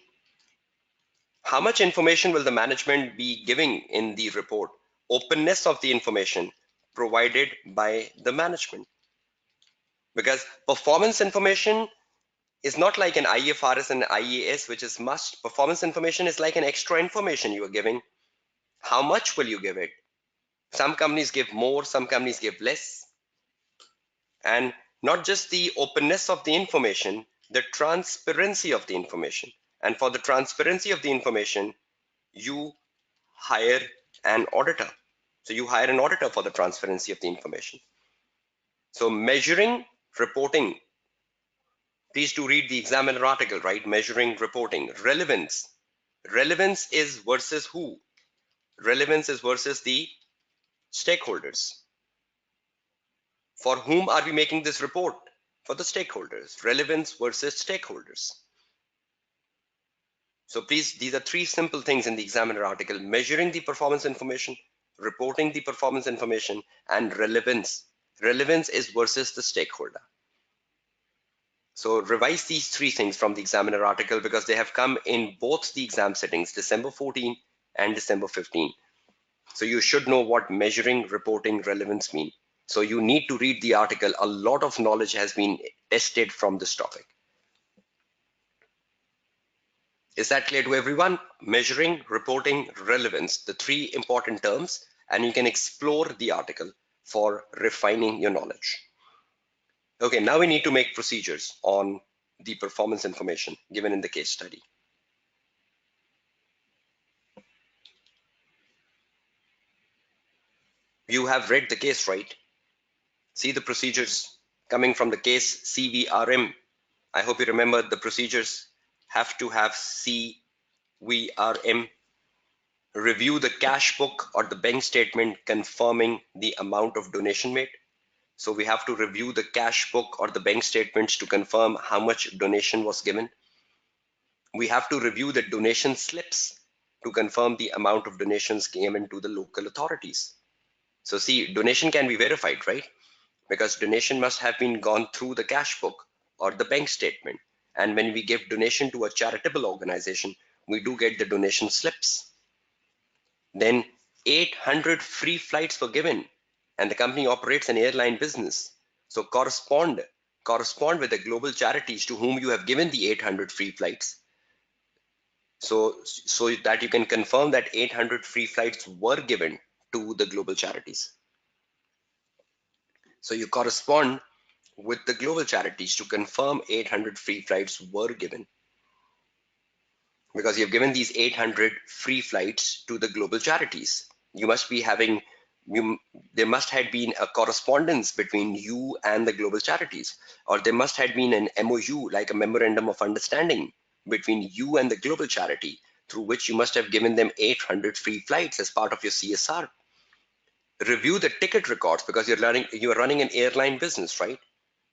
How much information will the management be giving in the report? Openness of the information provided by the management. Because performance information is not like an IFRS and IAS, which is must. Performance information is like an extra information you are giving. How much will you give it? Some companies give more, some companies give less. And not just the openness of the information, the transparency of the information. And for the transparency of the information, you hire an auditor. So you hire an auditor for the transparency of the information. So measuring reporting, please do read the examiner article, right? Measuring reporting. Relevance. Relevance is versus who? Relevance is versus the stakeholders. For whom are we making this report? For the stakeholders. Relevance versus stakeholders. So please, these are three simple things in the examiner article: measuring the performance information, reporting the performance information, and relevance. Relevance is versus the stakeholder. So revise these three things from the examiner article because they have come in both the exam settings, December 14 and December 15. So you should know what measuring, reporting, relevance mean. So you need to read the article. A lot of knowledge has been tested from this topic. Is that clear to everyone? Measuring, reporting, relevance, the three important terms, and you can explore the article for refining your knowledge. Okay, now we need to make procedures on the performance information given in the case study. You have read the case, right? See the procedures coming from the case CVRM. I hope you remember the procedures have to have CVRM. Review the cash book or the bank statement confirming the amount of donation made. So we have to review the cash book or the bank statements to confirm how much donation was given. We have to review the donation slips to confirm the amount of donations given to the local authorities. So see, donation can be verified, right? Because donation must have been gone through the cash book or the bank statement. And when we give donation to a charitable organization, we do get the donation slips. Then 800 free flights were given, and the company operates an airline business. So correspond with the global charities to whom you have given the 800 free flights. So that you can confirm that 800 free flights were given to the global charities. So you correspond with the global charities to confirm 800 free flights were given, because you've given these 800 free flights to the global charities. You must be having, there must have been a correspondence between you and the global charities, or there must have been an MOU, like a memorandum of understanding between you and the global charity, through which you must have given them 800 free flights as part of your CSR. Review the ticket records, because you're running an airline business, right?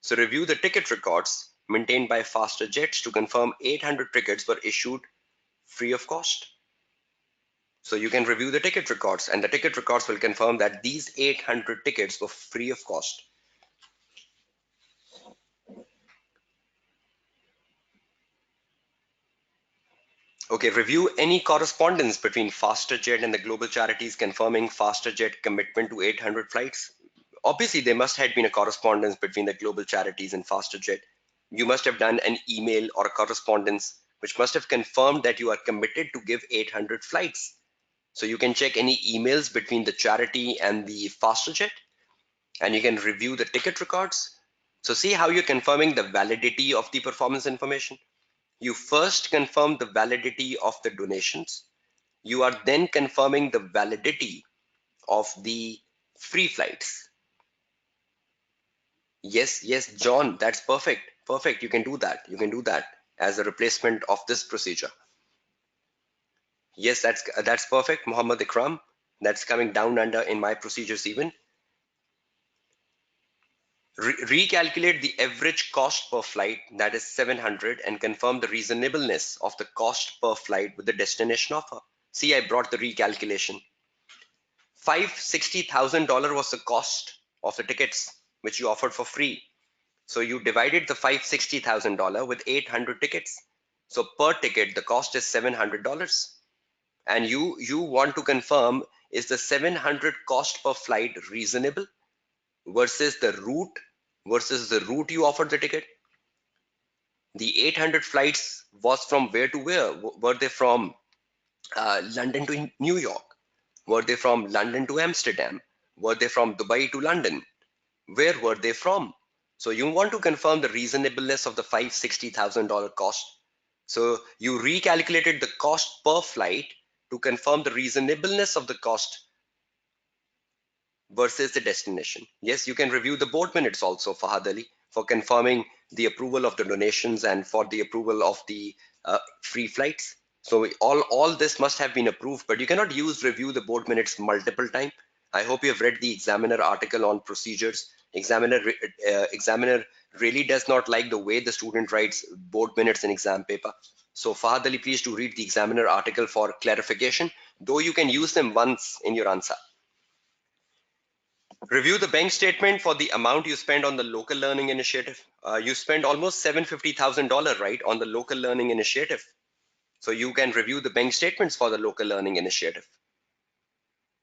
So review the ticket records maintained by Faster Jets to confirm 800 tickets were issued free of cost. So you can review the ticket records, and the ticket records will confirm that these 800 tickets were free of cost. Okay, review any correspondence between FasterJet and the global charities confirming FasterJet commitment to 800 flights. Obviously, there must have been a correspondence between the global charities and FasterJet. You must have done an email or a correspondence which must have confirmed that you are committed to give 800 flights. So you can check any emails between the charity and the FasterJet, and you can review the ticket records. So see how you're confirming the validity of the performance information. You first confirm the validity of the donations. You are then confirming the validity of the free flights. Yes, yes, John, that's perfect. Perfect. You can do that. You can do that as a replacement of this procedure. Yes, that's perfect, Muhammad Ikram. That's coming down under in my procedures even. Recalculate the average cost per flight, that is 700, and confirm the reasonableness of the cost per flight with the destination offer. See, I brought the recalculation. $560,000 was the cost of the tickets which you offered for free. So you divided the $560,000 with 800 tickets. So per ticket, the cost is $700. And you want to confirm, is the 700 cost per flight reasonable versus the route you offered the ticket? The 800 flights was from where to where? Were they from London to New York? Were they from London to Amsterdam? Were they from Dubai to London? Where were they from? So you want to confirm the reasonableness of the $560,000 cost. So you recalculated the cost per flight to confirm the reasonableness of the cost versus the destination. Yes, you can review the board minutes also, Fahad Ali, for confirming the approval of the donations and for the approval of the free flights. So all this must have been approved, but you cannot review the board minutes multiple times. I hope you have read the examiner article on procedures. Examiner really does not like the way the student writes board minutes in exam paper. So Fahad Ali, please do read the examiner article for clarification, though you can use them once in your answer. Review the bank statement for the amount you spend on the local learning initiative. You spend almost $750,000, right, on the local learning initiative. So you can review the bank statements for the local learning initiative.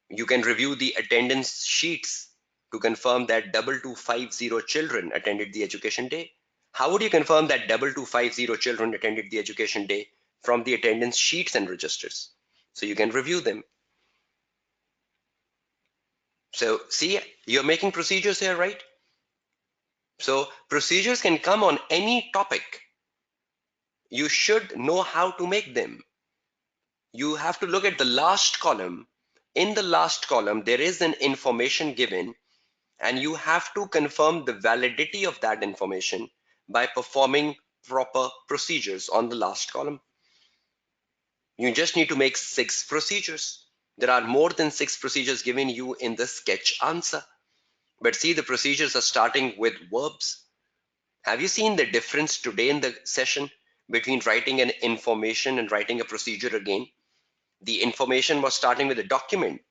You can review the attendance sheets to confirm that 2250 children attended the education day. How would you confirm that 2250 children attended the education day? From the attendance sheets and registers. So you can review them. So see, you're making procedures here, right? So procedures can come on any topic. You should know how to make them. You have to look at the last column. In the last column, there is an information given, and you have to confirm the validity of that information by performing proper procedures on the last column. You just need to make 6 procedures. There are more than 6 procedures given you in the sketch answer. But see, the procedures are starting with verbs. Have you seen the difference today in the session between writing an information and writing a procedure again? The information was starting with a document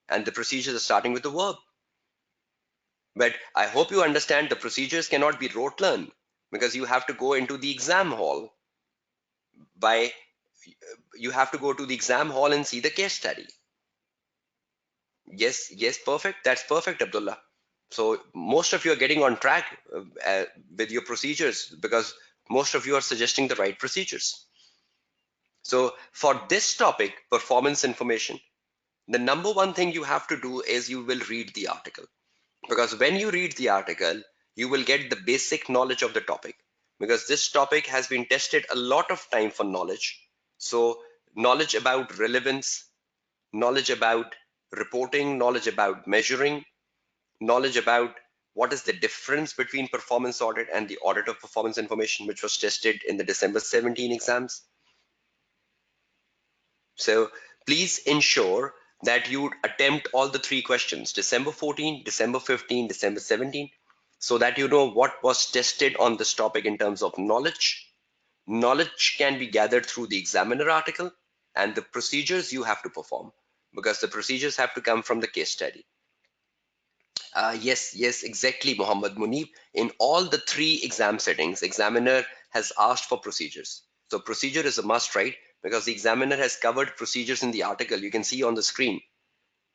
and the procedures are starting with a verb. But I hope you understand the procedures cannot be rote learned because you have to go into the exam hall you have to go to the exam hall and see the case study. Yes, yes, perfect. That's perfect, Abdullah. So most of you are getting on track with your procedures because most of you are suggesting the right procedures. So for this topic, performance information, the number one thing you have to do is you will read the article. Because when you read the article, you will get the basic knowledge of the topic. Because this topic has been tested a lot of time for knowledge. So knowledge about relevance, knowledge about reporting, knowledge about measuring, knowledge about what is the difference between performance audit and the audit of performance information, which was tested in the December 17 exams. So please ensure that you attempt all the 3 questions, December 14, December 15, December 17, so that you know what was tested on this topic in terms of knowledge. Knowledge can be gathered through the examiner article and the procedures you have to perform, because the procedures have to come from the case study. Yes, exactly, Muhammad Munib. In all the 3 exam settings, examiner has asked for procedures. So procedure is a must, right? Because the examiner has covered procedures in the article. You can see on the screen.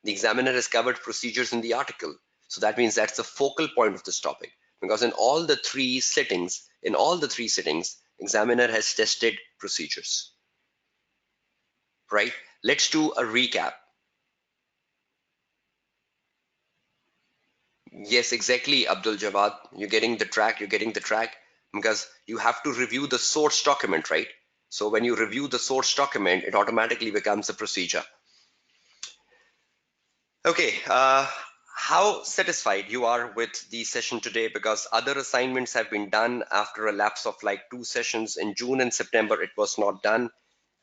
The examiner has covered procedures in the article. So that means that's the focal point of this topic. Because in all the 3 settings, examiner has tested procedures. Right? Let's do a recap. Yes, exactly, Abdul Jawad. You're getting the track because you have to review the source document, right? So when you review the source document, it automatically becomes a procedure. Okay, how satisfied you are with the session today? Because other assignments have been done after a lapse of like 2 sessions in June and September, it was not done.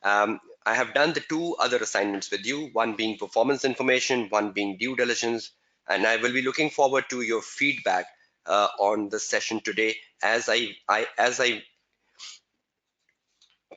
I have done the 2 other assignments with you, one being performance information, one being due diligence, and I will be looking forward to your feedback on the session today as I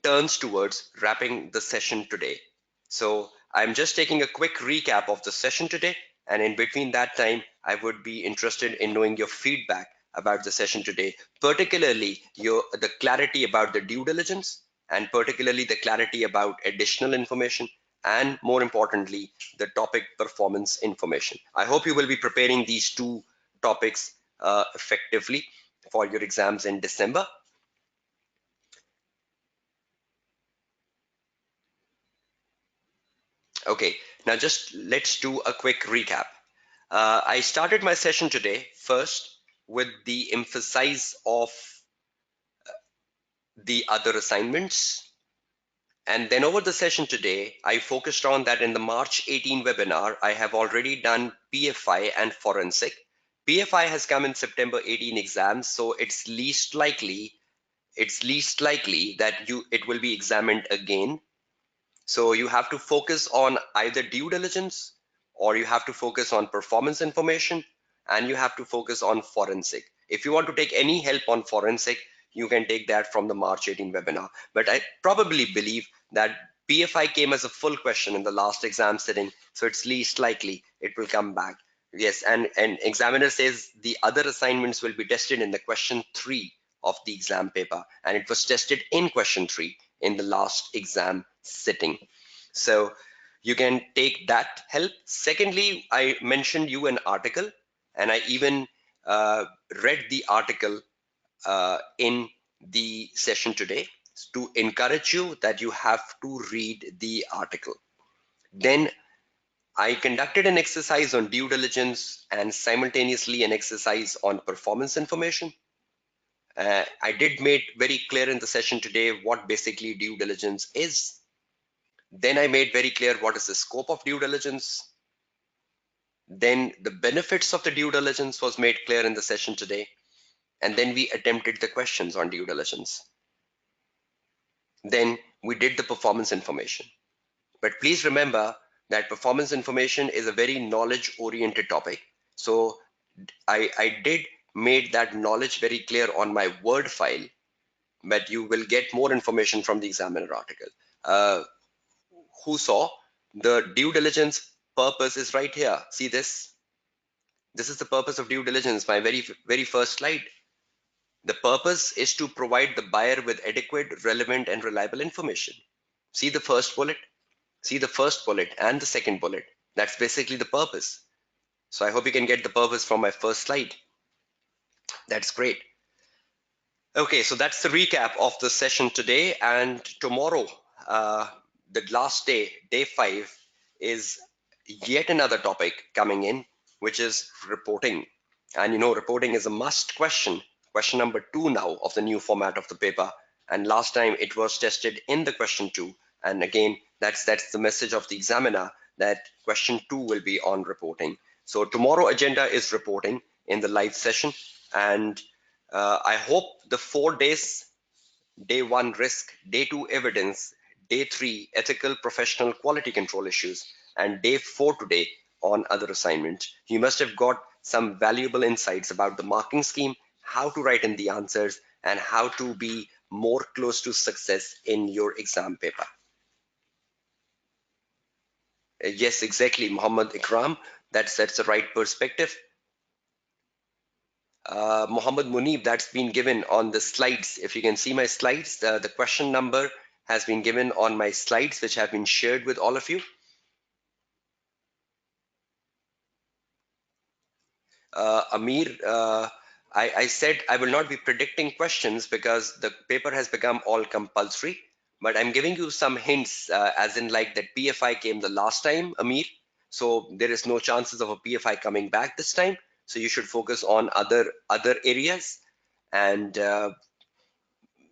turns towards wrapping the session today. So I'm just taking a quick recap of the session today, and in between that time, I would be interested in knowing your feedback about the session today, particularly the clarity about the due diligence, and particularly the clarity about additional information, and more importantly, the topic performance information. I hope you will be preparing these 2 topics effectively for your exams in December. Okay, now just let's do a quick recap. I started my session today first with the emphasis of the other assignments. And then over the session today, I focused on that in the March 18 webinar, I have already done PFI and forensic. PFI has come in September 18 exams, so it's least likely that it will be examined again. So you have to focus on either due diligence, or you have to focus on performance information, and you have to focus on forensic. If you want to take any help on forensic, you can take that from the March 18 webinar. But I probably believe that PFI came as a full question in the last exam sitting, so it's least likely it will come back. Yes, and examiner says the other assignments will be tested in the question 3 of the exam paper, and it was tested in question 3 in the last exam sitting. So you can take that help. Secondly, I mentioned you an article, and I even read the article in the session today to encourage you that you have to read the article. Then I conducted an exercise on due diligence and simultaneously an exercise on performance information. I did make very clear in the session today what basically due diligence is. Then I made very clear what is the scope of due diligence. Then the benefits of the due diligence was made clear in the session today. And then we attempted the questions on due diligence. Then we did the performance information. But please remember that performance information is a very knowledge oriented topic. So I did made that knowledge very clear on my Word file, but you will get more information from the examiner article. Who saw the due diligence purpose is right here. See this? This is the purpose of due diligence, my very first slide. The purpose is to provide the buyer with adequate, relevant, and reliable information. See the first bullet? See the first bullet and the second bullet. That's basically the purpose. So I hope you can get the purpose from my first slide. That's great. Okay, so that's the recap of the session today. And tomorrow, the last day, day 5, is yet another topic coming in, which is reporting. And reporting is a must question, question number 2 now of the new format of the paper. And last time it was tested in the question 2. And again, that's the message of the examiner, that question 2 will be on reporting. So tomorrow agenda is reporting in the live session. And I hope the 4 days, day 1 risk, day 2 evidence, day 3 ethical professional quality control issues, and day 4 today on other assignments. You must have got some valuable insights about the marking scheme, how to write in the answers, and how to be more close to success in your exam paper. Yes, exactly, Muhammad Ikram. That's the right perspective. Muhammad Munib, that's been given on the slides. If you can see my slides, the question number has been given on my slides, which have been shared with all of you. Amir, I said I will not be predicting questions because the paper has become all compulsory, but I'm giving you some hints, as in like that PFI came the last time, Amir. So there is no chances of a PFI coming back this time. So you should focus on other areas, and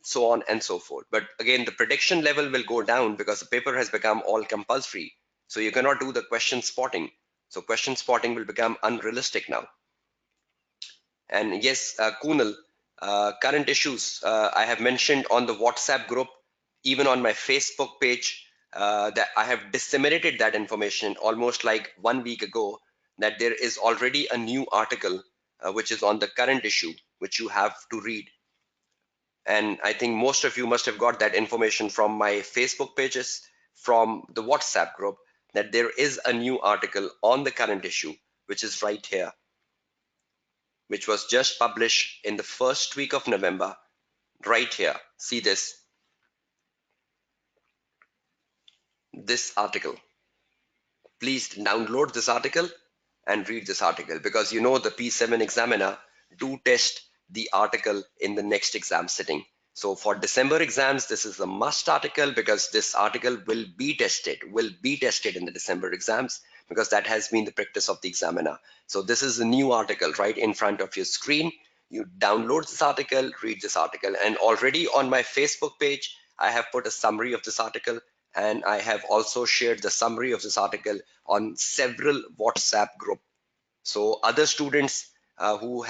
so on and so forth. But again, the prediction level will go down because the paper has become all compulsory. So you cannot do the question spotting. So question spotting will become unrealistic now. And yes, Kunal, current issues, I have mentioned on the WhatsApp group, even on my Facebook page, that I have disseminated that information almost like 1 week ago, that there is already a new article which is on the current issue, which you have to read. And I think most of you must have got that information from my Facebook pages, from the WhatsApp group, that there is a new article on the current issue, which is right here, which was just published in the first week of November, right here. See this article. Please download this article and read this article, because you know the P7 examiner do test the article in the next exam sitting. So for December exams, this is a must article, because this article will be tested in the December exams, because that has been the practice of the examiner. So this is a new article right in front of your screen. You download this article, read this article, and already on my Facebook page, I have put a summary of this article, and I have also shared the summary of this article on several WhatsApp group. So other students who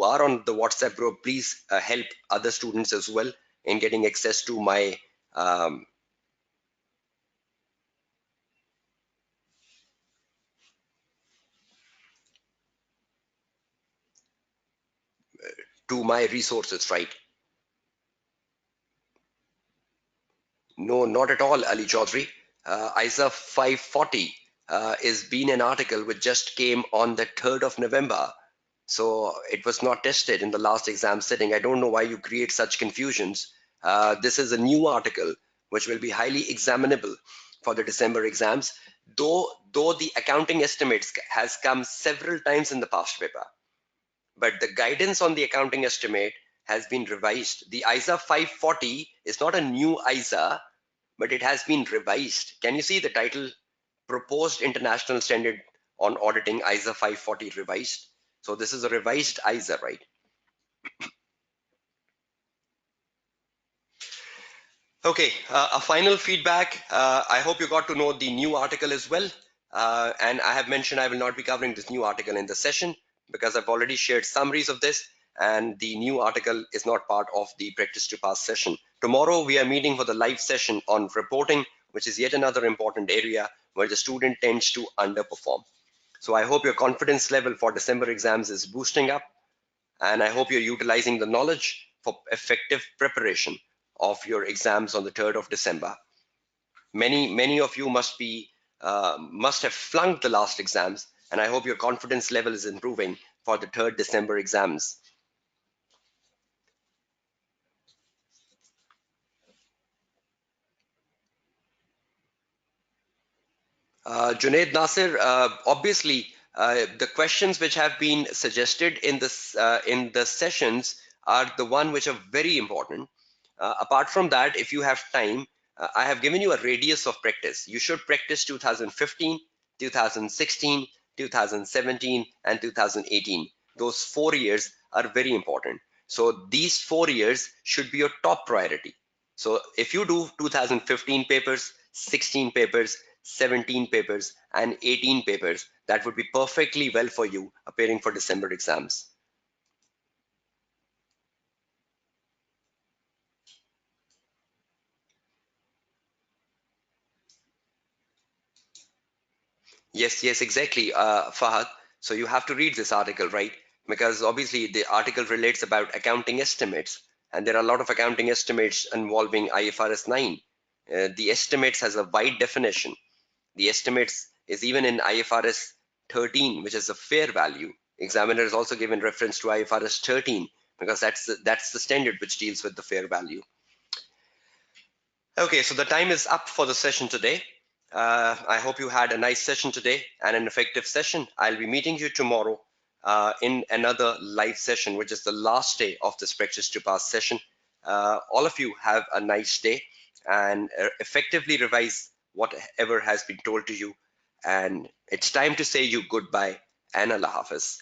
are on the WhatsApp group, please help other students as well in getting access to my um, resources, right? No, not at all, Ali Chaudhry. ISA 540 is been an article which just came on the 3rd of November. So it was not tested in the last exam sitting. I don't know why you create such confusions. This is a new article which will be highly examinable for the December exams, though the accounting estimates has come several times in the past paper. But the guidance on the accounting estimate has been revised. The ISA 540 is not a new ISA, but it has been revised. Can you see the title? Proposed International Standard on Auditing ISA 540 revised. So this is a revised ISA, right? Okay, a final feedback. I hope you got to know the new article as well. And I have mentioned I will not be covering this new article in the session, because I've already shared summaries of this, and the new article is not part of the practice to pass session. Tomorrow we are meeting for the live session on reporting, which is yet another important area where the student tends to underperform. So I hope your confidence level for December exams is boosting up, and I hope you're utilizing the knowledge for effective preparation of your exams on the 3rd of December. Many of you must have flunked the last exams, and I hope your confidence level is improving for the 3rd December exams. Junaid Nasir, obviously, the questions which have been suggested in the sessions are the one which are very important. Apart from that, if you have time, I have given you a radius of practice. You should practice 2015, 2016, 2017, and 2018. Those 4 years are very important. So these 4 years should be your top priority. So if you do 2015 papers, 16 papers, 17 papers, and 18 papers, that would be perfectly well for you appearing for December exams. Yes, exactly, Fahad. So you have to read this article, right? Because obviously the article relates about accounting estimates, and there are a lot of accounting estimates involving IFRS 9. The estimates has a wide definition. The estimates is even in IFRS 13, which is a fair value. Examiner is also given reference to IFRS 13, because that's the standard which deals with the fair value. Okay, so the time is up for the session today. I hope you had a nice session today and an effective session. I'll be meeting you tomorrow in another live session, which is the last day of this practice to pass session. All of you have a nice day, and effectively revise whatever has been told to you. And it's time to say you goodbye and Allah Hafiz.